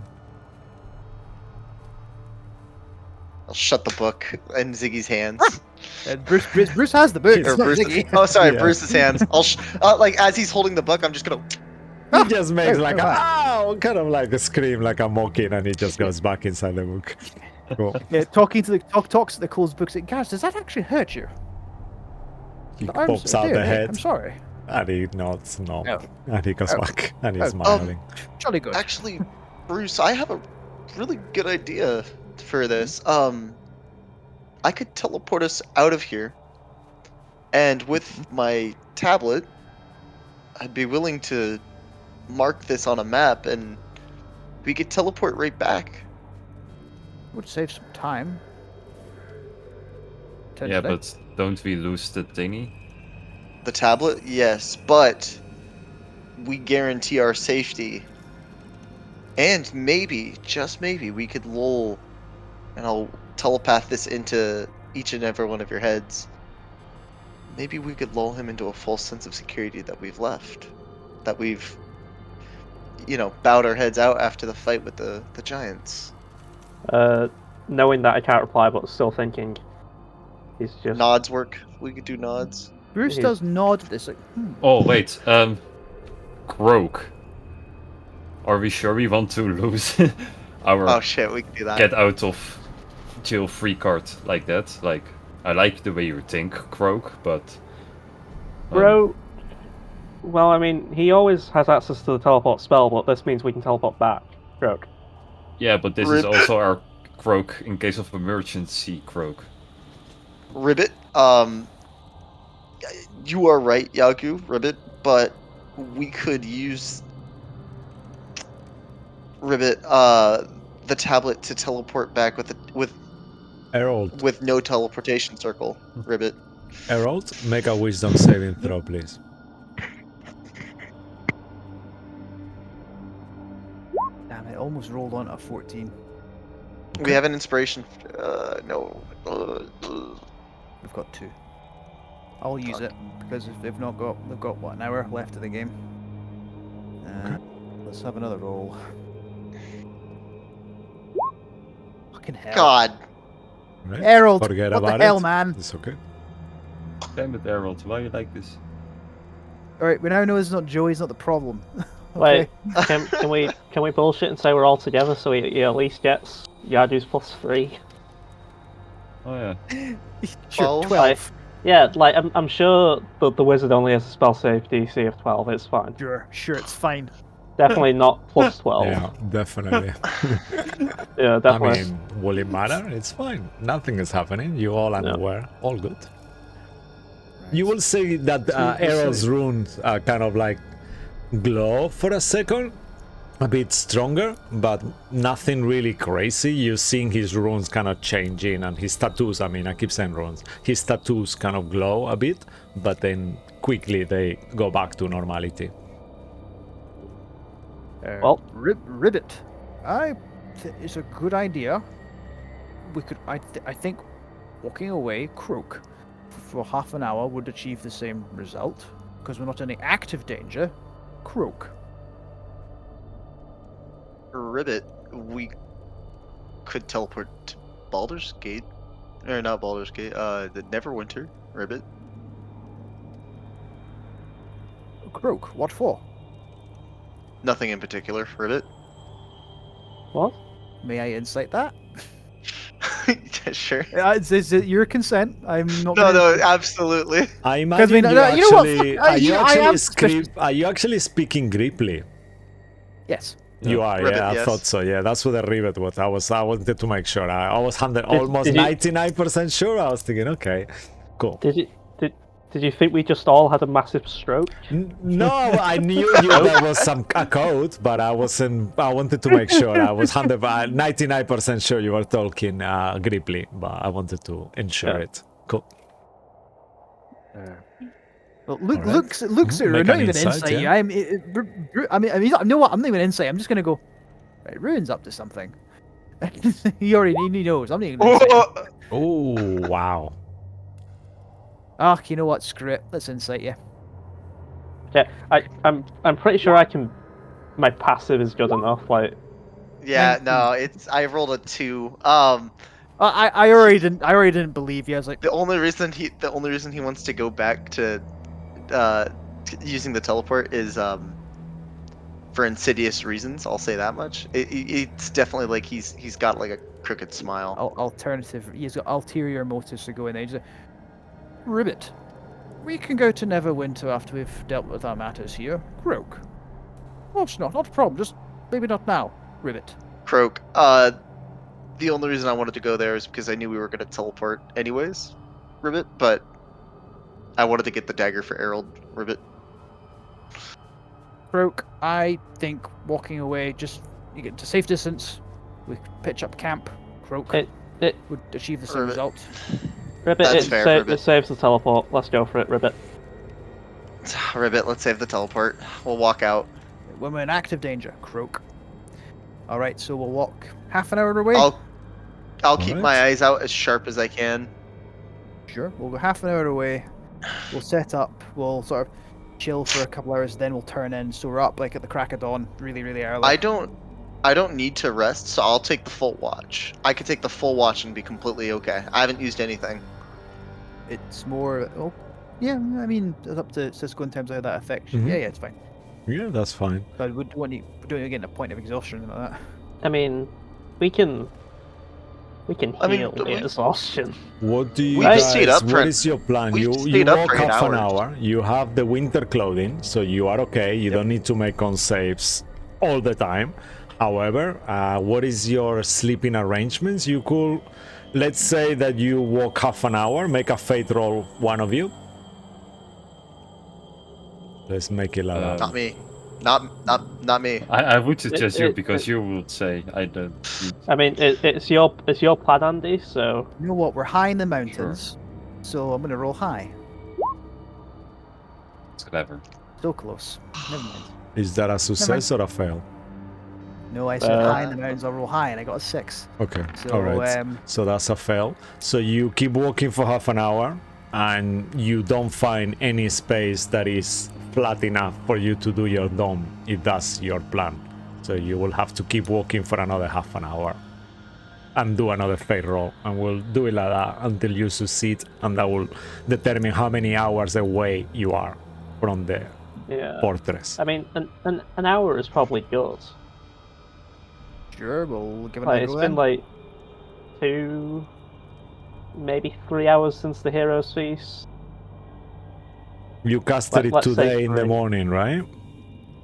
I'll shut the book in Ziggy's hands. Bruce has the book. It's It's Or not Bruce. Ziggy. Oh, sorry, Yeah. Bruce's hands. Like as he's holding the book, I'm just gonna. He just makes oh, like oh, a wow. ow, kind of like a scream, like a mocking, and he just goes back inside the book. Cool. Yeah, talks to the closed books. Guys, does that actually hurt you? He I'm pops so- out dear the me, head, I'm sorry. and he nods no, Oh. and he goes Oh. back, and Oh. he's smiling. Jolly good. Actually, Bruce, I have a really good idea for this. I could teleport us out of here, and with my tablet, I'd be willing to mark this on a map, and we could teleport right back. Would save some time. Yeah, Potentially. but don't we lose the thingy? The tablet, yes, but we guarantee our safety. And maybe, just maybe, we could lull, and I'll telepath this into each and every one of your heads. Maybe we could lull him into a false sense of security that we've left. That we've, bowed our heads out after the fight with the giants. Knowing that I can't reply, but still thinking, he's just. Nods work. We could do nods. Bruce He's- does nod at this. Like, Oh wait, Croak. Are we sure we want to lose our Oh shit, we can do that. get out of jail free card like that? Like, I like the way you think, Croak, but Bro. Well, I mean, he always has access to the teleport spell, but this means we can teleport back. Croak. yeah, but this is Rip. also our Croak in case of emergency, Croak. Ribbit, you are right, Yagu, Ribbit, but we could use Ribbit, the tablet to teleport back with Herald, no teleportation circle. Ribbit. Herald, make a wisdom saving throw, please. damn it, almost rolled on a 14. We have an inspiration. No. We've got 2. I'll use it because if they've got what, an hour left of the game. Let's have another roll. Fucking hell. God. Right? Herald, Forget what about the hell, it. man? It's okay. Damn it, Herald, why you like this? Alright, we now know it's not Joey's not the problem. Wait, can we bullshit and say we're all together so he at least gets Yadu's +3? Oh yeah. Sure, 12. 12. Yeah, like I'm sure the wizard only has a spell save DC of 12. It's fine. Sure, it's fine. Definitely not +12. Yeah, definitely. Yeah, I definitely. mean, will it matter? It's fine. Nothing is happening. You all unaware. All good. You will see that Errol's runes kind of like glow for a second, a bit stronger, but nothing really crazy. You're seeing his runes kind of changing, and his tattoos, I mean, I keep saying runes, his tattoos kind of glow a bit, but then quickly they go back to normality. Well- Ribbit. It's a good idea. We could, I think, walking away, Croak, for half an hour would achieve the same result because we're not in any active danger. Croak. Ribbit, we could teleport to Baldur's Gate. Or not Baldur's Gate, the Neverwinter, Ribbit. Croak. What for? Nothing in particular, Ribbit. What? May I insight that? Yeah, sure. Is it your consent? I'm not. No, gonna- no, absolutely. I imagine you know what? are you I am are you actually speaking Gripply? Yes. You are, Ribbit, yeah, I yes. thought so. Yeah, that's what the rivet was. I wanted to make sure. I was almost did you- 99% sure. I was thinking, okay, cool. Did you think we just all had a massive stroke? No, I knew there was a code, but I wasn't. I wanted to make sure. I was 99% sure you were talking Gripply, but I wanted to ensure Yeah. it. Cool. Well, look, Alright. looks at Mhm. Rune, Make not an even insight, insight. yeah. I mean, you know what? I'm not even insight. I'm just gonna go. Right, Rune's up to something. he knows. I'm not even gonna insight him. Oh, wow. Ah, you know what? Screw it. Let's insight you. Okay, I'm pretty sure I can. My passive is good enough. Like, Yeah, 19. no, it's I rolled a 2. I already didn't believe you. I was like, The only reason he wants to go back to using the teleport is for insidious reasons. I'll say that much. It's definitely like he's got like a crooked smile. alternative. He's got ulterior motives to go in there. He's like, Ribbit, we can go to Neverwinter after we've dealt with our matters here. Croak. Oh, it's not a problem. Just maybe not now. Ribbit. Croak. The only reason I wanted to go there is because I knew we were gonna teleport anyways, Ribbit. But I wanted to get the dagger for Errol, Ribbit. Croak, I think walking away, just you get to safe distance. We pitch up camp. Croak it would achieve the same Ribbit. result. Ribbit, That's fair, Ribbit. it saves the teleport. Let's go for it, Ribbit. Ribbit, let's save the teleport. We'll walk out. When we're in active danger, Croak. All right, so we'll walk half an hour away. I'll keep my Alright. eyes out as sharp as I can. Sure, we'll go half an hour away. We'll set up. We'll sort of chill for a couple hours, then we'll turn in. So we're up like at the crack of dawn, really, really early. I don't need to rest, so I'll take the full watch. I could take the full watch and be completely okay. I haven't used anything. It's more. Oh, yeah. I mean, it's up to Cisco in terms of how that affects you. Mhm. Yeah, it's fine. Yeah, that's fine. But we don't want you getting a point of exhaustion and like that. I mean, we can I mean, heal don't we- exhaustion. What do you We've guys? stayed up for- What is your plan? we've You stayed up walk for 8 half an hours. hour. You have the winter clothing, so you are okay. You don't need to make on saves all the time. However, what is your sleeping arrangements? You could, let's say that you walk half an hour. Make a fate roll, one of you. Let's make it like that. Not me. Not me. I would suggest you it- because you would say I don't. I mean, it's your plan, Andy. So You know what? We're high in the mountains, so I'm gonna roll high. It's clever. So close. Never mind. Is that a success or a fail? No, I said Uh, high in the mountains. I'll roll high, and I got a 6. Okay. So All right. So that's a fail. So you keep walking for half an hour, and you don't find any space that is flat enough for you to do your dome, if that's your plan. So you will have to keep walking for another half an hour and do another fate roll, and we'll do it like that until you succeed, and that will determine how many hours away you are from the yeah. fortress. I mean, an hour is probably good. Sure, we'll give it Like, a it's go been then. like 2, maybe 3 hours since the Heroes Feast. You casted it let's say today in the 3. morning, right?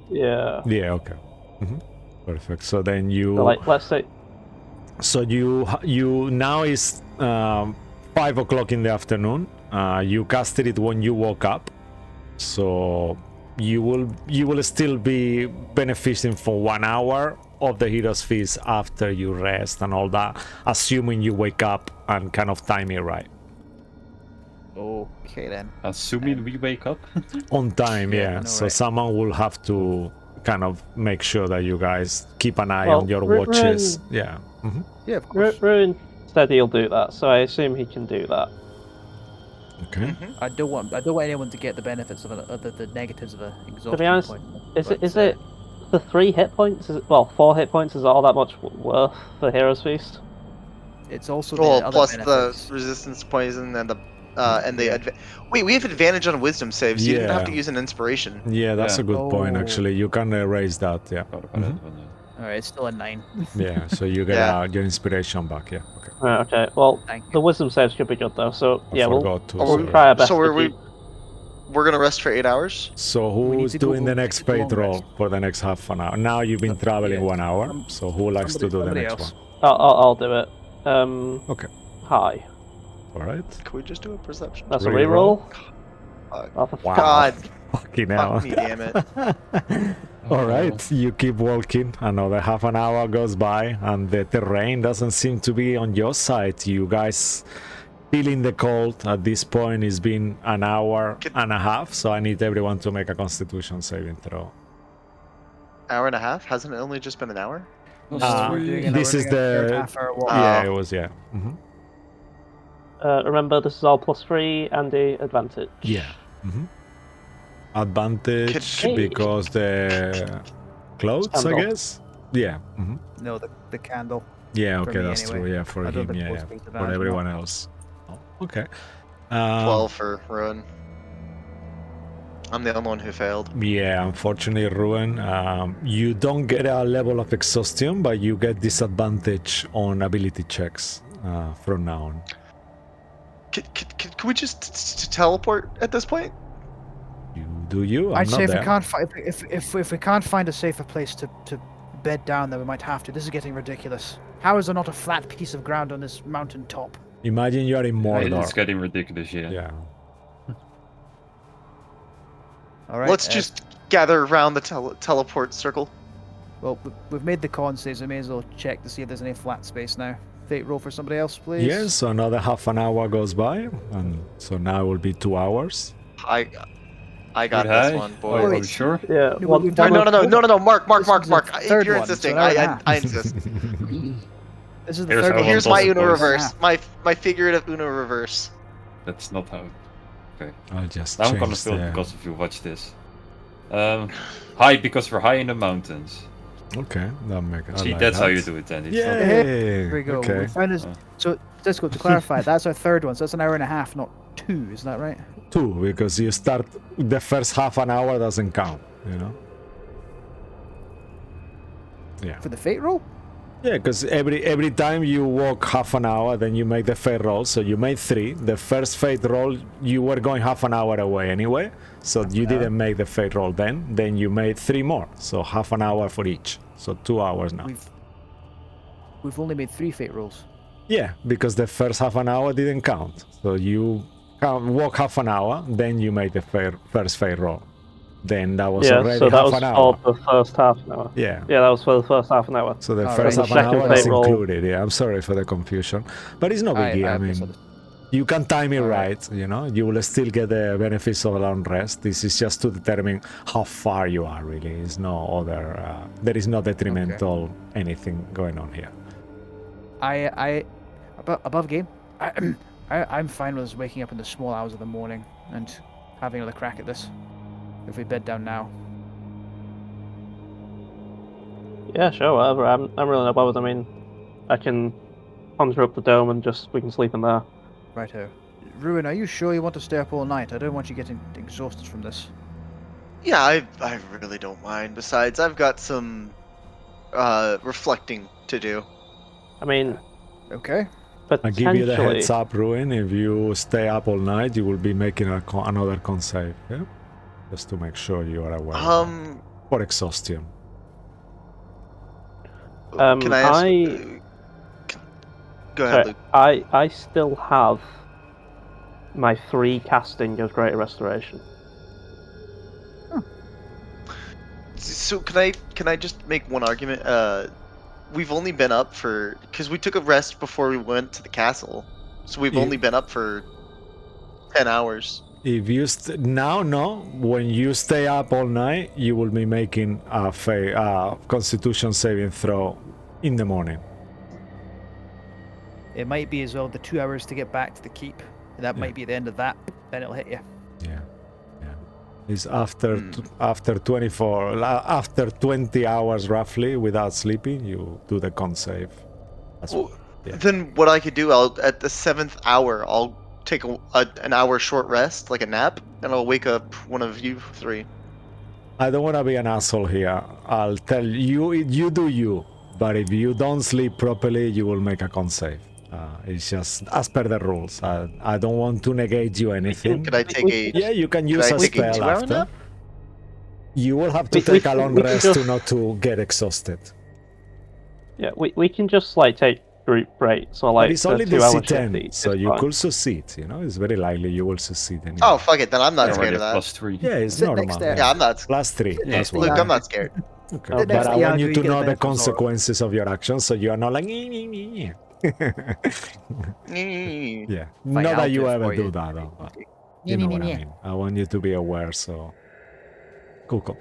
Yeah. Yeah, okay. Perfect. So then you So like, let's say. So you now is 5 o'clock in the afternoon. You casted it when you woke up, so you will still be benefiting for 1 hour of the Hero's Feast after you rest and all that, assuming you wake up and kind of time it right. Okay then. Assuming we wake up. On time, Yeah, I yeah. know, So right. someone will have to kind of make sure that you guys keep an eye Well, on your Ruin- watches. Yeah. Yeah, of course. Ruin said he'll do that, so I assume he can do that. Okay. I don't want anyone to get the benefits of the negatives of an exhaustion To be honest, point. is but, it the 3 hit points? 4 hit points is all that much worth for Heroes Feast? It's also the Well, other plus benefits. the resistance to poison and the wait, we have advantage on wisdom saves. You didn't have to Yeah. use an inspiration. Yeah, that's Yeah. a good point. Oh. Actually, you can erase that. Yeah. Thought about it when, All right, it's still a 9. Yeah. So you get Yeah. your inspiration back. Yeah. Okay. Right, okay. Well, Thank you. the wisdom saves could be good though. So I yeah, we'll forgot to. Oh, say. try our best. So to are we? keep- We're gonna rest for 8 hours. So We need who's to go doing the take next a long fate roll rest. for the next half an hour? Now you've been traveling yeah. 1 hour. So who likes to do the somebody next else. one? I'll do it. Okay. Hi. All right. Can we just do a perception? That's a Reroll. reroll. Oh, for Wow. God, Fucking hell. fuck me, damn it. All right, you keep walking. Another half an hour goes by, and the terrain doesn't seem to be on your side. You guys feeling the cold at this point. It's been an hour Can- and a half, so I need everyone to make a Constitution saving throw. Hour and a half? Hasn't it only just been an hour? We're doing an This hour is and a third the half-hour walk. yeah, Oh. it was hmm Remember, this is all +3 and the advantage. yeah. Advantage Could- because the clothes, I Candle. guess. Yeah. No, the candle. Yeah. For Okay, me that's anyway. true. Yeah, for I don't him. think Yeah, most yeah. things have For advantage, everyone no. else. Oh, okay. 12 for Ruin. I'm the only one who failed. Yeah, unfortunately, Ruin. You don't get a level of exhaustion, but you get disadvantage on ability checks from now on. Can we just teleport at this point? You do you? I'm I'd not say if there. we can't find if we can't find a safer place to bed down, then we might have to. This is getting ridiculous. How is there not a flat piece of ground on this mountain top? Imagine you are in Mordor. It's getting ridiculous, yeah. Yeah. All right. Let's just gather around the teleport circle. Well, we've made the con save, so we may as well check to see if there's any flat space now. Fate roll for somebody else, please. Yes, so another half an hour goes by, and so now it will be 2 hours. I got Good this high. one, Oh, boy. are you sure? Yeah. No, one- we've done one- No, Mark, This is the If third you're one, so insisting, an hour and a half. I insist. This is the Here's third how one. Here's one my does it, Uno boys. reverse. My figurative Uno reverse. That's not how. Okay. I'll just Now I'm gonna change feel the... because if you watch this. High because we're high in the mountains. Okay, that makes it. See, that's how you do it then. It's Yeah. not- Here we go. Okay. We found this. Oh. So, Disco, to clarify, that's our third one. So that's an hour and a half, not 2. Isn't that right? 2, because you start the first half an hour doesn't count, you know. Yeah. For the fate roll? Yeah, because every time you walk half an hour, then you make the fate roll. So you made 3. The first fate roll, you were going half an hour away anyway, so you didn't make the fate roll then. Then you made 3 more, so half an hour for each. So 2 hours now. We've only made 3 fate rolls. Yeah, because the first half an hour didn't count. So you walk half an hour, then you make the first fate roll. Then that was Yeah, already so that half was an hour. for the first half an hour. Yeah. Yeah, that was for the first half an hour. So the All first right. half an Second hour is fate roll. included. Yeah, I'm sorry for the confusion, but it's no biggie. I mean, misunderstood. you can time it All right. right. You know, you will still get the benefits of a long rest. This is just to determine how far you are. Really, it's no other. There is no detrimental anything going on here. Above game, I'm fine with us waking up in the small hours of the morning and having another crack at this. If we bed down now. Yeah, sure, whatever. I'm really not bothered. I mean, I can conjure up the dome and we can sleep in there. Righto. Ruin, are you sure you want to stay up all night? I don't want you getting exhausted from this. Yeah, I really don't mind. Besides, I've got some reflecting to do. I mean, Okay. I potentially. give you the heads up, Ruin. If you stay up all night, you will be making another con save. Yeah, just to make sure you are aware. of that. For exhaustion. Can I ask? Go ahead, Sorry, Luke. I still have my 3 casting of Greater Restoration. So can I just make one argument? We've only been up because we took a rest before we went to the castle, so we've Yeah. only been up for 10 hours. If you no, when you stay up all night, you will be making a Constitution saving throw in the morning. It might be as well the 2 hours to get back to the keep. That Yeah. might be the end of that. Then it'll hit you. Yeah. It's after 20 hours roughly without sleeping, you do the con save. That's Well, yeah. Then what I could do, at the 7th hour, I'll take an hour short rest, like a nap, and I'll wake up one of you 3. I don't want to be an asshole here. I'll tell you, you do you. But if you don't sleep properly, you will make a con save. It's just as per the rules. I don't want to negate you anything. Could I take a? Yeah, you can Could use I a take a spell 2-hour after. nap? You will have to We take a can- long we can rest just- to not to get exhausted. Yeah, we can just take group breaks or But it's only the 2 hour C10, shift each, so it's you fine. could succeed. You know, it's very likely you will succeed. Anyway. Oh fuck it, then I'm not I scared already of have that. +3. Yeah, it's Sit normal. next to- Yeah, I'm not. +3. That's Luke, why. I'm not scared. Okay. Okay. But I Yeah, want you you to get the know the benefits of all. consequences of your actions, so you are not like. "Nee, nee, nee, nee." Yeah, Fine, not I'll that you do it ever for do you. that, though, but Yeah, you know yeah, what I yeah. mean. I want you to be aware, so cool. But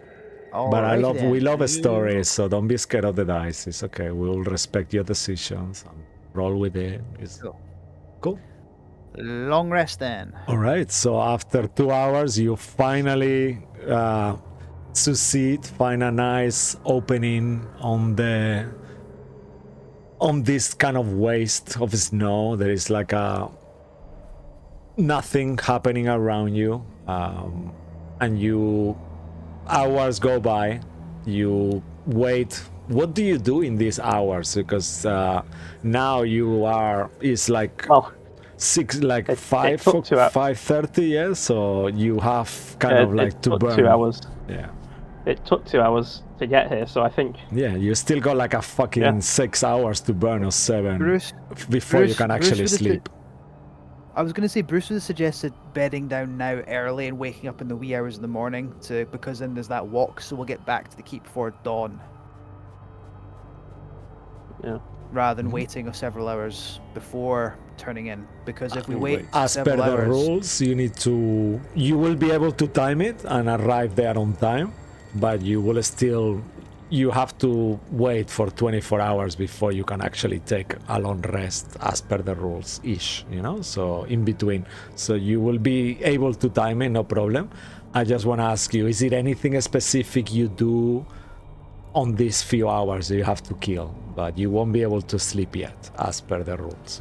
Alrighty then. we love stories, so don't be scared of the dice. It's okay. We'll respect your decisions and roll with it. It's Cool. cool. Long rest then. All right. So after 2 hours, you finally succeed. Find a nice opening on this kind of waste of snow. There is like a nothing happening around you, and you hours go by. You wait. What do you do in these hours? Because now you are. It's like Well, it 5 took 2 hours. 5:30. Yeah. So you have kind of like It to took burn. 2 hours. Yeah. It took 2 hours to get here, so I think Yeah. You still got like a fucking Yeah. 6 hours to burn or 7 Bruce, before you Bruce- can Bruce actually would've sleep. I was going to say Bruce would have suggested bedding down now early and waking up in the wee hours in the morning because then there's that walk, so we'll get back to the keep before dawn. Yeah. Rather than waiting several hours before turning in, because if we wait As per several the hours, rules, you will be able to time it and arrive there on time, but you have to wait for 24 hours before you can actually take a long rest as per the rules ish, so in between. So you will be able to time it, no problem. I just want to ask you, is there anything specific you do on these few hours that you have to kill, but you won't be able to sleep yet as per the rules?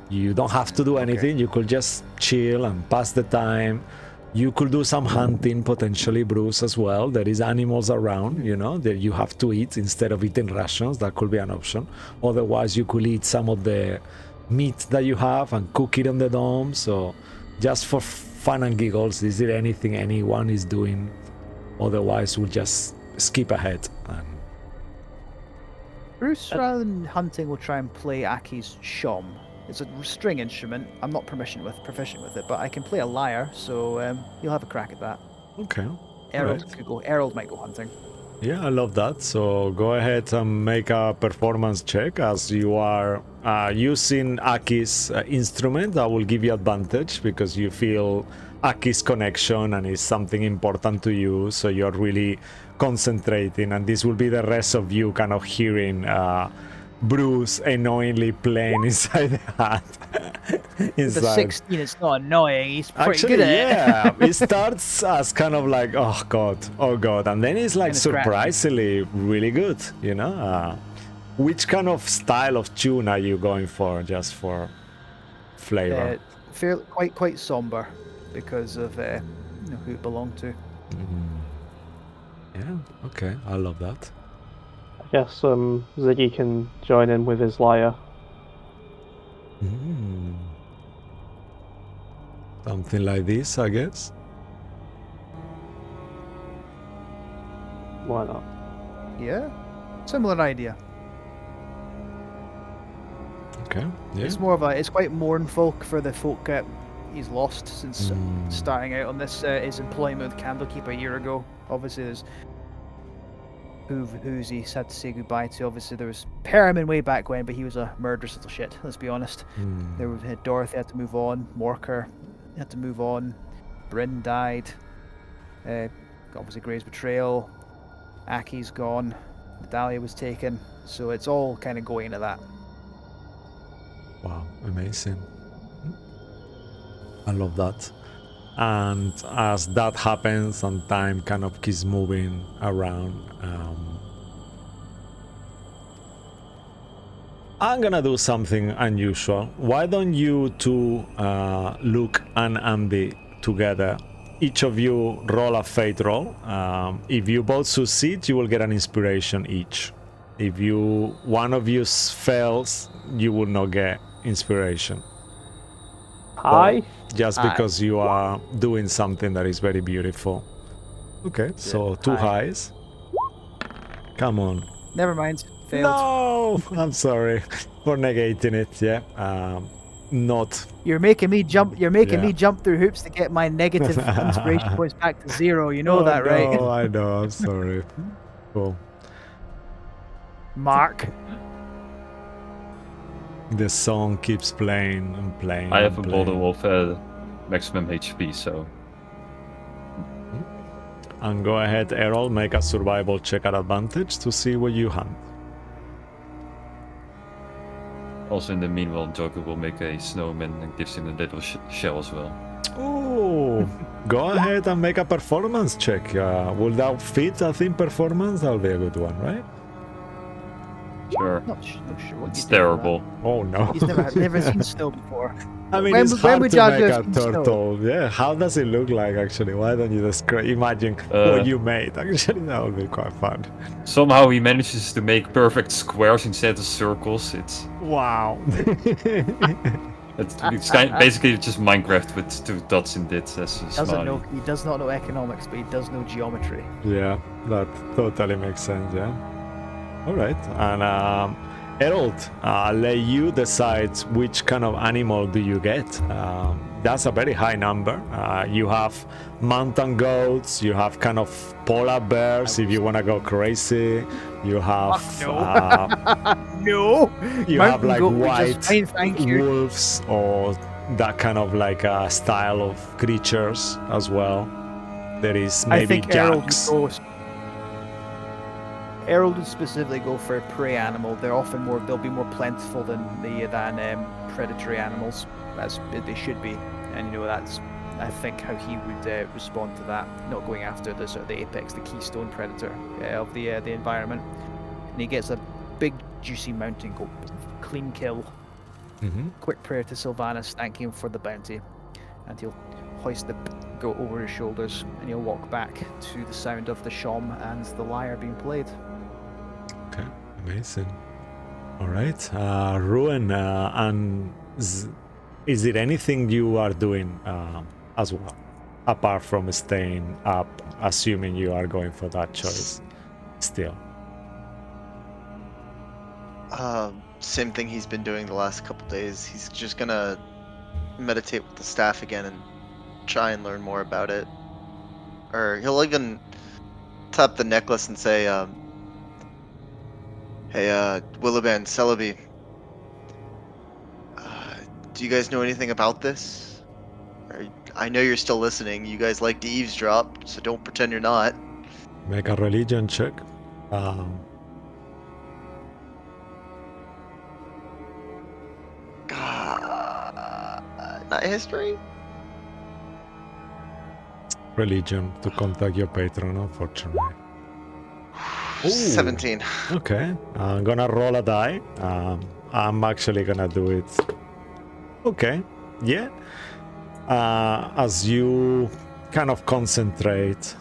You don't have to do anything. You could just chill and pass the time. You could do some hunting, potentially, Bruce, as well. There is animals around, that you have to eat instead of eating rations. That could be an option. Otherwise, you could eat some of the meat that you have and cook it on the dome. So just for fun and giggles, is there anything anyone is doing? Otherwise, we'll just skip ahead. Bruce, rather than hunting, will try and play Aki's shom. It's a string instrument. I'm not proficient with it, but I can play a lyre, so you'll have a crack at that. Okay. Errol might go hunting. Yeah, I love that. So go ahead and make a performance check as you are using Aki's instrument. That will give you advantage because you feel Aki's connection and it's something important to you. So you're really concentrating, and this will be the rest of you kind of hearing Bruce annoyingly playing inside the hat. With a 16, it's not annoying. He's pretty Actually, good at it. it starts as kind of like, oh god, and then it's like surprisingly really good. Which kind of style of tune are you going for, just for flavor? Quite somber because of who it belonged to. Yeah, okay, I love that. I guess Ziggy can join in with his lyre. Something like this, I guess. Why not? Yeah, similar idea. Okay, yeah. It's quite mournful for the folk he's lost since starting out on this his employment with Candlekeep a year ago. Obviously, there's who's he's had to say goodbye to. Obviously, there was Perriman way back when, but he was a murderous little shit. Let's be honest. There was Dorothy had to move on. Morker had to move on. Bryn died. Obviously, Gray's betrayal. Aki's gone. Dahlia was taken. So it's all kind of going into that. Wow, amazing. I love that. And as that happens and time kind of keeps moving around, I'm gonna do something unusual. Why don't you two, Luke and Andy, together, each of you roll a fate roll. If you both succeed, you will get an inspiration each. If one of you fails, you will not get inspiration. Hi. Just because you are doing something that is very beautiful. Okay, so 2 highs. Come on. Never mind. Failed. No, I'm sorry for negating it. Yeah, not. You're making me jump. You're making me jump through hoops to get my negative inspiration points back to 0. You know that, right? Oh, I know. I'm sorry. Cool. Mark. The song keeps playing and playing. I have and a playing. bottle of maximum HP, so And go ahead, Errol, make a survival check at advantage to see what you hunt. also in the meanwhile, Joker will make a snowman and gives him a little shell as well. Oh, go ahead and make a performance check. Will that fit a theme performance? That'll be a good one, right? Sure. Not sure what It's you do for that. terrible. Oh no. He's never seen snow before. I mean, When- it's when hard would to you make have a seen snow? turtle. Yeah, how does it look like actually? Why don't you describe? Imagine what you made. Actually, that would be quite fun. Somehow he manages to make perfect squares instead of circles. It's Wow. basically just Minecraft with 2 dots in it as a smiley. He does not know economics, but he does know geometry. Yeah, that totally makes sense. Yeah. All right, and Harold, let you decide which kind of animal do you get. That's a very high number. You have mountain goats, you have kind of polar bears if you want to go crazy. You have No. you have like goat was just white fine, thank you. wolves or that kind of like style of creatures as well. There is I maybe think Errol jacks. would specifically go for a prey animal. They'll be more plentiful than predatory animals, as they should be. And that's I think how he would respond to that, not going after the sort of the apex, the keystone predator of the environment. And he gets a big juicy mountain goat, clean kill, quick prayer to Sylvanas, thanking him for the bounty, and he'll hoist the goat over his shoulders and he'll walk back to the sound of the shawm and the lyre being played. Okay, amazing. All right, Ruin, and is there anything you are doing as well, apart from staying up, assuming you are going for that choice still? Same thing he's been doing the last couple days. He's just gonna meditate with the staff again and try and learn more about it. Or he'll even tap the necklace and say, "Hey, Willowband, Celebi, do you guys know anything about this? I know you're still listening. You guys like to eavesdrop, so don't pretend you're not." Make a religion check. Not history? Religion to contact your patron, unfortunately. Ooh. 17. Okay, I'm gonna roll a die. I'm actually gonna do it. Okay, yeah. As you kind of concentrate,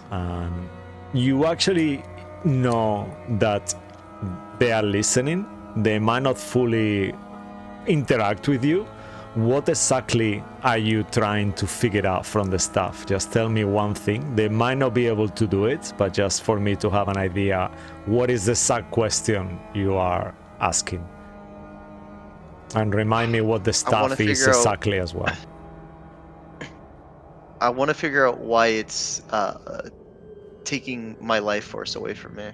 you actually know that they are listening. They might not fully interact with you. What exactly are you trying to figure out from the staff? Just tell me one thing. They might not be able to do it, but just for me to have an idea, what is the exact question you are asking? And remind me what the staff is exactly as well. I want to figure out why it's taking my life force away from me.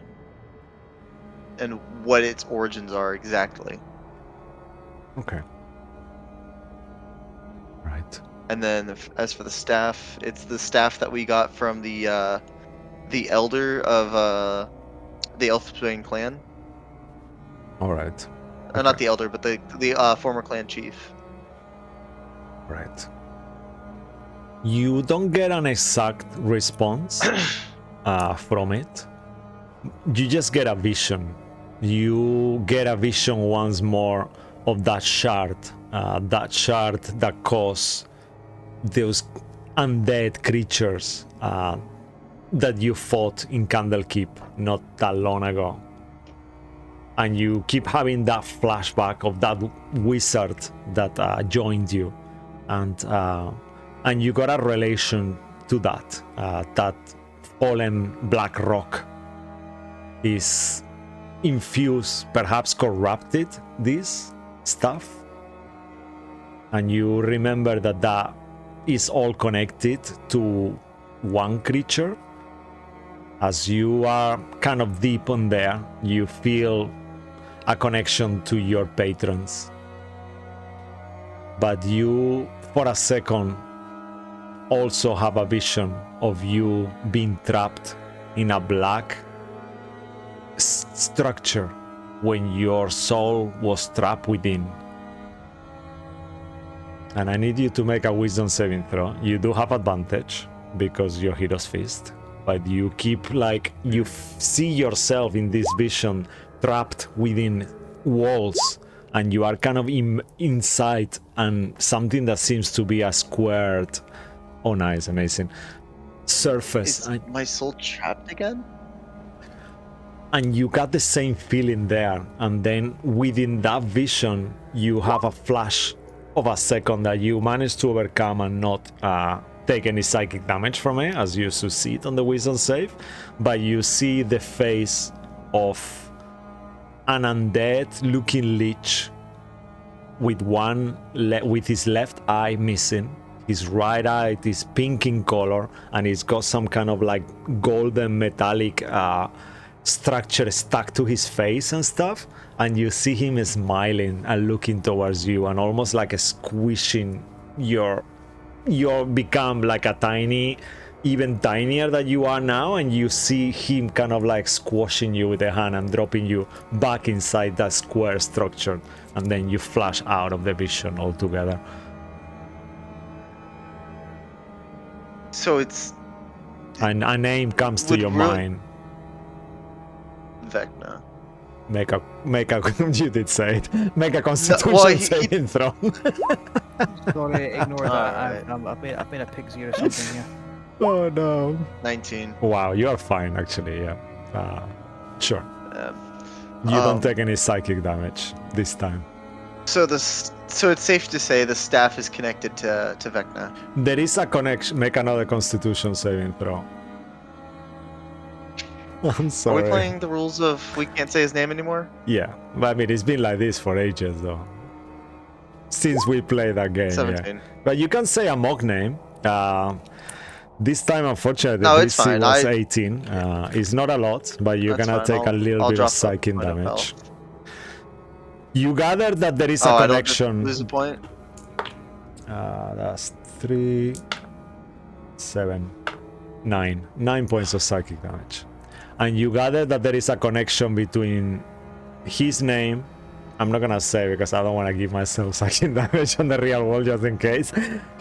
And what its origins are exactly. Okay. Right. And then as for the staff, it's the staff that we got from the elder of the Elfsbane clan. All right. Okay. Not the elder, but the former clan chief. Right. You don't get an exact response from it. You just get a vision. You get a vision once more of that shard that caused those undead creatures that you fought in Candlekeep not that long ago. And you keep having that flashback of that wizard that joined you, and you got a relation to that. That fallen black rock is infused, perhaps corrupted this stuff, and you remember that is all connected to one creature. As you are kind of deep on there, you feel a connection to your patrons, but you, for a second, also have a vision of you being trapped in a black structure when your soul was trapped within. And I need you to make a wisdom saving throw. You do have advantage because you're Hero's Fist, but you keep like you see yourself in this vision trapped within walls, and you are kind of inside and something that seems to be a squared, oh nice, amazing, surface. Is my soul trapped again? And you got the same feeling there, and then within that vision you have a flash of a second that you manage to overcome and not take any psychic damage from it as you succeed on the wisdom save, but you see the face of an undead looking lich with with his left eye missing. His right eye is pink in color, and he's got some kind of like golden metallic structure stuck to his face and stuff, and you see him smiling and looking towards you and almost like squishing you become like a tiny, even tinier than you are now, and you see him kind of like squashing you with a hand and dropping you back inside that square structure, and then you flash out of the vision altogether. So it's And a name comes to Would your ru- mind. Vecna. Make a you did say it. Make a constitution well, he- saving throw. Sorry, ignore that. Alright. I've been a pig's ear or something. Yeah. Oh no. 19. Wow, you are fine actually, yeah. Sure. Um, You don't Um, take any psychic damage this time. so it's safe to say the staff is connected to Vecna. There is a connection. Make another constitution saving throw. I'm Are sorry. we playing the rules of we can't say his name anymore? Yeah, but I mean, it's been like this for ages though. Since we played that game, 17. yeah. But you can say a mock name. This time, unfortunately, No, the it's DC fine. was I- 18. It's not a lot, but you're That's gonna fine. take a little I'll bit of drop a psychic point of damage. health. You gather that there is Oh, a I don't just connection. lose a point? That's 3, 7, 9. 9 points of psychic damage. And you gather that there is a connection between his name. I'm not gonna say because I don't want to give myself psychic damage on the real world just in case.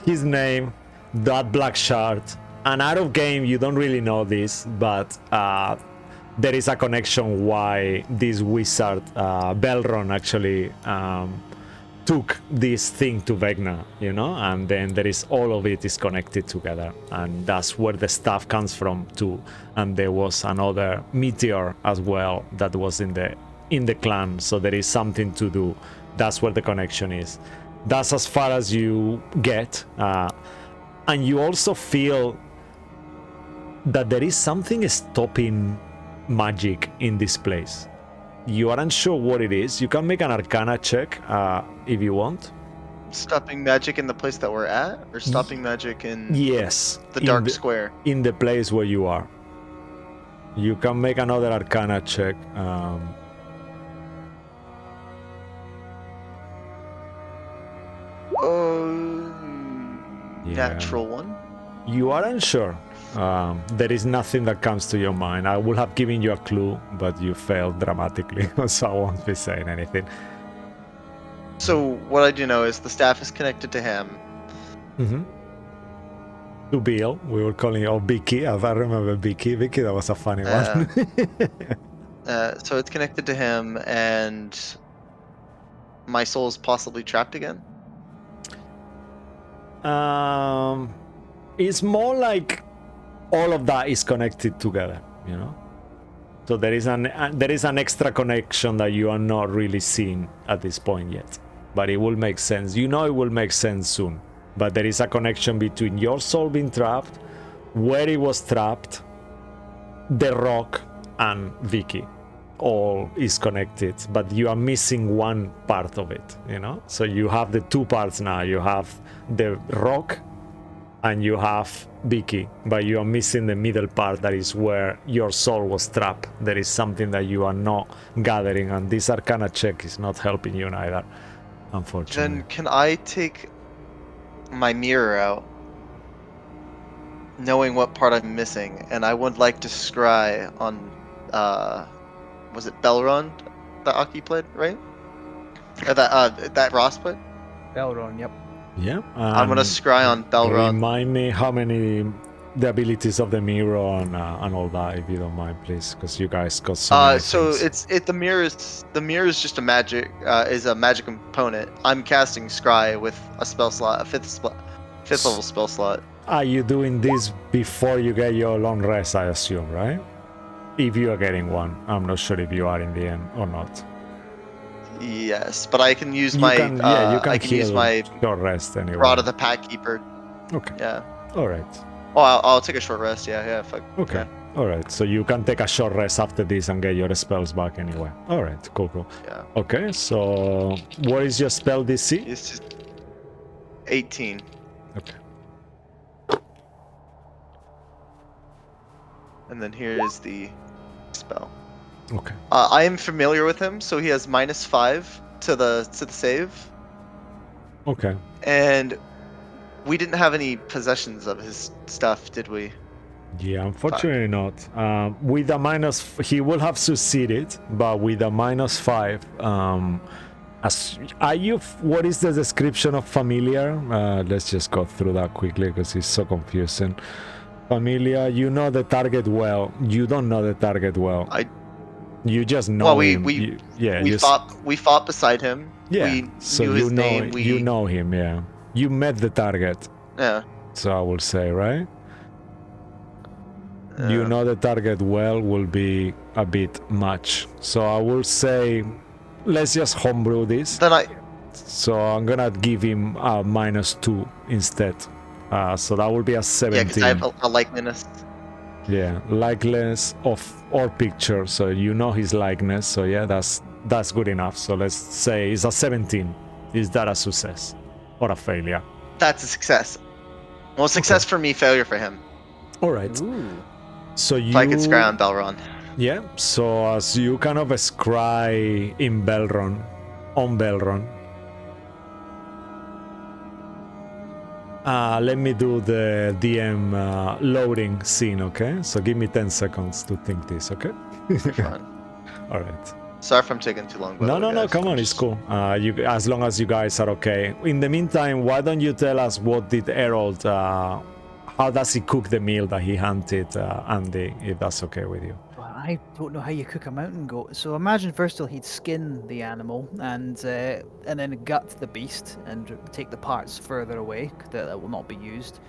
His name, that black shard. And out of game, you don't really know this, but there is a connection why this wizard, Belron, actually took this thing to Vecna, you know, and then there is all of it is connected together, and that's where the stuff comes from too. And there was another meteor as well that was in the clan, so there is something to do. That's where the connection is. That's as far as you get, and you also feel that there is something stopping magic in this place. You aren't sure what it is. You can make an Arcana check if you want. Stopping magic in the place that we're at? Or stopping magic in Yes, the in dark square? in the place where you are. You can make another Arcana check. Yeah. Natural one. You aren't sure. There is nothing that comes to your mind. I would have given you a clue, but you failed dramatically, so I won't be saying anything. So what I do know is the staff is connected to him. Mm-hmm. To Bill, we were calling it Vicky. I remember Vicky. Vicky, that was a funny one. So it's connected to him, and my soul is possibly trapped again. It's more like all of that is connected together, you know. So there is an extra connection that you are not really seeing at this point yet, but it will make sense. You know, it will make sense soon. But there is a connection between your soul being trapped, where it was trapped, the rock, and Vicky. All is connected, but you are missing one part of it, you know. So you have the two parts now. You have the rock and you have Vicky, but you are missing the middle part, that is where your soul was trapped. There is something that you are not gathering, and this Arcana check is not helping you neither. unfortunately. Then can I take my mirror out, knowing what part I'm missing, and I would like to scry on, was it Belron that Aki played, right? Or that Ross played? Belron, yep. Yeah. I'm gonna scry on Belron. Remind me how many the abilities of the mirror and all that, if you don't mind, please, because you guys got so many So things. the mirror is just a magic component. I'm casting scry with a spell slot, a fifth level spell slot. Are you doing this before you get your long rest, I assume, right? If you are getting one. I'm not sure if you are in the end or not. Yes, but I can use You my can I can use heal my short rest anyway. Rod of the Pack Keeper. Okay. Yeah. Alright. Oh, I'll take a short rest. Yeah. Fuck. Okay. Yeah. Alright. So you can take a short rest after this and get your spells back anyway. Alright, cool. Yeah. Okay, so what is your spell DC? It's just 18. Okay. And then here is the spell. Okay. I am familiar with him, so he has -5 to the save, Okay. and we didn't have any possessions of his stuff, did we? Yeah, unfortunately not. With a he will have succeeded, but with a -5, what is the description of familiar? Let's just go through that quickly because it's so confusing. Familiar, you know the target well. You don't know the target well. You just know him. We fought beside him. Yeah. We So knew you his know name. you know him. Yeah. You met the target. Yeah. So I will say, right? You Yeah. know the target well will be a bit much. So I will say, let's just homebrew this. Then So I'm gonna give him a -2 instead. So that will be a yeah, 17. because I have a likeliness. Yeah, likeness or picture. So you know his likeness. So yeah, that's good enough. So let's say it's a 17. Is that a success or a failure? That's a success. Well, success for me, failure for him. All right. Ooh. So If I could scry on Belron. Yeah, so as you kind of scry in on Belron, let me do the DM loading scene, okay? So give me 10 seconds to think this, okay? Fine. All right. Sorry if I'm taking too long. No, come on, it's cool. As long as you guys are okay. In the meantime, why don't you tell us what did Harold, how does he cook the meal that he hunted Andy, if that's okay with you? Well, I don't know how you cook a mountain goat. So imagine first of all he'd skin the animal and then gut the beast and take the parts further away that will not be used.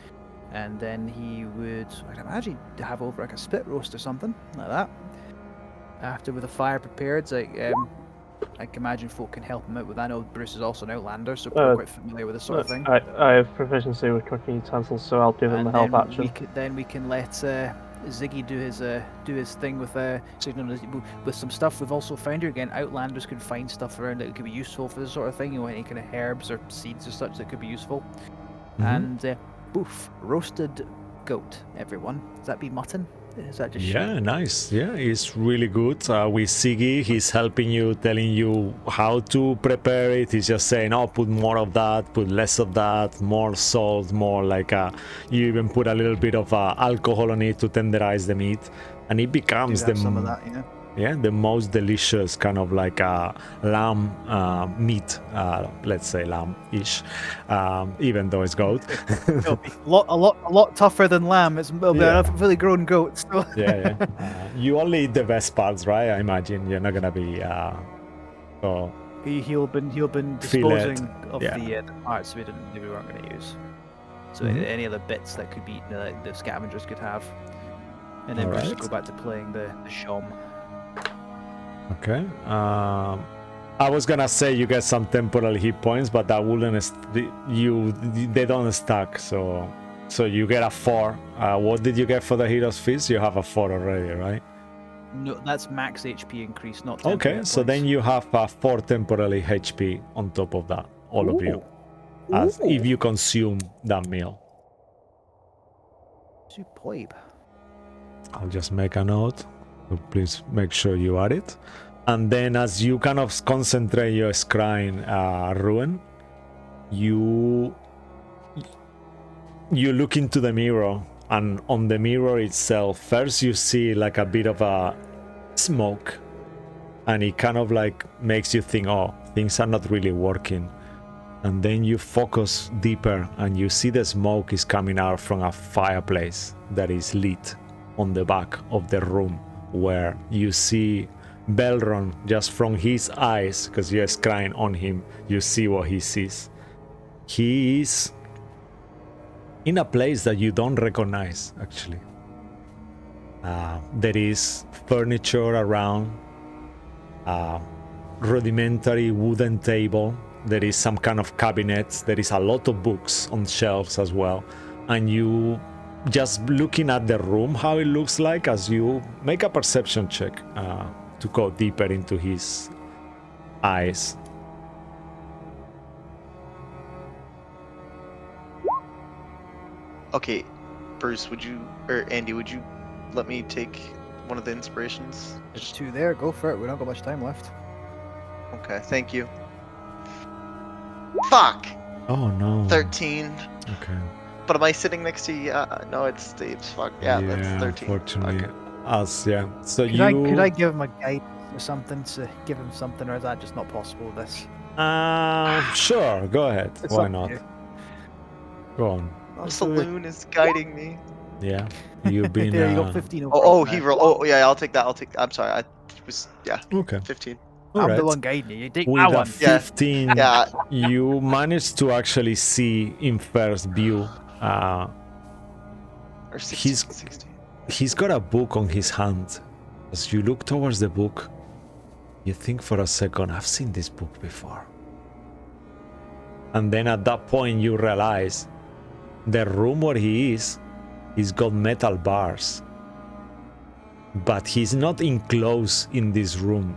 And then he would, I'd imagine, have over like a spit roast or something like that. After with a fire prepared, I can imagine folk can help him out with that. I know Bruce is also an outlander, so probably quite familiar with this sort of thing. I have proficiency with cooking utensils, so I'll give him a help action. Then we can let Ziggy do his thing with with some stuff we've also found here. Again, outlanders can find stuff around that could be useful for this sort of thing. You know, any kind of herbs or seeds or such that could be useful. And boof, roasted goat. Everyone, does that be mutton? Is that just Yeah, nice. Yeah, it's really good. With Siggy, he's helping you, telling you how to prepare it. He's just saying, oh, put more of that, put less of that, more salt, more like you even put a little bit of alcohol on it to tenderize the meat, and it becomes some of that, yeah. Yeah, the most delicious kind of like lamb meat, let's say lamb-ish, even though it's goat. It'll be a lot tougher than lamb. It'll be a fully grown goat. So. Yeah. You only eat the best parts, right? I imagine you're not gonna be. So He'll been disposing of the parts we weren't going to use. So any other bits that could be eaten, that the scavengers could have, and then just go back to playing the shom. Okay. I was gonna say you get some temporary hit points, but that wouldn't. They don't stack. So you get a 4. What did you get for the Hero's Feast? You have a 4 already, right? No, that's max HP increase, not. Okay, so then you have 4 temporary HP on top of that, all of you, as if you consume that meal. Superb. I'll just make a note. So please make sure you add it. And then as you kind of concentrate your scrying, Ruin, you look into the mirror, and on the mirror itself, first you see like a bit of a smoke, and it kind of like makes you think, oh, things are not really working. And then you focus deeper and you see the smoke is coming out from a fireplace that is lit on the back of the room, where you see Belron just from his eyes, because you're scrying on him, you see what he sees. He is in a place that you don't recognize, actually. There is furniture around, rudimentary wooden table. There is some kind of cabinets. There is a lot of books on shelves as well. And you just looking at the room, how it looks like, as you make a perception check to go deeper into his eyes. Okay, Bruce, or Andy, would you let me take one of the inspirations? There's 2 there. Go for it. We don't got much time left. Okay, thank you. Fuck! Oh no. 13. Okay. But am I sitting next to you? No, it's Steve's. Fuck. Yeah, that's 13. Unfortunately. Okay. Us, yeah. So Could I give him a guide or something to give him something, or is that just not possible with this? Sure, go ahead. It's Why up to not? you. Go on. The saloon is guiding me. Yeah. You've been There you go, 15. He rolled. Oh, yeah, I'll take that. I'm sorry. I was, yeah, okay. 15. I'm Alright. the one guiding you. You take With my a one. 15, Yeah. you managed to actually see in first view. Or 16. 16. He's got a book on his hand. As you look towards the book, you think for a second, I've seen this book before. And then at that point you realize the room where he is, he's got metal bars. But he's not enclosed in this room.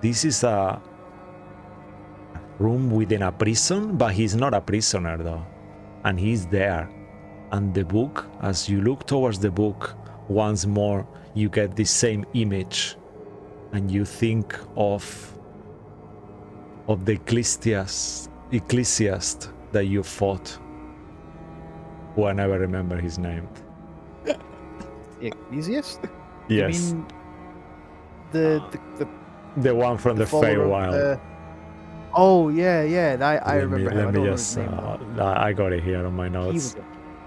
This is a room within a prison, but he's not a prisoner though. And he's there. And the book, as you look towards the book, once more, you get the same image. And you think of the ecclesiast that you fought. Who I never remember his name. The ecclesiast? Yes. You mean the The one from the follower of Feywild. Oh yeah. I remember him. I Let don't me know just. his name, though. I got it here on my notes.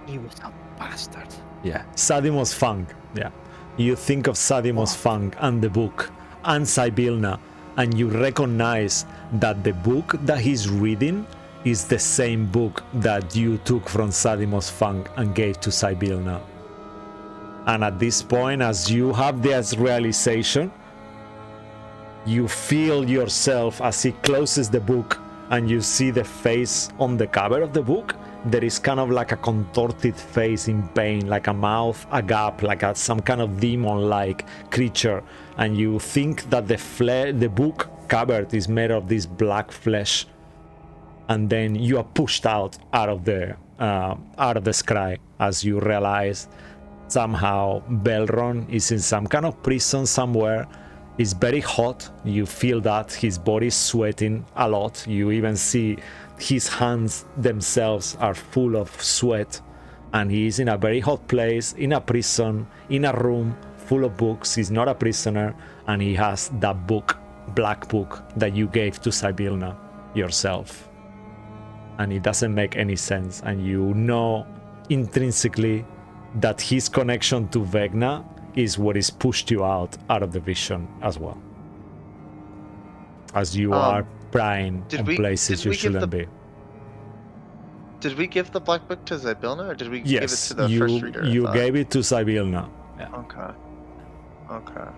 He was a bastard. Yeah, Sadimos Fang. Yeah, you think of Sadimos Fang and the book and Sibylna, and you recognize that the book that he's reading is the same book that you took from Sadimos Fang and gave to Sibylna. And at this point, as you have this realization, you feel yourself as he closes the book and you see the face on the cover of the book. There is kind of like a contorted face in pain, like a mouth agape, like some kind of demon-like creature. And you think that the book covered is made of this black flesh. And then you are pushed out of the sky as you realize somehow Belron is in some kind of prison somewhere. It's very hot. You feel that his body is sweating a lot. You even see his hands themselves are full of sweat, and he is in a very hot place, in a prison, in a room full of books. He's not a prisoner, and he has that book, black book, that you gave to Sibylna yourself. And it doesn't make any sense, and you know intrinsically that his connection to Vecna is what is pushed you out of the vision as well. As you are prying on places you shouldn't be. Did we give the black book to Sibylna, or did we give it to the first reader? You gave it to Sibylna. Yeah. Okay.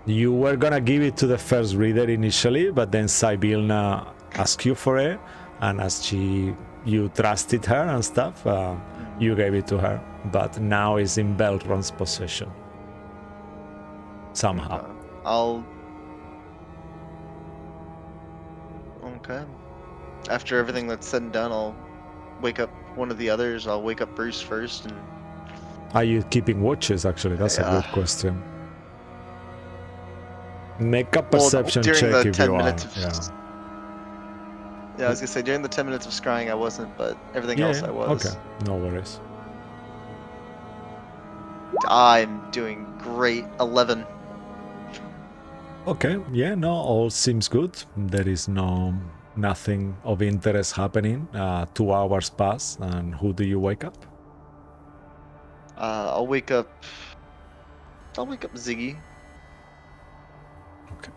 You were gonna give it to the first reader initially, but then Sibylna asked you for it, and as you trusted her and stuff, you gave it to her. But now it's in Belron's possession. Somehow. Okay. After everything that's said and done, I'll wake up one of the others. I'll wake up Bruce first. And Are you keeping watches, actually? That's a good question. Make a Well, perception during check the if 10 you are. minutes of Yeah. Yeah, I was gonna say during the 10 minutes of scrying I wasn't, but everything Yeah. else I was. Okay. No worries. I'm doing great. 11. Okay. Yeah. No. All seems good. There is nothing of interest happening. 2 hours pass, and who do you wake up? I'll wake up. I'll wake up Ziggy. Okay.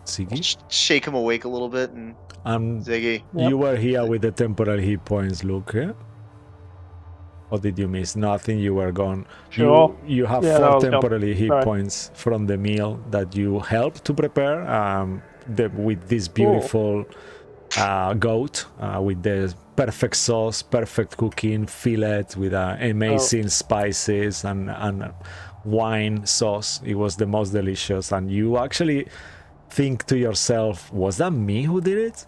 I'll Ziggy. shake him awake a little bit and Ziggy. You were here with the temporary hit points, Luke. Yeah. Or did you miss nothing? You were gone. Sure. You have Yeah, 4 no, I was gone. temporary hit Sorry. points from the meal that you helped to prepare. With this Cool. beautiful goat with the perfect sauce, perfect cooking, fillet with amazing spices and wine sauce. It was the most delicious. And you actually think to yourself, was that me who did it?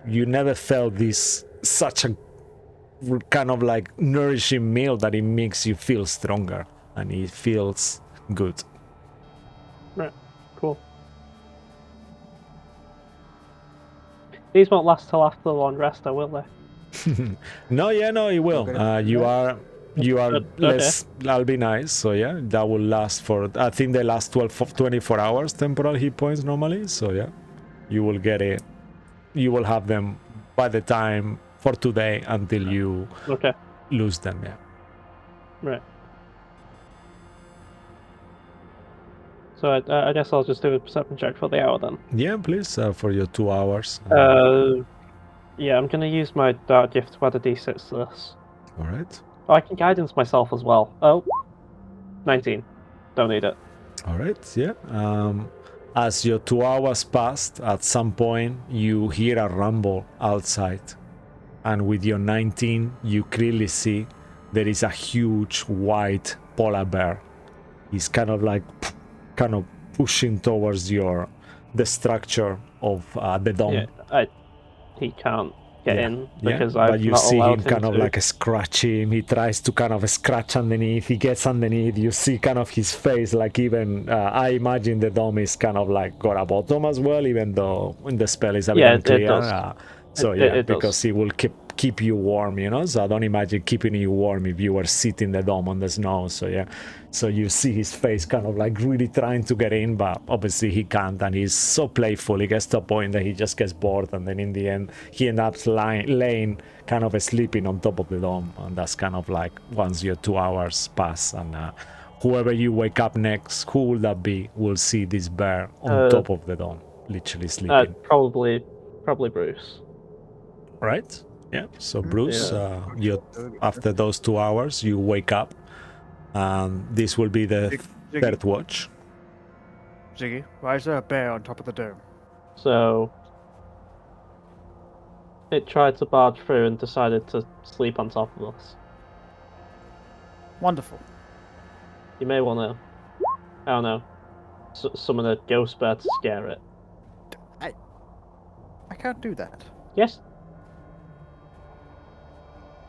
You never felt this such a kind of like nourishing meal that it makes you feel stronger and it feels good. Right. Cool. These won't last till after the long rest, though, will they? No, it will. You are Okay. less. I'll be nice. So yeah, that will last for. I think they last 24 hours temporal hit points normally. So yeah, you will get it. You will have them by the time for today until you lose them. Yeah. Right. So I guess I'll just do a perception check for the hour then. Yeah, please for your 2 hours. Yeah, I'm gonna use my dark gift to add a d6 to this. All right. Oh, I can guidance myself as well. Oh, 19. Don't need it. All right, yeah. As your 2 hours passed, at some point you hear a rumble outside, and with your 19, you clearly see there is a huge white polar bear. He's kind of pushing towards the structure of the dome. Yeah, he can't get in because but I've you not see allowed him kind of to. like scratch him. He tries to kind of scratch underneath. He gets underneath. You see kind of his face, like even I imagine the dome is kind of like got a bottom as well, even though the spell is a bit unclear. It does. Because he will keep you warm, So I don't imagine keeping you warm if you were sitting the dome on the snow. So you see his face kind of like really trying to get in, but obviously he can't, and he's so playful. He gets to a point that he just gets bored, and then in the end he ends up laying kind of sleeping on top of the dome, and that's kind of like once your 2 hours pass, and whoever you wake up next, who will that be, will see this bear on top of the dome, literally sleeping. Probably Bruce. Right? Yeah. So Bruce, after those 2 hours, you wake up. This will be the third watch. Ziggy, why is there a bear on top of the dome? So it tried to barge through and decided to sleep on top of us. Wonderful. You may want to, I don't know, summon a ghost bear to scare it. I can't do that. Yes.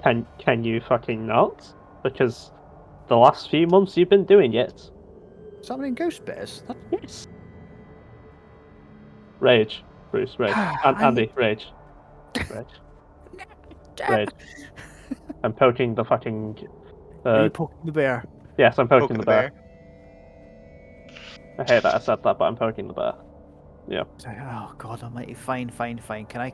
Can you fucking not? Because the last few months you've been doing it. Summoning ghost bears? Yes. Rage, Bruce, rage. Andy, rage. Rage. I'm poking the fucking... Are you poking the bear? Yes, I'm poking the bear. I hate that I said that, but I'm poking the bear. Yeah. Oh, God almighty. Fine. Can I...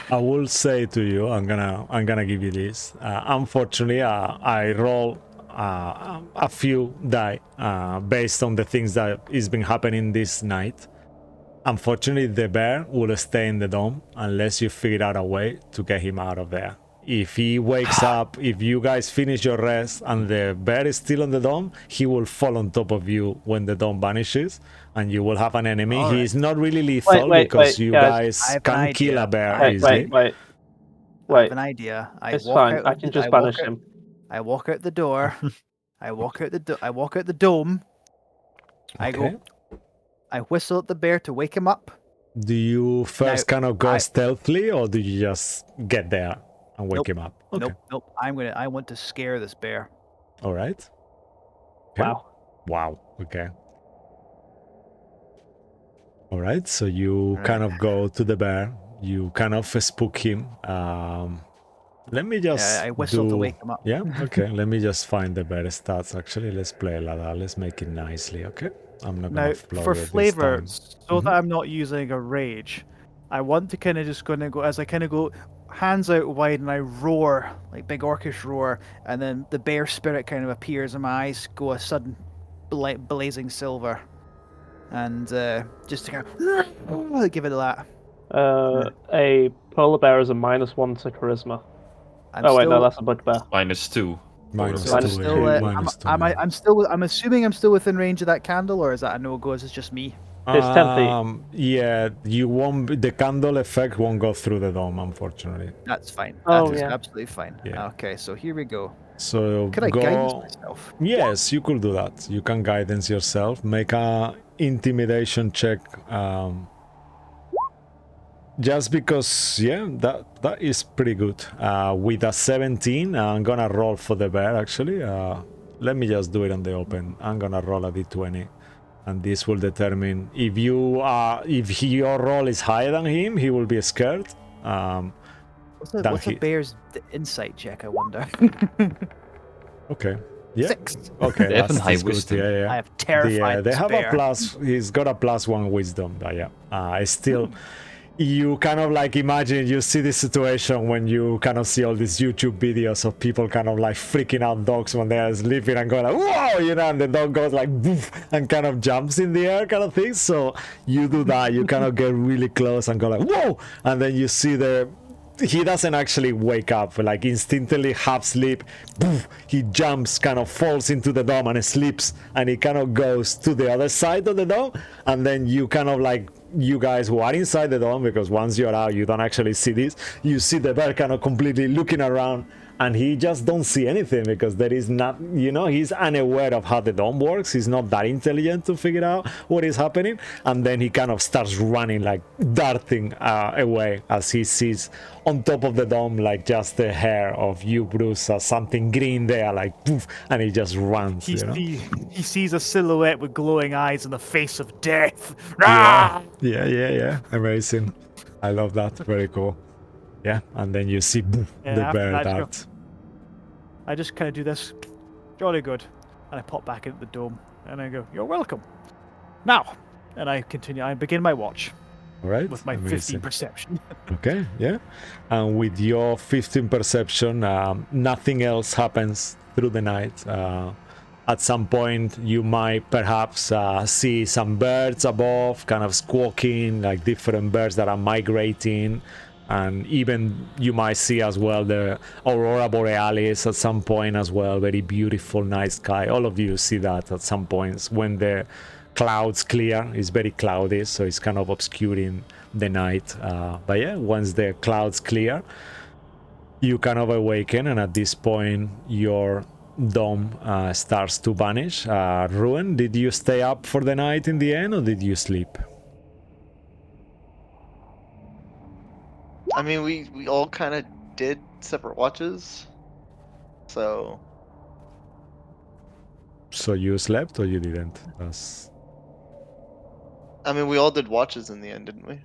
I will say to you, I'm gonna give you this. Unfortunately, I roll a few die based on the things that is been happening this night. Unfortunately, the bear will stay in the dome unless you figure out a way to get him out of there. If he wakes up, if you guys finish your rest and the bear is still on the dome, he will fall on top of you when the dome vanishes, and you will have an enemy. All He's not really lethal because you guys can kill a bear easily. Wait. I have an idea. It's fine. I can just banish him. I walk out the door. I walk out the dome. Okay. I whistle at the bear to wake him up. Do you first kind of go stealthily, or do you just get there and wake him up? Okay. Nope. I want to scare this bear. All right. Okay. Wow. Wow. Okay. All right. So you Right. kind of go to the bear. You kind of spook him. Let me just I whistle to do. wake them up. Yeah. Okay. Let me just find the bear stats. Actually, let's play like that. Let's make it nicely. Okay. I'm not gonna Now, upload for it this flavor, time. so that I'm not using a rage, I want to kind of just going to go as I kind of go hands out wide and I roar like big orcish roar, and then the bear spirit kind of appears and my eyes go a sudden blazing silver, and just to kind of give it that. A polar bear is a -1 to charisma. I'm Oh wait, no, still, that's a bugbear. -2. Minus so I'm 2. Minus still, two. Minus 2. am I? Yeah. I'm still. I'm assuming I'm still within range of that candle, or is that a no go? Is it just me? It's 10 feet. Yeah, you won't. The candle effect won't go through the dome, unfortunately. That's fine. Oh, That is yeah. absolutely fine. Yeah. Okay, so here we go. So Could I guidance go. myself? Yes, you could do that. You can guidance yourself. Make a intimidation check. Just because, yeah, that is pretty good. With a 17, I'm gonna roll for the bear. Actually, let me just do it on the open. I'm gonna roll a d20, and this will determine if your roll is higher than him, he will be scared. What's a bear's insight check? I wonder. Okay. Yeah. 6. Okay, They have that's, a high that's good. wisdom. Yeah, yeah. I have terrified They this have bear. a plus. He's got a +1 wisdom. But yeah. Still, you kind of like imagine you see this situation when you kind of see all these YouTube videos of people kind of like freaking out dogs when they are sleeping and going like, whoa, and the dog goes like boof and kind of jumps in the air kind of thing. So you do that. You kind of get really close and go like, whoa, and then you see he doesn't actually wake up, like instinctively half sleep, poof, he jumps, kind of falls into the dome and sleeps, and he kind of goes to the other side of the dome, and then you kind of like, you guys who are inside the dome, because once you're out you don't actually see this, you see the bear kind of completely looking around, and he just don't see anything because there is not, he's unaware of how the dome works. He's not that intelligent to figure out what is happening, and then he kind of starts running, like darting away as he sees on top of the dome, like just the hair of you, Bruce, something green there, like poof, and he just runs. He sees a silhouette with glowing eyes and the face of death. Yeah. Amazing. I love that. Very cool. Yeah, and then you see poof, Yeah, the after bear that, dart. I just kind of do this. Jolly good. And I pop back into the dome and I go, "You're welcome." Now, and I continue. I begin my watch All right. with my 15 perception. Okay, yeah. And with your 15 perception, nothing else happens through the night. At some point, you might perhaps see some birds above, kind of squawking, like different birds that are migrating. And even you might see as well the Aurora Borealis at some point as well. Very beautiful night sky. All of you see that at some points when the clouds clear. It's very cloudy, so it's kind of obscuring the night. But yeah, once the clouds clear, you kind of awaken, and at this point, your dome starts to vanish. Ruin, did you stay up for the night in the end, or did you sleep? I mean, we all kind of did separate watches, so So you slept or you didn't? I mean, we all did watches in the end, didn't we?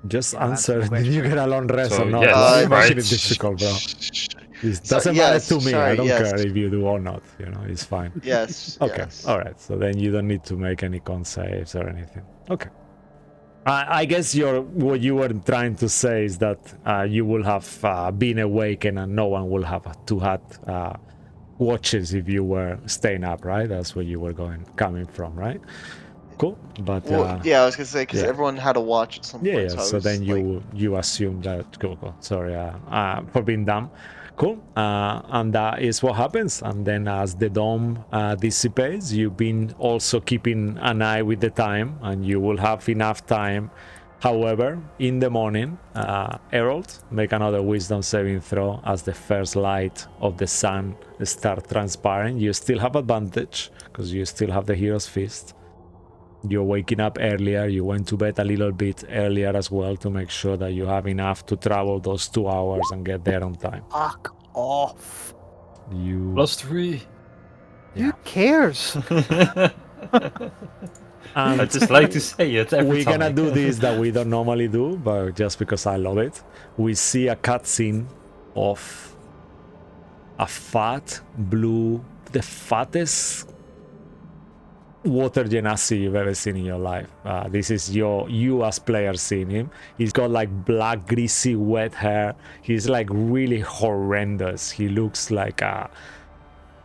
Just Yeah, answer answer. the Did you question. get a long rest So, or not? yes, Why are you making right. it difficult, bro? It So- doesn't yes, matter to me. I sorry, don't yes. care if you do or not. It's fine. Yes. Okay. Yes. All right. So then you don't need to make any con saves or anything. Okay. I guess what you were trying to say is that you will have been awakened and no one will have had watches if you were staying up, right? That's where you were coming from, right? Cool. But Well, yeah, I was gonna say because yeah. everyone had a watch at some point. yeah. So, I So was then like, you assume that cool. Sorry, for being dumb. Cool. And that is what happens. And then as the dome dissipates, you've been also keeping an eye with the time, and you will have enough time. However, in the morning, Herald, make another wisdom saving throw as the first light of the sun start transpiring. You still have advantage because you still have the Hero's Fist. You're waking up earlier. You went to bed a little bit earlier as well to make sure that you have enough to travel those 2 hours and get there on time. Fuck off. You +3. Who cares? I And just like to say it every we're time. gonna do this that we don't normally do, but just because I love it. We see a cutscene of a fat blue, the fattest water genasi you've ever seen in your life. This is you as player seeing him. He's got like black, greasy, wet hair. He's like really horrendous. He looks like a,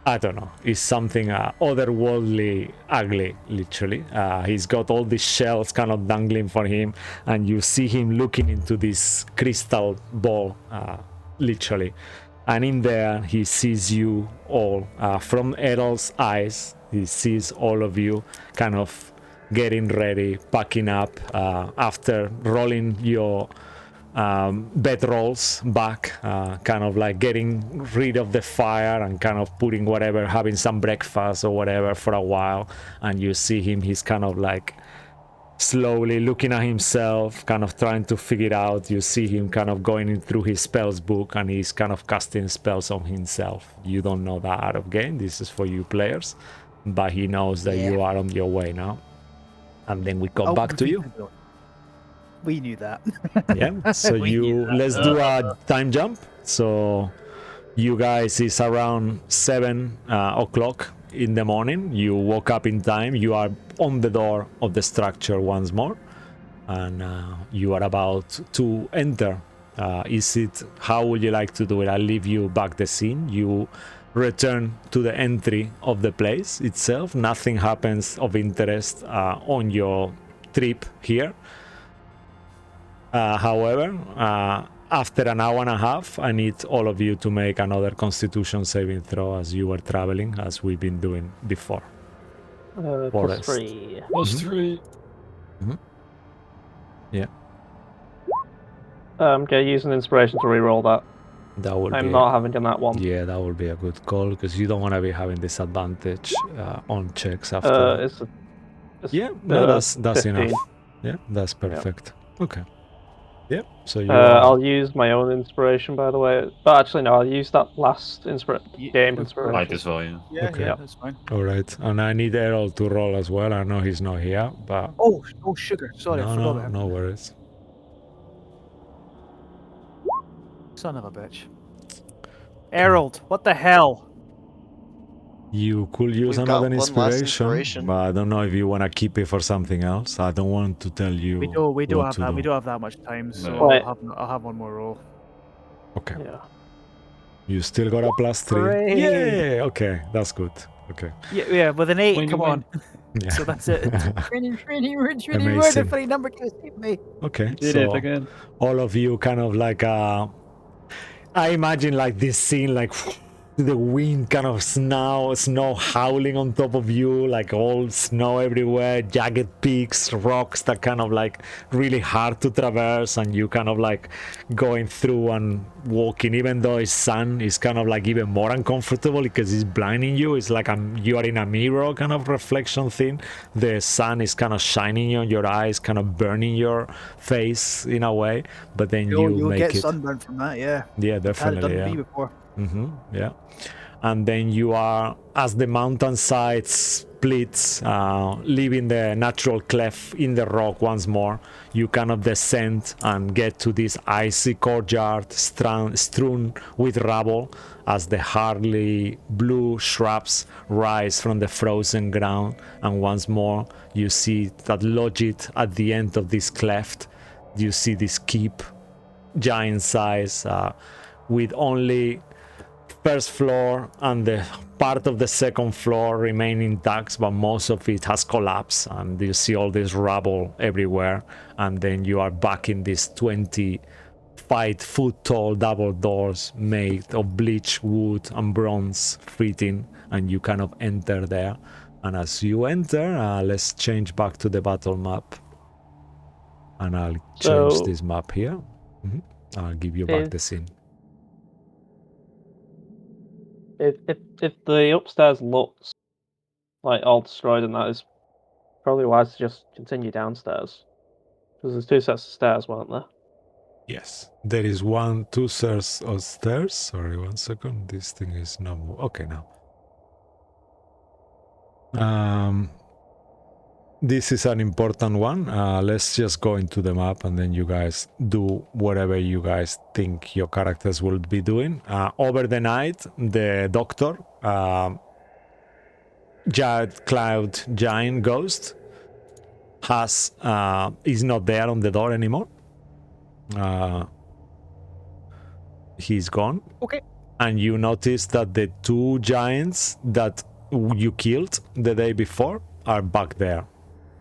I don't know, he's something otherworldly ugly, literally. He's got all these shells kind of dangling for him, and you see him looking into this crystal ball, literally. And in there, he sees you all. From Errol's eyes, he sees all of you kind of getting ready, packing up, after rolling your bedrolls back, kind of like getting rid of the fire and kind of putting whatever, having some breakfast or whatever for a while. And you see him, he's kind of like slowly looking at himself, kind of trying to figure it out. You see him kind of going in through his spells book, and he's kind of casting spells on himself. You don't know that out of game, this is for you players, but he knows that you are on your way now. And then we come back to you. We knew that. Yeah, so We knew that. let's do a time jump. So you guys, is around 7 o'clock in the morning. You woke up in time. You are on the door of the structure once more, and you are about to enter. How would you like to do it? I'll leave you back the scene. You return to the entry of the place itself. Nothing happens of interest on your trip here. However, after an hour and a half, I need all of you to make another Constitution saving throw as you were traveling, as we've been doing before. Plus Forest. 3. Plus 3. Yeah, Okay, use an inspiration to reroll that. that would I'm be. not having done that one. Yeah, that would be a good call, because you don't want to be having disadvantage on checks after. Yeah, no, that's 15. enough. Yeah, that's perfect. Okay. Yeah, so you I'll use my own inspiration, by the way. But actually, no, I'll use that last game inspiration. Might as well, yeah. Yeah, Okay. yeah, that's fine. all right, and I need Errol to roll as well. I know he's not here, but Oh, sugar. Sorry, I forgot about him. no worries. Son of a bitch. Errol, what the hell? You could use We've got another one last inspiration. but I don't know if you want to keep it for something else. I don't want to tell you. We don't what have to that. do. We don't have that much time, so No. I'll have one more roll. Okay. Yeah. You still got a +3. Hooray! Yay! Okay, that's good. Okay. Yeah, with an 8, When you come on. Yeah. So that's it. Really Amazing. wonderfully number can save me. Okay. Did so it again. all of you kind of like I imagine like this scene, like the wind kind of snow howling on top of you, like all snow everywhere, jagged peaks, rocks that kind of like really hard to traverse, and you kind of like going through and walking, even though it's sun, is kind of like even more uncomfortable because it's blinding you. It's like you are in a mirror kind of reflection thing. The sun is kind of shining on your eyes, kind of burning your face in a way, but then You'll make get it. sunburn from that, yeah. Yeah, Had it done definitely. to me Yeah. before. Yeah, and then you are, as the mountainside splits, leaving the natural cleft in the rock once more, you kind of descend and get to this icy courtyard strewn with rubble, as the hardly blue shrubs rise from the frozen ground, and once more you see that lodged at the end of this cleft, you see this keep, giant size, with only first floor and the part of the second floor remain intact, but most of it has collapsed, and you see all this rubble everywhere. And then you are back in these 25-foot tall double doors made of bleached wood and bronze fitting, and you kind of enter there. And as you enter, let's change back to the battle map, and I'll change this map here. I'll give you back the scene. If the upstairs looks like all destroyed, and that is probably wise to just continue downstairs, because there's 2 sets of stairs, weren't there? Yes, there is 2 sets of stairs. Sorry, 1 second. This thing is not okay now. This is an important one. Let's just go into the map and then you guys do whatever you guys think your characters will be doing. Over the night, the doctor, Cloud Giant Ghost, is not there on the door anymore. He's gone. Okay. And you notice that the two giants that you killed the day before are back there.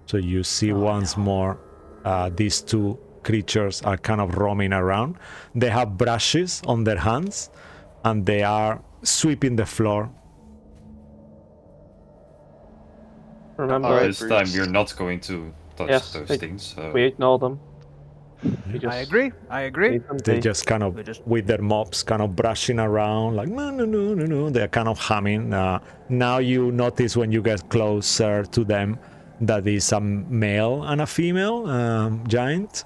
So you see once more these two creatures are kind of roaming around. They have brushes on their hands and they are sweeping the floor. Remember, Alright, This time Bruce. we're not going to touch Yes, those we- things. So. we ignore them. We just I agree. leave them They be. just kind of, They just- with their mops, kind of brushing around, like, no, no, no, no, no. They're kind of humming. Now you notice when you get closer to them that is a male and a female giant.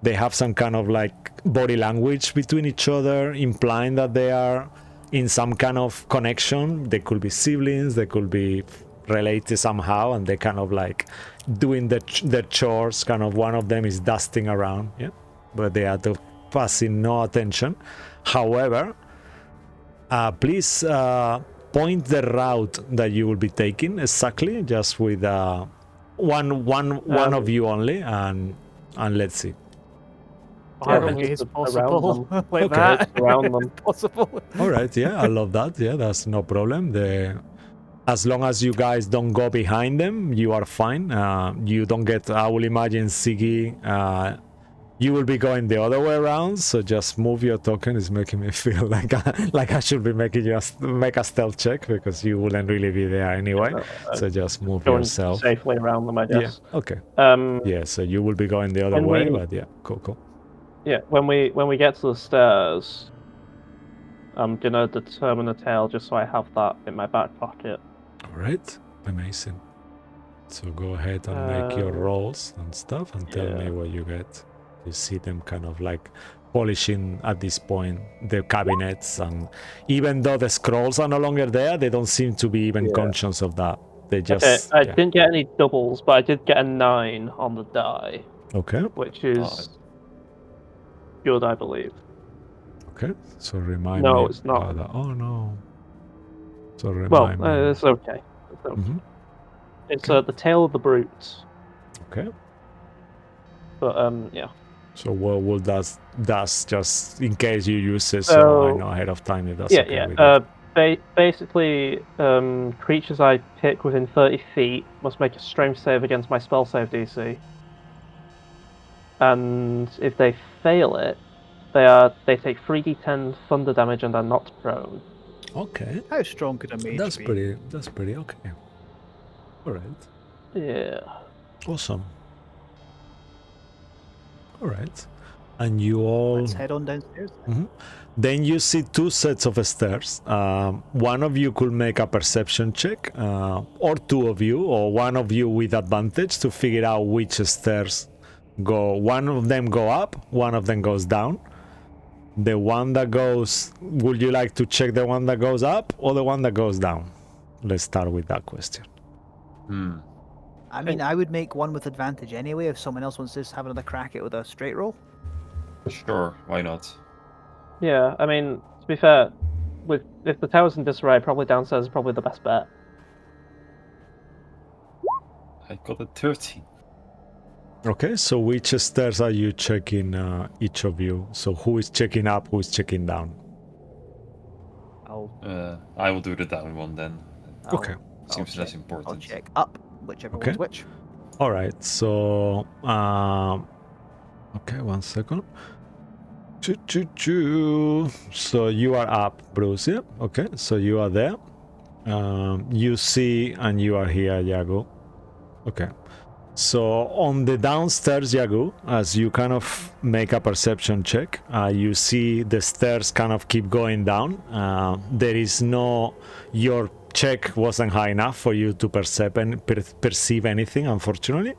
They have some kind of like body language between each other, implying that they are in some kind of connection. They could be siblings, they could be related somehow, and they kind of like doing their chores. Kind of one of them is dusting around, yeah, but they are passing no attention. However, please point the route that you will be taking exactly, just with one of you only, and let's see. I Far think away it's as around possible. them. Like Okay. that. Around them. If possible. All right, yeah, I love that. Yeah, that's no problem. As long as you guys don't go behind them, you are fine. You don't get, I will imagine, Siggy, you will be going the other way around, so just move your token. Is making me feel like I should be making you make a stealth check, because you wouldn't really be there anyway. So just move Going yourself. safely around them, I Yeah, guess. okay. Um, Yeah, so you will be going the other When way, we- but yeah, cool. yeah. When we get to the stairs, I'm gonna determine a tail just so I have that in my back pocket. All right, amazing. So go ahead and make your rolls and stuff and tell me yeah. what you get. You see them kind of like polishing at this point the cabinets, and even though the scrolls are no longer there, they don't seem to be even Yeah. conscious of that. They Okay, just I didn't get any doubles, but I did get a 9 on the die, Okay. which is good, I believe. Okay. So remind No, me. it's not. Oh no. So Well, remind me. it's okay. It's, okay. Mhm. It's Okay. the tail of the brute, Okay. but yeah. So what will that's just in case you use it, so I So- know ahead of time if that's Yeah, okay yeah. with you. Basically, creatures I pick within 30 feet must make a strength save against my spell save DC. And if they fail it, they take 3d10 thunder damage and are not prone. Okay. How strong could a mage That's be? pretty okay. Alright. Yeah. Awesome. Alright. And you all Let's head on downstairs. Then you see two sets of stairs. One of you could make a perception check, or two of you, or one of you with advantage to figure out which stairs go. One of them go up, one of them goes down. The one that goes, would you like to check the one that goes up or the one that goes down? Let's start with that question. I mean, I would make one with advantage anyway if someone else wants to just have another crack at it with a straight roll. Sure, why not? Yeah, I mean, to be fair, if the tower's in disarray, probably downstairs is probably the best bet. I got a 13. Okay, so which stairs are you checking, each of you? So who is checking up, who is checking down? I will do the down one then. Okay. Seems less I'll important. check up, whichever Okay. one's which. All right, so okay, 1 second. So you are up, Bruce. Yeah. Okay, so you are there. You see, and you are here, Yago. Okay. So on the downstairs, Yagu, as you kind of make a perception check, you see the stairs kind of keep going down. There is no, your check wasn't high enough for you to perceive anything, unfortunately.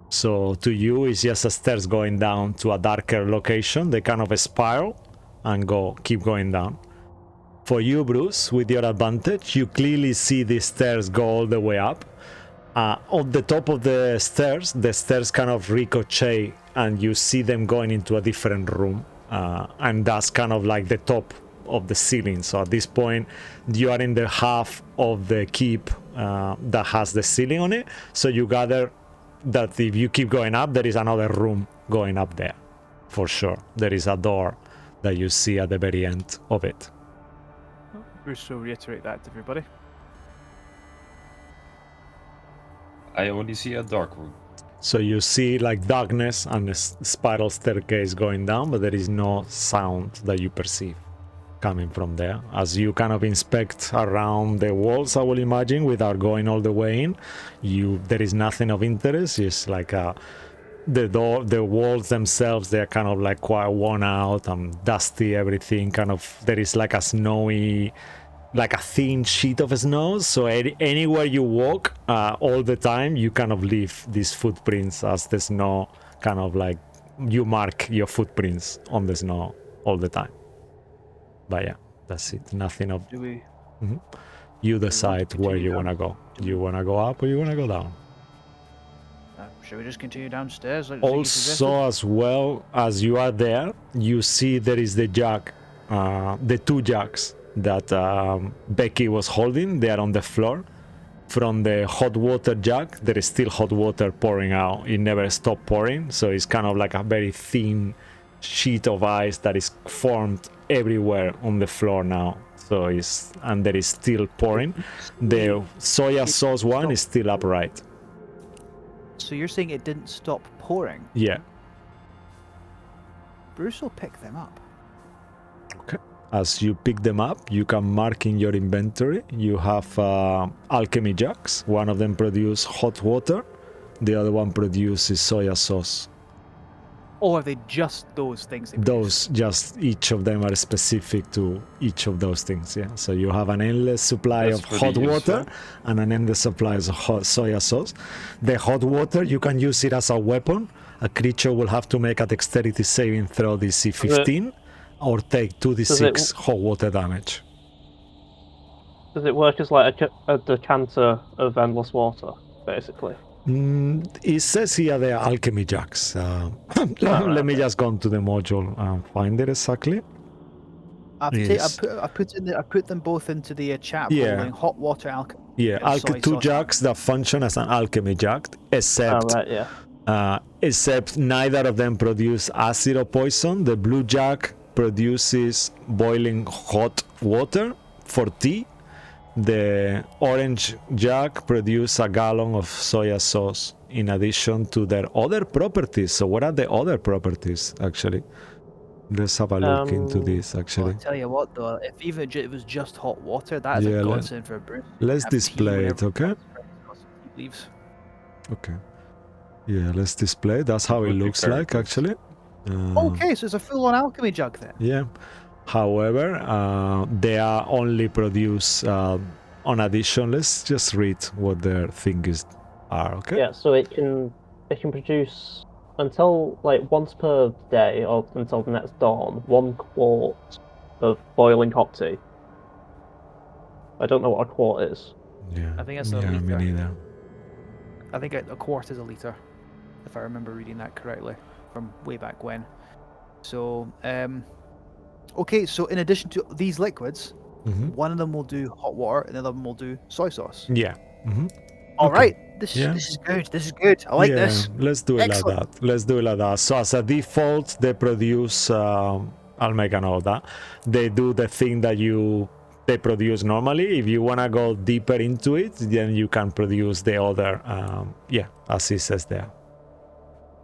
So to you, it's just a stairs going down to a darker location. They kind of spiral and keep going down. For you, Bruce, with your advantage, you clearly see the stairs go all the way up. On the top of the stairs kind of ricochet, and you see them going into a different room. And that's kind of like the top of the ceiling. So at this point, you are in the half of the keep that has the ceiling on it. So you gather that if you keep going up, there is another room going up there. For sure. There is a door that you see at the very end of it. Bruce will reiterate that to everybody. I only see a dark room. So you see like darkness and a spiral staircase going down, but there is no sound that you perceive coming from there. As you kind of inspect around the walls, I will imagine, without going all the way in, there is nothing of interest. It's like the walls themselves, they're kind of like quite worn out and dusty, everything kind of, there is like a snowy, like a thin sheet of snow, so anywhere you walk all the time, you kind of leave these footprints as the snow kind of like, you mark your footprints on the snow all the time. But yeah, that's it. Nothing of... Do we... You decide where you continue want to go. Do you want to go up or you want to go down? Should we just continue downstairs? Like Ziggy suggested? Also, as well as you are there, you see there is the jug, the two jugs that Becky was holding. They are on the floor. From the hot water jug, there is still hot water pouring out. It never stopped pouring, so it's kind of like a very thin sheet of ice that is formed everywhere on the floor now. So and there is still pouring. The soya sauce one is still upright. So you're saying it didn't stop pouring? Yeah. Bruce will pick them up. Okay. As you pick them up, you can mark in your inventory. You have alchemy jugs. One of them produces hot water. The other one produces soya sauce. Or are they just those things? Just each of them are specific to each of those things, yeah. So you have an endless supply of hot water and an endless supply of hot soya sauce. The hot water, you can use it as a weapon. A creature will have to make a dexterity saving throw DC 15 or take 2d6 hot water damage. Does it work as like a decanter of endless water, basically? It says here they are alchemy jugs. Let me just go to the module and find it exactly. I put them both into the chat. Yeah. Rolling hot water alchemy. Yeah, two jugs that function as an alchemy jug, except except neither of them produce acid or poison. The blue jug produces boiling hot water for tea. The orange jug produces a gallon of soya sauce in addition to their other properties. So what are the other properties, actually? Let's have a look into this, actually. Well, I tell you what, though, if even it was just hot water, that is a godsend for Bruce. Let's display it, okay? Leaves. Okay. Yeah, let's display. That's how it looks like, actually. Okay, so it's a full-on alchemy jug then. Yeah. However, they are only produced on addition. Let's just read what their things are, okay? Yeah, so it can produce until like once per day or until the next dawn 1 quart of boiling hot tea. I don't know what a quart is. Yeah. I think it's a liter. Me neither. I think a quart is a liter, if I remember reading that correctly from way back when. So, okay, so in addition to these liquids, one of them will do hot water and the other one will do soy sauce. Yeah. All right, this is good. This is good. I like this. Let's do it like that. Let's do it like that. So as a default, they produce. I'll make a note of that. They do the thing that they produce normally. If you wanna go deeper into it, then you can produce the other. As it says there.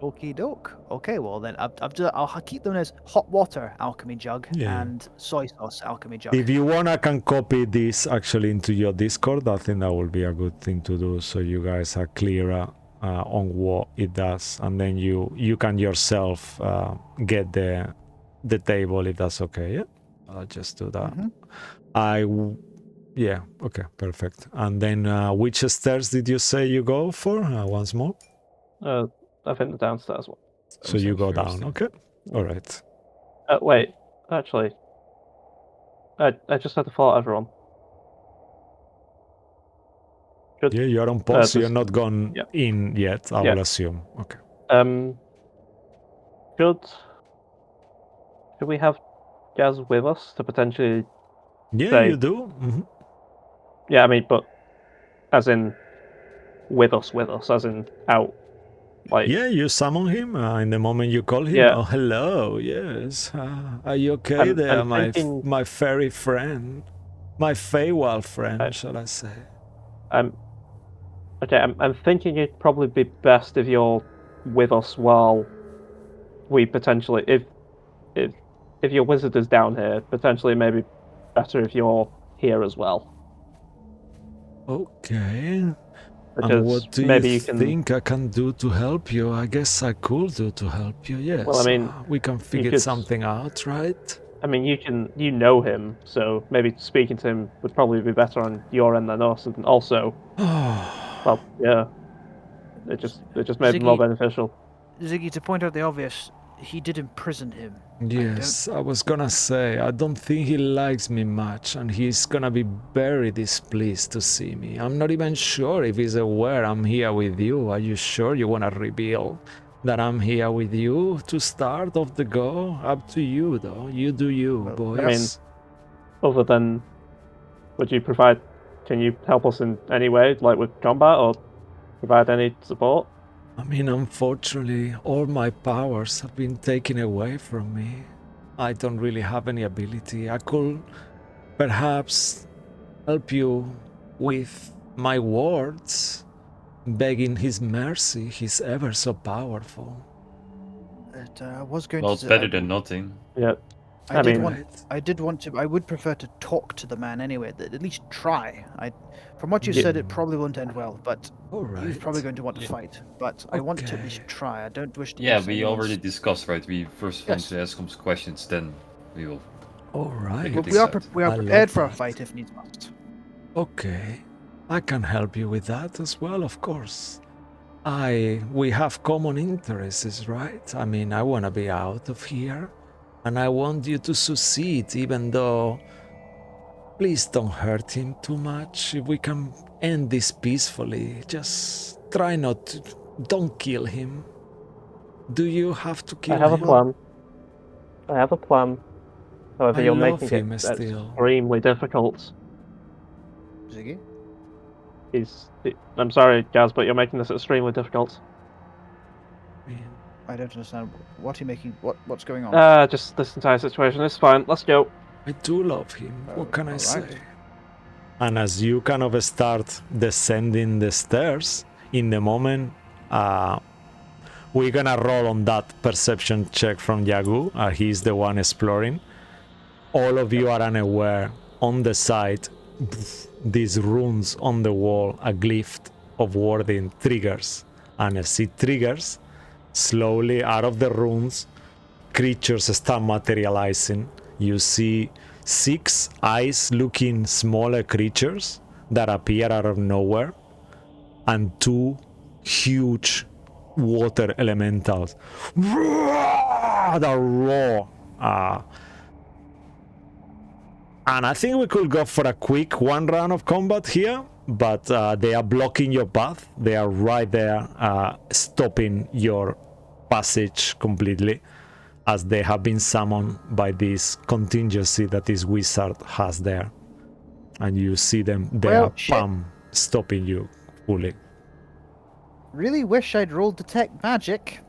Okie doke. Okay, well then I'll keep them as hot water alchemy jug and soy sauce alchemy jug. If you wanna, can copy this actually into your Discord. I think that will be a good thing to do, so you guys are clearer on what it does, and then you can yourself get the table if that's okay. Yeah, I'll just do that. Okay, perfect. And then which stairs did you say you go for once more? I think the downstairs one. So you go down, okay? All right. Wait, actually, I just had to follow everyone. Should, Yeah, you're on pause, so you're there's- not gone yeah. in yet, I Yeah. will assume. Okay. Should we have Gaz with us to potentially? Yeah, Say- you do. Yeah, I mean, but as in with us, as in out. Like, Yeah, you summon him in the moment you call him. Yeah. Oh, hello. Yes. Are you okay I'm there, thinking- my fairy friend, my Feywild friend, shall I say? I'm thinking it'd probably be best if you're with us while we potentially, if your wizard is down here, potentially maybe better if you're here as well. Okay. Because And what do maybe you you can. think I can do to help you? I guess I could do to help you. Yes. Well, I mean, we can figure could- something out, right? I mean, you know him, so maybe speaking to him would probably be better on your end than us, and also, well, yeah, it just may be more Ziggy- beneficial. Ziggy, to point out the obvious, he did imprison him. Yes, I was gonna say, I don't think he likes me much, and he's gonna be very displeased to see me. I'm not even sure if he's aware I'm here with you. Are you sure you wanna reveal that I'm here with you to start off the go? Up to you, though. You do you, Well, boys. I mean, other than, can you help us in any way, like with combat, or provide any support? I mean, unfortunately, all my powers have been taken away from me. I don't really have any ability. I could perhaps help you with my words, begging his mercy. He's ever so powerful. I was going Well, to it's better than nothing. Yeah, I I did mean- want. Right? I did want to. I would prefer to talk to the man anyway. At least try. From what you Yeah. said, it probably won't end well. But All right. he's probably going to want to Yeah. fight. But I want to at least Okay. try. I don't wish to. Yeah, use we anyone's- already discussed, right? We first want Yes. to ask some questions, then we will. All right. Well, Take we are decide. we I are love prepared for a that. fight if needs must. Okay. I can help you with that as well, of course. We have common interests, right? I mean, I want to be out of here, and I want you to succeed, even though. Please don't hurt him too much. If we can end this peacefully, just try not to. Don't kill him. Do you have to kill I have a him? plan. I have a plan. However, I you're love making him it still. extremely difficult. Ziggy. I'm sorry, Gaz, but you're making this extremely difficult. I don't understand. What are you making? What's going on? Just this entire situation. It's fine. Let's go. I do love him. What can I say? alright. And as you kind of start descending the stairs, in the moment, we're gonna roll on that perception check from Yagu. He's the one exploring. All of you are unaware. On the side, these runes on the wall, a glyph of wording triggers. And as it triggers, slowly out of the runes, creatures start materializing. You see 6 eyes-looking smaller creatures that appear out of nowhere, and 2 huge water elementals that roar. And I think we could go for a quick 1 round of combat here, but they are blocking your path. They are right there, stopping your passage completely, as they have been summoned by this contingency that this wizard has there. And you see them, they Well, are shit. stopping you fully. Really wish I'd rolled detect magic.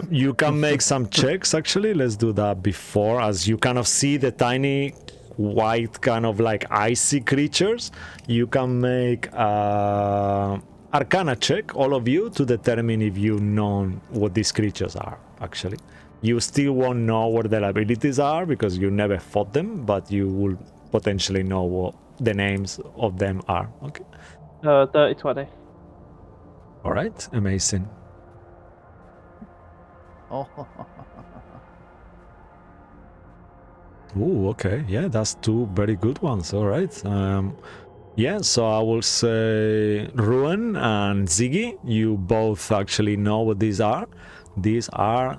You can make some checks actually. Let's do that before, as you kind of see the tiny white kind of like icy creatures. You can make Arcana check, all of you, to determine if you know what these creatures are. Actually, you still won't know what their abilities are because you never fought them, but you will potentially know what the names of them are. Okay. Dirty 20. All right. Amazing. Oh, Ooh, okay. Yeah, that's 2 very good ones. All right. Yeah, so I will say Ruin and Ziggy, you both actually know what these are. These are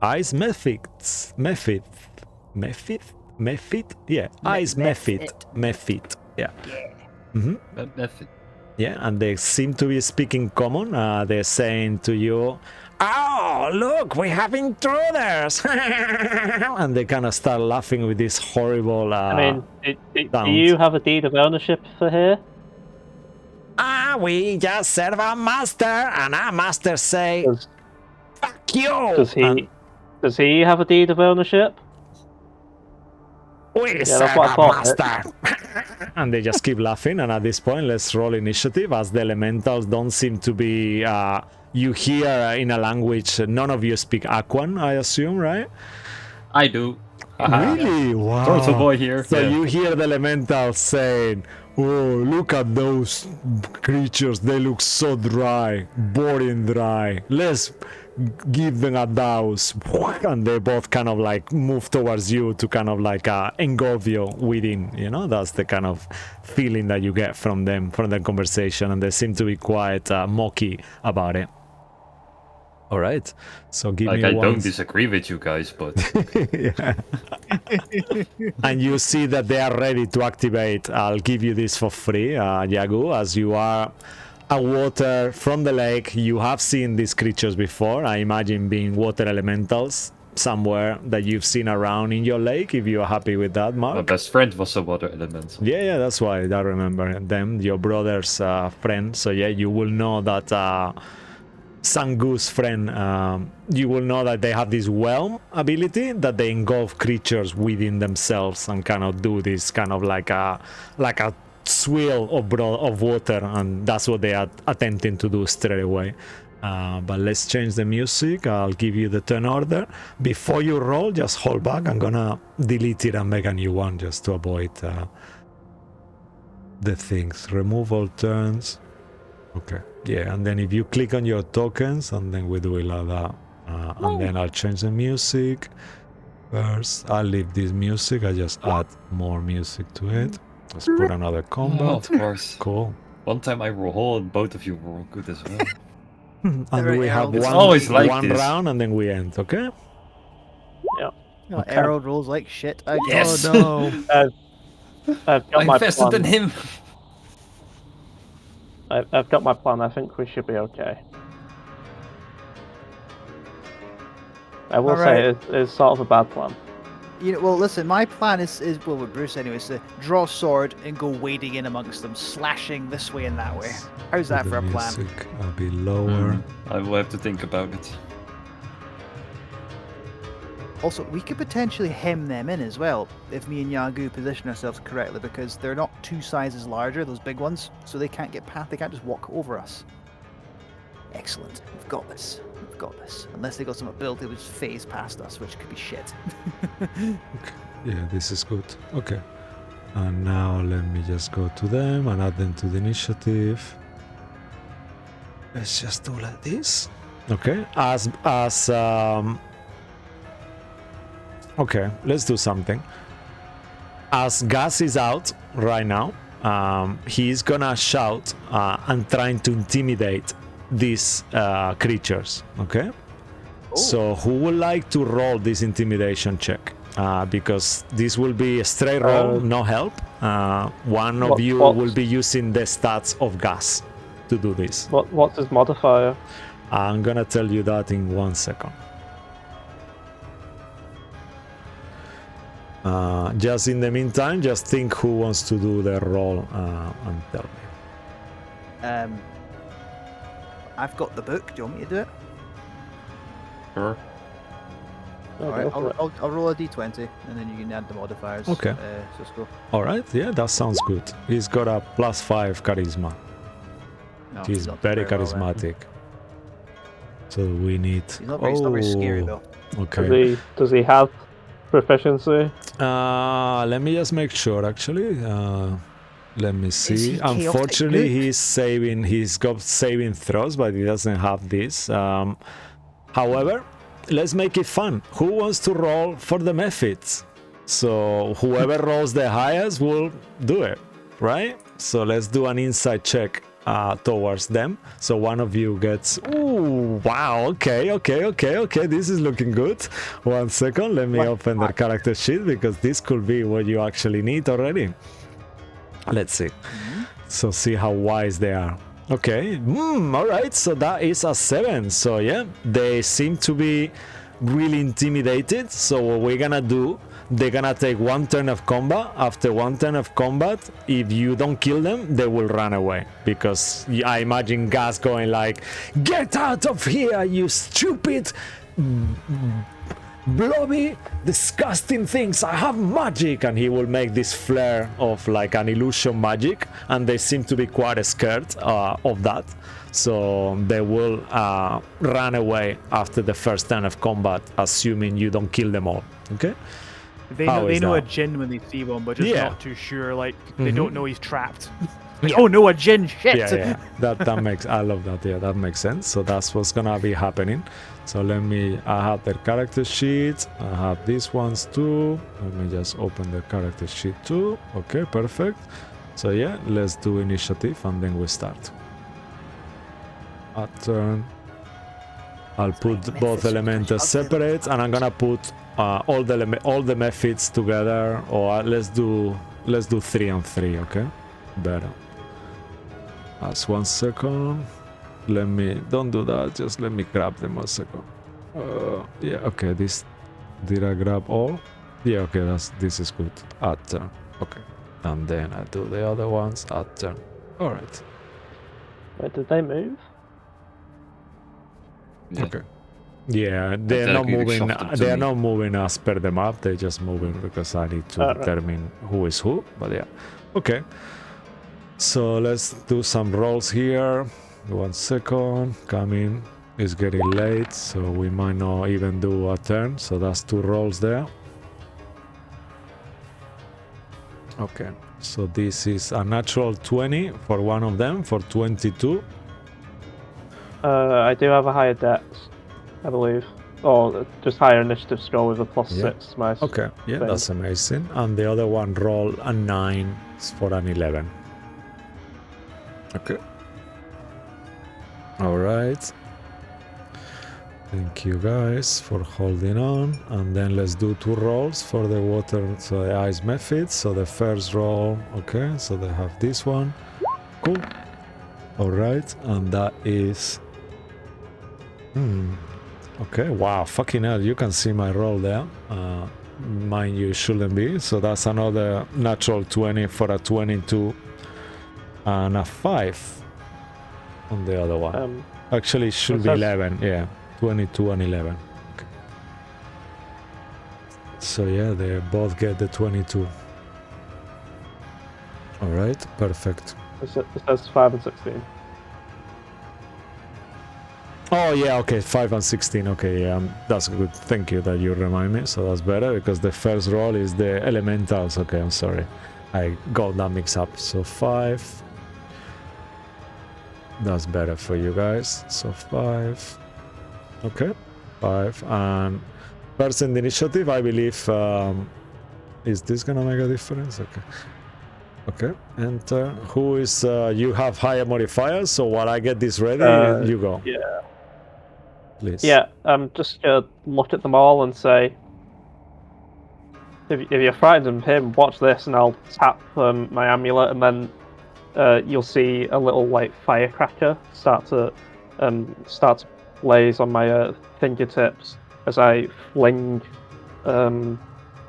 Ice Mephits. Mephith? Mephit? Yeah, is Mephit. Mephit, yeah. Method. Yeah, and they seem to be speaking common. They're saying to you, "Oh, look, we have intruders!" And they kind of start laughing with this horrible I mean, do sound. you have a deed of ownership for here? We just serve our master, and our master say, Does, "Fuck you!" does he have a deed of ownership? We that's serve what I our thought, master. And they just keep laughing. And at this point, let's roll initiative, as the elementals don't seem to be. You hear in a language none of you speak Aquan, I assume, right? I do. Really? Wow. Turtle boy here. So yeah. you hear the elementals saying, "Oh, look at those creatures. They look so dry, boring dry. Let's give them a douse." And they both kind of like move towards you to kind of like engulf you within, you know? That's the kind of feeling that you get from them, from the conversation. And they seem to be quite mocky about it. All right, so give Like, me I one. don't disagree with you guys, but Yeah. And you see that they are ready to activate. I'll give you this for free, Yagu, as you are a water from the lake. You have seen these creatures before. I imagine being water elementals somewhere that you've seen around in your lake, if you are happy with that, Mark. my best friend was a water element. Yeah, that's why I remember them, your brother's friend. So yeah, you will know that Sangu's friend, you will know that they have this whelm ability that they engulf creatures within themselves and kind of do this kind of like a swirl of water, and that's what they are attempting to do straight away. But let's change the music. I'll give you the turn order. Before you roll, just hold back. I'm gonna delete it and make a new one just to avoid the things. Remove all turns. Okay, yeah, and then if you click on your tokens, and then we do it like that. And then I'll change the music. First, I'll leave this music. I just add more music to it. Let's put another combat. Oh, of course. Cool. One time I roll and both of you were good as well. And Alright, we have Errol, it's one, always like one this. round, and then we end, okay? Yeah. No, Errol rolls like shit. Yes. Oh no. I've got I my invested plan. in him. I've got my plan. I think we should be okay. I will say it's sort of a bad plan. You know, well, listen, my plan is well, with Bruce anyway, is to draw a sword and go wading in amongst them, slashing this way and that way. How's that for a plan? Music a bit lower. I will have to think about it. Also, we could potentially hem them in as well if me and Yagu position ourselves correctly, because they're not 2 sizes larger, those big ones, so they can't get past. They can't just walk over us. Excellent. We've got this. We've got this. Unless they got some ability to just phase past us, which could be shit. Yeah, this is good. Okay. And now let me just go to them and add them to the initiative. Let's just do like this. Okay. Okay, let's do something. As Gus is out right now, he's gonna shout and trying to intimidate these creatures. Okay. So who would like to roll this intimidation check? Because this will be a straight roll, no help. One of you will be using the stats of Gus to do this. What's his modifier? I'm gonna tell you that in 1 second. Just in the meantime, just think who wants to do the roll and tell me. I've got the book. Do you want me to do it? Sure. Alright, I'll roll a d20 and then you can add the modifiers. Okay. So let's go. All right, yeah, that sounds good. He's got a +5 charisma. No, He's not very well then. charismatic. So we need. He's not very scary though. Okay. Does he have proficiency? Let me just make sure. Actually, let me he see. chaotic Unfortunately, good? he's got saving throws, but he doesn't have this. However, let's make it fun. Who wants to roll for the methods? So whoever rolls the highest will do it, right? So let's do an insight check towards them. So one of you gets. Ooh, wow. Okay. This is looking good. 1 second. Let me open the character sheet because this could be what you actually need already. Let's see. So see how wise they are. Okay. All right. So that is a 7. So yeah, they seem to be really intimidated. So what we're gonna do, they're gonna take 1 turn of combat. After 1 turn of combat, if you don't kill them, they will run away, because I imagine Gas going like, get out of here, you stupid blobby disgusting things, I have magic, and he will make this flare of like an illusion magic, and they seem to be quite scared of that. So they will run away after the first turn of combat, assuming you don't kill them all. Okay. They know a Jinn when they see one, but just not too sure. Like they don't know he's trapped. Oh no, a Jinn! Shit. Yeah. That makes. I love that. Yeah, that makes sense. So that's what's gonna be happening. So let me. I have their character sheet. I have these ones too. Let me just open the character sheet too. Okay, perfect. So yeah, let's do initiative and then we start. A turn. I'll put both elementals separate, and I'm gonna put all the methods together, or let's do 3 and 3. Okay, better. That's 1 second. Let me, don't do that, just let me grab them 1 second. Yeah, okay, this, did I grab all? Yeah, okay, this is good. Add turn. Okay, and then I do the other ones. Add turn. All right. Wait, did they move? Yeah. Okay. Yeah, they're Exactly, not they moving. shuffled to They're me. not moving as per the map. They're just moving because I need to determine who is who. But yeah, okay. So let's do some rolls here. 1 second. Coming. It's getting late, so we might not even do a turn. So that's 2 rolls there. Okay. So this is a natural 20 for one of them for 22. I do have a higher dex, I believe. Or just higher initiative score with a +6. My Okay, yeah, thing. that's amazing. And the other one roll a 9 for an 11. Okay. All right. Thank you guys for holding on. And then let's do 2 rolls for the water, so the ice method. So the first roll, okay, so they have this one. Cool. All right, and that is... Okay, wow, fucking hell, you can see my roll there. Mine you shouldn't be. So that's another natural 20 for a 22 and a 5 on the other one. Actually, it should be 11, yeah, 22 and 11. Okay. So yeah, they both get the 22. All right, perfect. It says 5 and 16. Oh yeah, okay, 5 and 16. Okay, yeah, that's good. Thank you that you remind me. So that's better because the first roll is the elementals. Okay, I'm sorry, I got that mixed up. So 5. That's better for you guys. So 5. Okay, 5 and first in the initiative, I believe. Is this gonna make a difference? Okay. Okay, enter. Who is? You have higher modifiers, so while I get this ready, you go. Yeah. Please. Yeah, just look at them all and say, if you're frightened of him, watch this, and I'll tap my amulet, and then you'll see a little like firecracker start to blaze on my fingertips as I fling a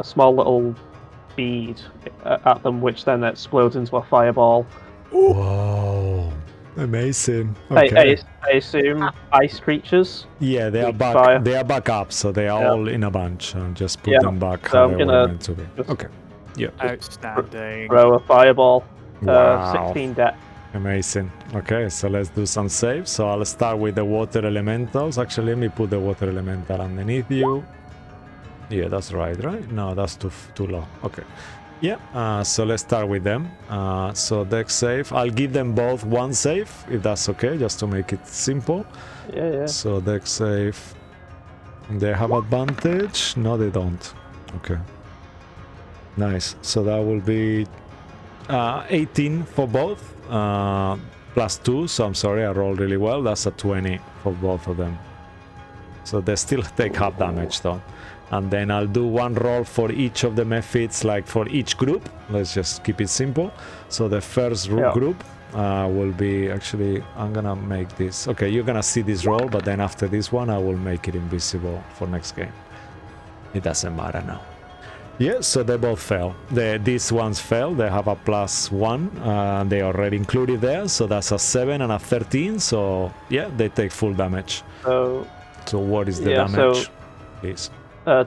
small little bead at them, which then explodes into a fireball. Whoa, amazing. Okay. I assume ice creatures. Yeah, they are back. Fire. They are back up, so they are all in a bunch. And just put them back So how I'm they were gonna meant to be. Okay. Yeah. Outstanding. Throw a fireball. Wow. 16 deck. Amazing. Okay, so let's do some saves. So I'll start with the water elementals. Actually, let me put the water elemental underneath you. Yeah, that's right? No, that's too low. Okay. Yeah, so let's start with them. So dex save. I'll give them both 1 save, if that's okay, just to make it simple. Yeah. So dex save. They have advantage? No, they don't. Okay. Nice. So that will be 18 for both. +2, so I'm sorry, I rolled really well. That's a 20 for both of them. So they still take half damage though. And then I'll do one roll for each of the methods, like for each group. Let's just keep it simple. So the first group will be, actually, I'm gonna make this. Okay, you're gonna see this roll, but then after this one, I will make it invisible for next game. It doesn't matter now. Yeah, so they both fail. These ones fail. They have a +1. They already included there, so that's a 7 and a 13. So yeah, they take full damage. So what is the damage, please?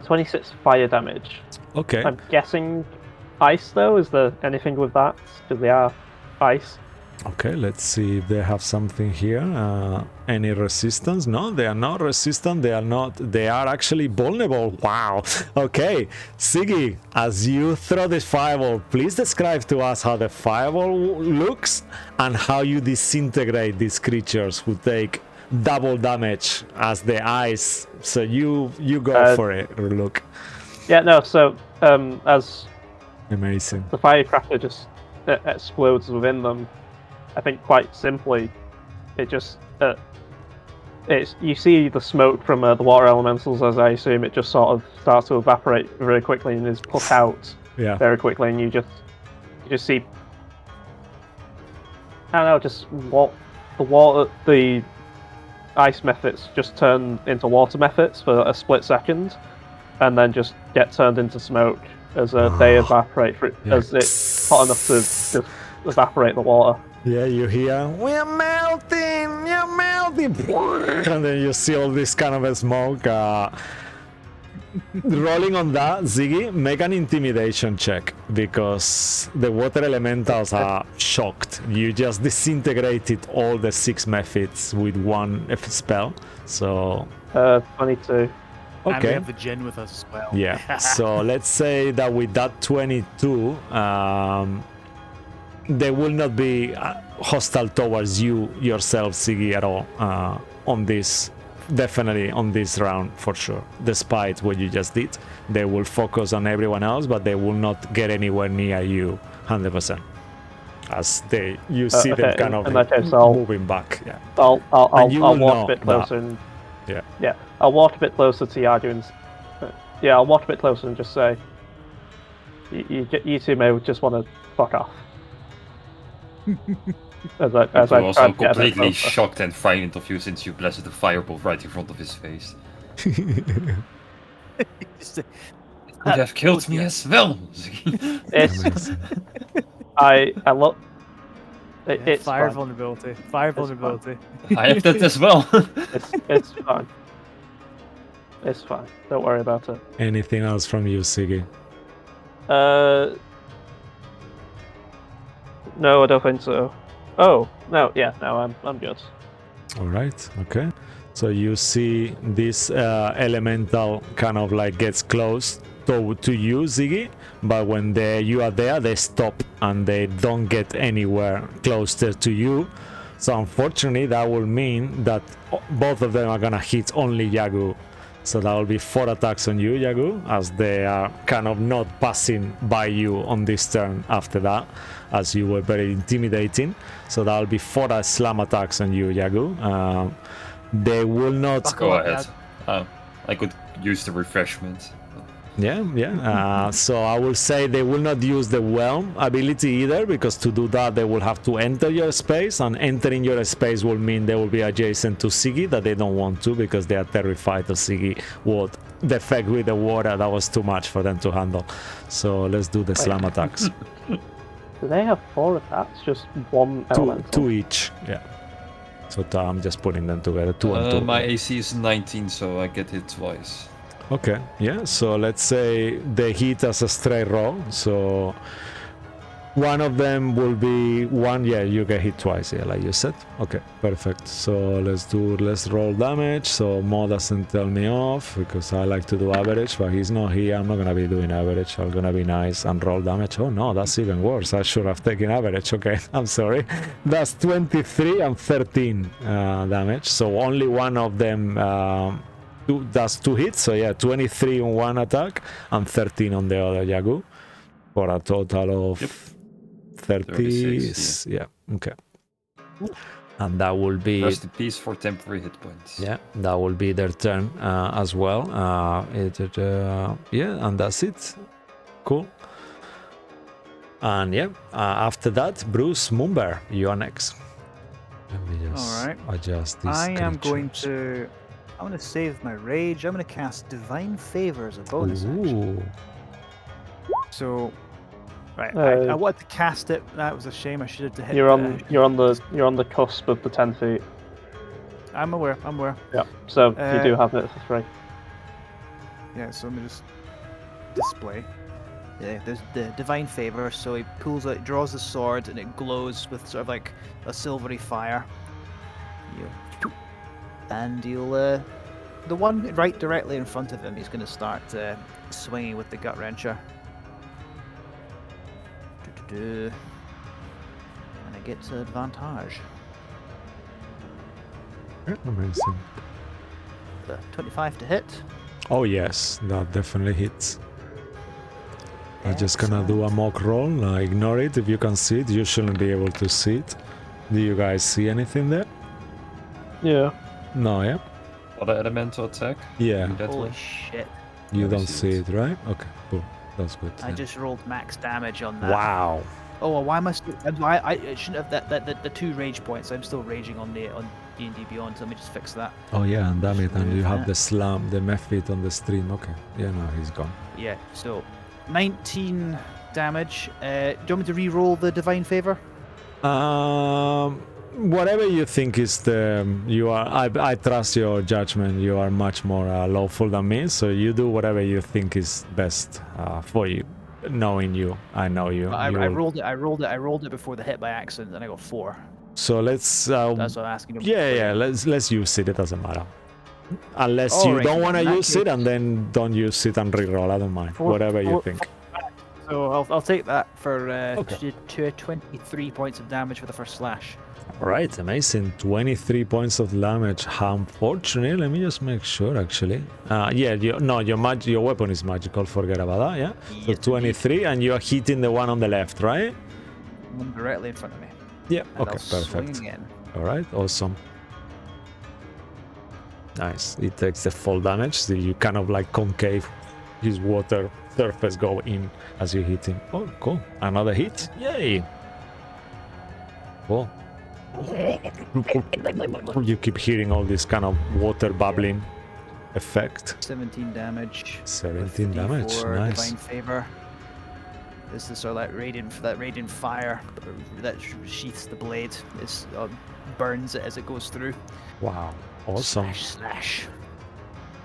26 fire damage. Okay. I'm guessing ice though. Is there anything with that? Because they are ice. Okay, let's see if they have something here. Any resistance? No, they are not resistant. They are actually vulnerable. Wow. Okay, Ziggy, as you throw this fireball, please describe to us how the fireball looks and how you disintegrate these creatures who take double damage as the ice. So you go for it, look. Yeah, no, so as amazing, the firecracker just explodes within them, I think quite simply, it just you see the smoke from the water elementals, as I assume it just sort of starts to evaporate very quickly and is put out very quickly, and you just see, I don't know, just the ice methods just turn into water methods for a split second, and then just get turned into smoke as they evaporate, as it's hot enough to just evaporate the water. Yeah, you hear, we're melting, you're melting, and then you see all this kind of a smoke. Rolling on that, Ziggy, make an intimidation check, because the water elementals are shocked. You just disintegrated all the 6 methods with one spell, so... 22. And we Okay. have the Jinn with us as well. Yeah, so let's say that with that 22, they will not be hostile towards you yourself, Ziggy, at all on this. Definitely on this round, for sure. Despite what you just did, they will focus on everyone else, but they will not get anywhere near you 100%. As you see them kind of moving back. Yeah. I'll walk a bit closer and I'll walk a bit closer to Yagu and I'll walk a bit closer and just say, you two may just want to fuck off. As I also completely shocked and frightened of you since you blasted the fireball right in front of his face. Could have killed me as well. I look. It's fire fine. vulnerability. Fire vulnerability. I have that as well. It's fine. It's fine. Don't worry about it. Anything else from you, Ziggy? No, I don't think so. Oh, no, I'm good. Alright, okay. So you see this elemental kind of like gets close to you, Ziggy, but when you are there, they stop and they don't get anywhere closer to you. So unfortunately, that will mean that both of them are gonna hit only Yagu. So that will be 4 attacks on you, Yagu, as they are kind of not passing by you on this turn after that, as you were very intimidating. So that will be 4 slam attacks on you, Yagu. They will not... Go ahead. I could use the refreshment. Yeah. So I will say they will not use the Whelm ability either, because to do that they will have to enter your space, and entering your space will mean they will be adjacent to Ziggy, that they don't want to because they are terrified of Ziggy. What the effect with the water, that was too much for them to handle. So let's do the slam attacks. Do they have 4 attacks? Just one elemental? 2 each, yeah. So I'm just putting them together, 2 and 2. My AC is 19, so I get hit twice. Okay, yeah, so let's say they hit as a straight roll, so one of them will be you get hit twice, like you said. Okay, perfect. So let's roll damage. So Mo doesn't tell me off because I like to do average, but he's not here. I'm not gonna be doing average. I'm gonna be nice and roll damage. Oh no, that's even worse. I should have taken average. Okay, I'm sorry. That's 23 and 13 damage. So only one of them does 2 hits. So yeah, 23 on one attack and 13 on the other, Yagu, for a total of 30. 36, yeah. Okay. And that will be Rest in peace for temporary hit points. yeah, that will be their turn as well. Yeah, and that's it. Cool. And yeah, after that, Bruce Mumber, you are next. Let me just Alright. adjust this. I am going to. I'm going to save my rage. I'm going to cast Divine Favor as a bonus action. Ooh. So, right, Uh, I wanted to cast it. That was a shame. I should have hit. You're on the cusp of the 10 feet. I'm aware. I'm aware. Yeah. So you do have it for free. Yeah. So let me just display. Yeah, there's the Divine Favor. So he pulls out, draws the sword, and it glows with sort of like a silvery fire. And he'll the one right directly in front of him. He's going to start swinging with the gut wrencher. And it gets advantage. Amazing. 25 to hit. Oh yes, that definitely hits. I'm just gonna do a mock roll. Ignore it if you can see it. You shouldn't be able to see it. Do you guys see anything there? Yeah. No, yeah? Other elemental attack? Yeah. That Holy one? shit. You Let me don't see see it. it, right? Okay, cool. That's good. I then. just rolled max damage on that. Wow. Oh, well, why must I shouldn't have the 2 rage points. I'm still raging on D&D Beyond, so let me just fix that. Oh yeah, and damn it, and you have that. the slam, the Mephit on the stream. Okay. Yeah, no, he's gone. Yeah, so 19 damage. Do you want me to re-roll the Divine Favor? Whatever you think is the I trust your judgment. You are much more lawful than me, so you do whatever you think is best for you. Knowing you, I know you. I you will- rolled it before the hit by accident, and I got 4. So let's. That's what I'm asking. Yeah. Let's use it. It doesn't matter. Unless you Alright, don't want to in that use it, case- and then don't use it and reroll. I don't mind. For- Whatever you for- think. So I'll take that for Okay. 23 points of damage for the first slash. Right, amazing. 23 points of damage. Unfortunately, let me just make sure. Actually, yeah, your weapon is magical. Forget about that. Yeah. So Yes, 23, and you are hitting the one on the left, right? One directly in front of me. Yeah. And Okay, I'll swing perfect. again. All right, awesome. Nice. It takes the full damage. So you kind of like concave. His water surface go in as you hit him. Oh, cool. Another hit. Yay. Cool. You keep hearing all this kind of water bubbling effect. 17 damage. 17 with damage. D4 Nice. Divine Favor. This is sort of that radiant fire that sheaths the blade. It burns it as it goes through. Wow. Awesome. Slash.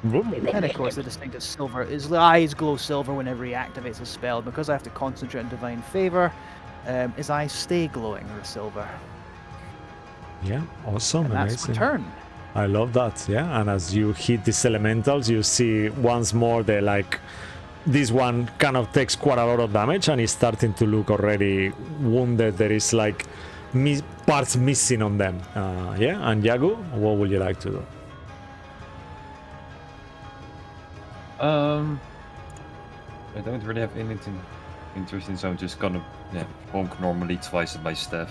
And of course, the distinctive silver. His eyes glow silver whenever he activates a spell. Because I have to concentrate on Divine Favor, his eyes stay glowing with silver. Yeah. Awesome. And that's my Amazing. turn. I love that, yeah. And as you hit these elementals, you see once more this one kind of takes quite a lot of damage and is starting to look already wounded. There is like parts missing on them. Yeah, and Yagu, what would you like to do? I don't really have anything interesting, so I'm just gonna bonk normally twice at my staff.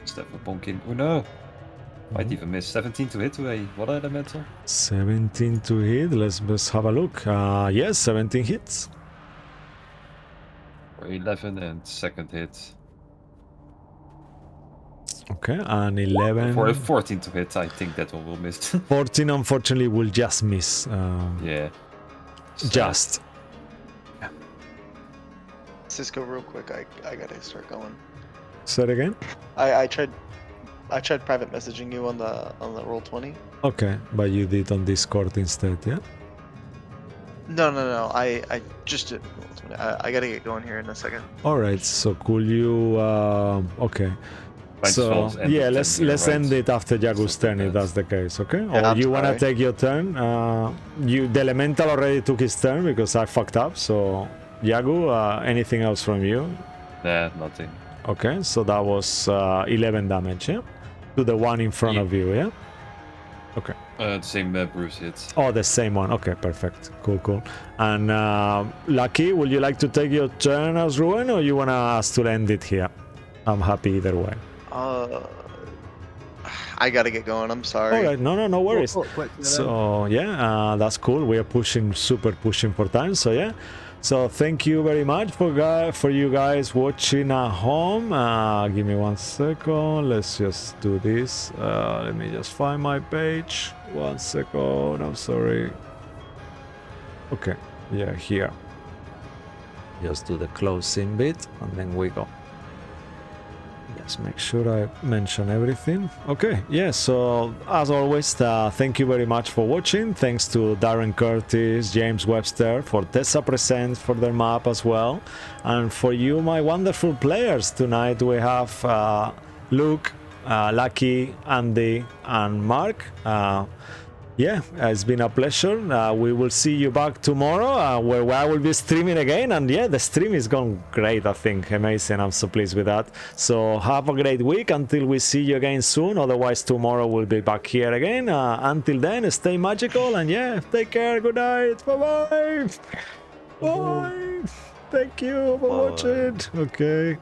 Staff of bonking. Oh no! Might even miss. 17 to hit to a water elemental. 17 to hit. Let's just have a look. Yes, 17 hits. For 11 and second hit. Okay, and 11. For a 14 to hit, I think that one will miss. 14, unfortunately, will just miss. Yeah. Just. Cisco, real quick, I gotta start going. Say it again. I tried private messaging you on the Roll20. Okay, but you did on Discord instead, yeah? No. I just did Roll20. I gotta get going here in a second. Alright, so could you okay. Might as well So end yeah, the let's turn here, right? end it after Jagu's Something turn if like that. that's the case, okay? Yeah, Or I'm you wanna sorry. take your turn? The elemental already took his turn because I fucked up, so Yagu, anything else from you? Nah, nothing. Okay, so that was 11 damage, yeah? To the one in front Yeah. of you, yeah? Okay. The same Bruce hits. Oh, the same one. Okay, perfect. Cool. And Lucky, would you like to take your turn as Ruin, or you want us to end it here? I'm happy either way. I gotta get going. I'm sorry. All right, no worries. Quick, So yeah, that's cool. We are super pushing for time. So yeah, so thank you very much for you guys watching at home. Give me 1 second. Let's just do this. Let me just find my page. 1 second. I'm sorry. Okay, yeah, here. Just do the closing bit, and then we go. Just make sure I mention everything. Okay, yeah, so as always, thank you very much for watching. Thanks to Darren Curtis, James Webster, for Tessa Presents for their map as well. And for you, my wonderful players. Tonight we have Luke, Lucky, Andy, and Mark. Yeah, it's been a pleasure. We will see you back tomorrow where I will be streaming again. And yeah, the stream is going great, I think. Amazing. I'm so pleased with that. So have a great week until we see you again soon. Otherwise, tomorrow we'll be back here again. Until then, stay magical. And yeah, take care. Good night. Bye-bye. Bye. Thank you for watching. Okay.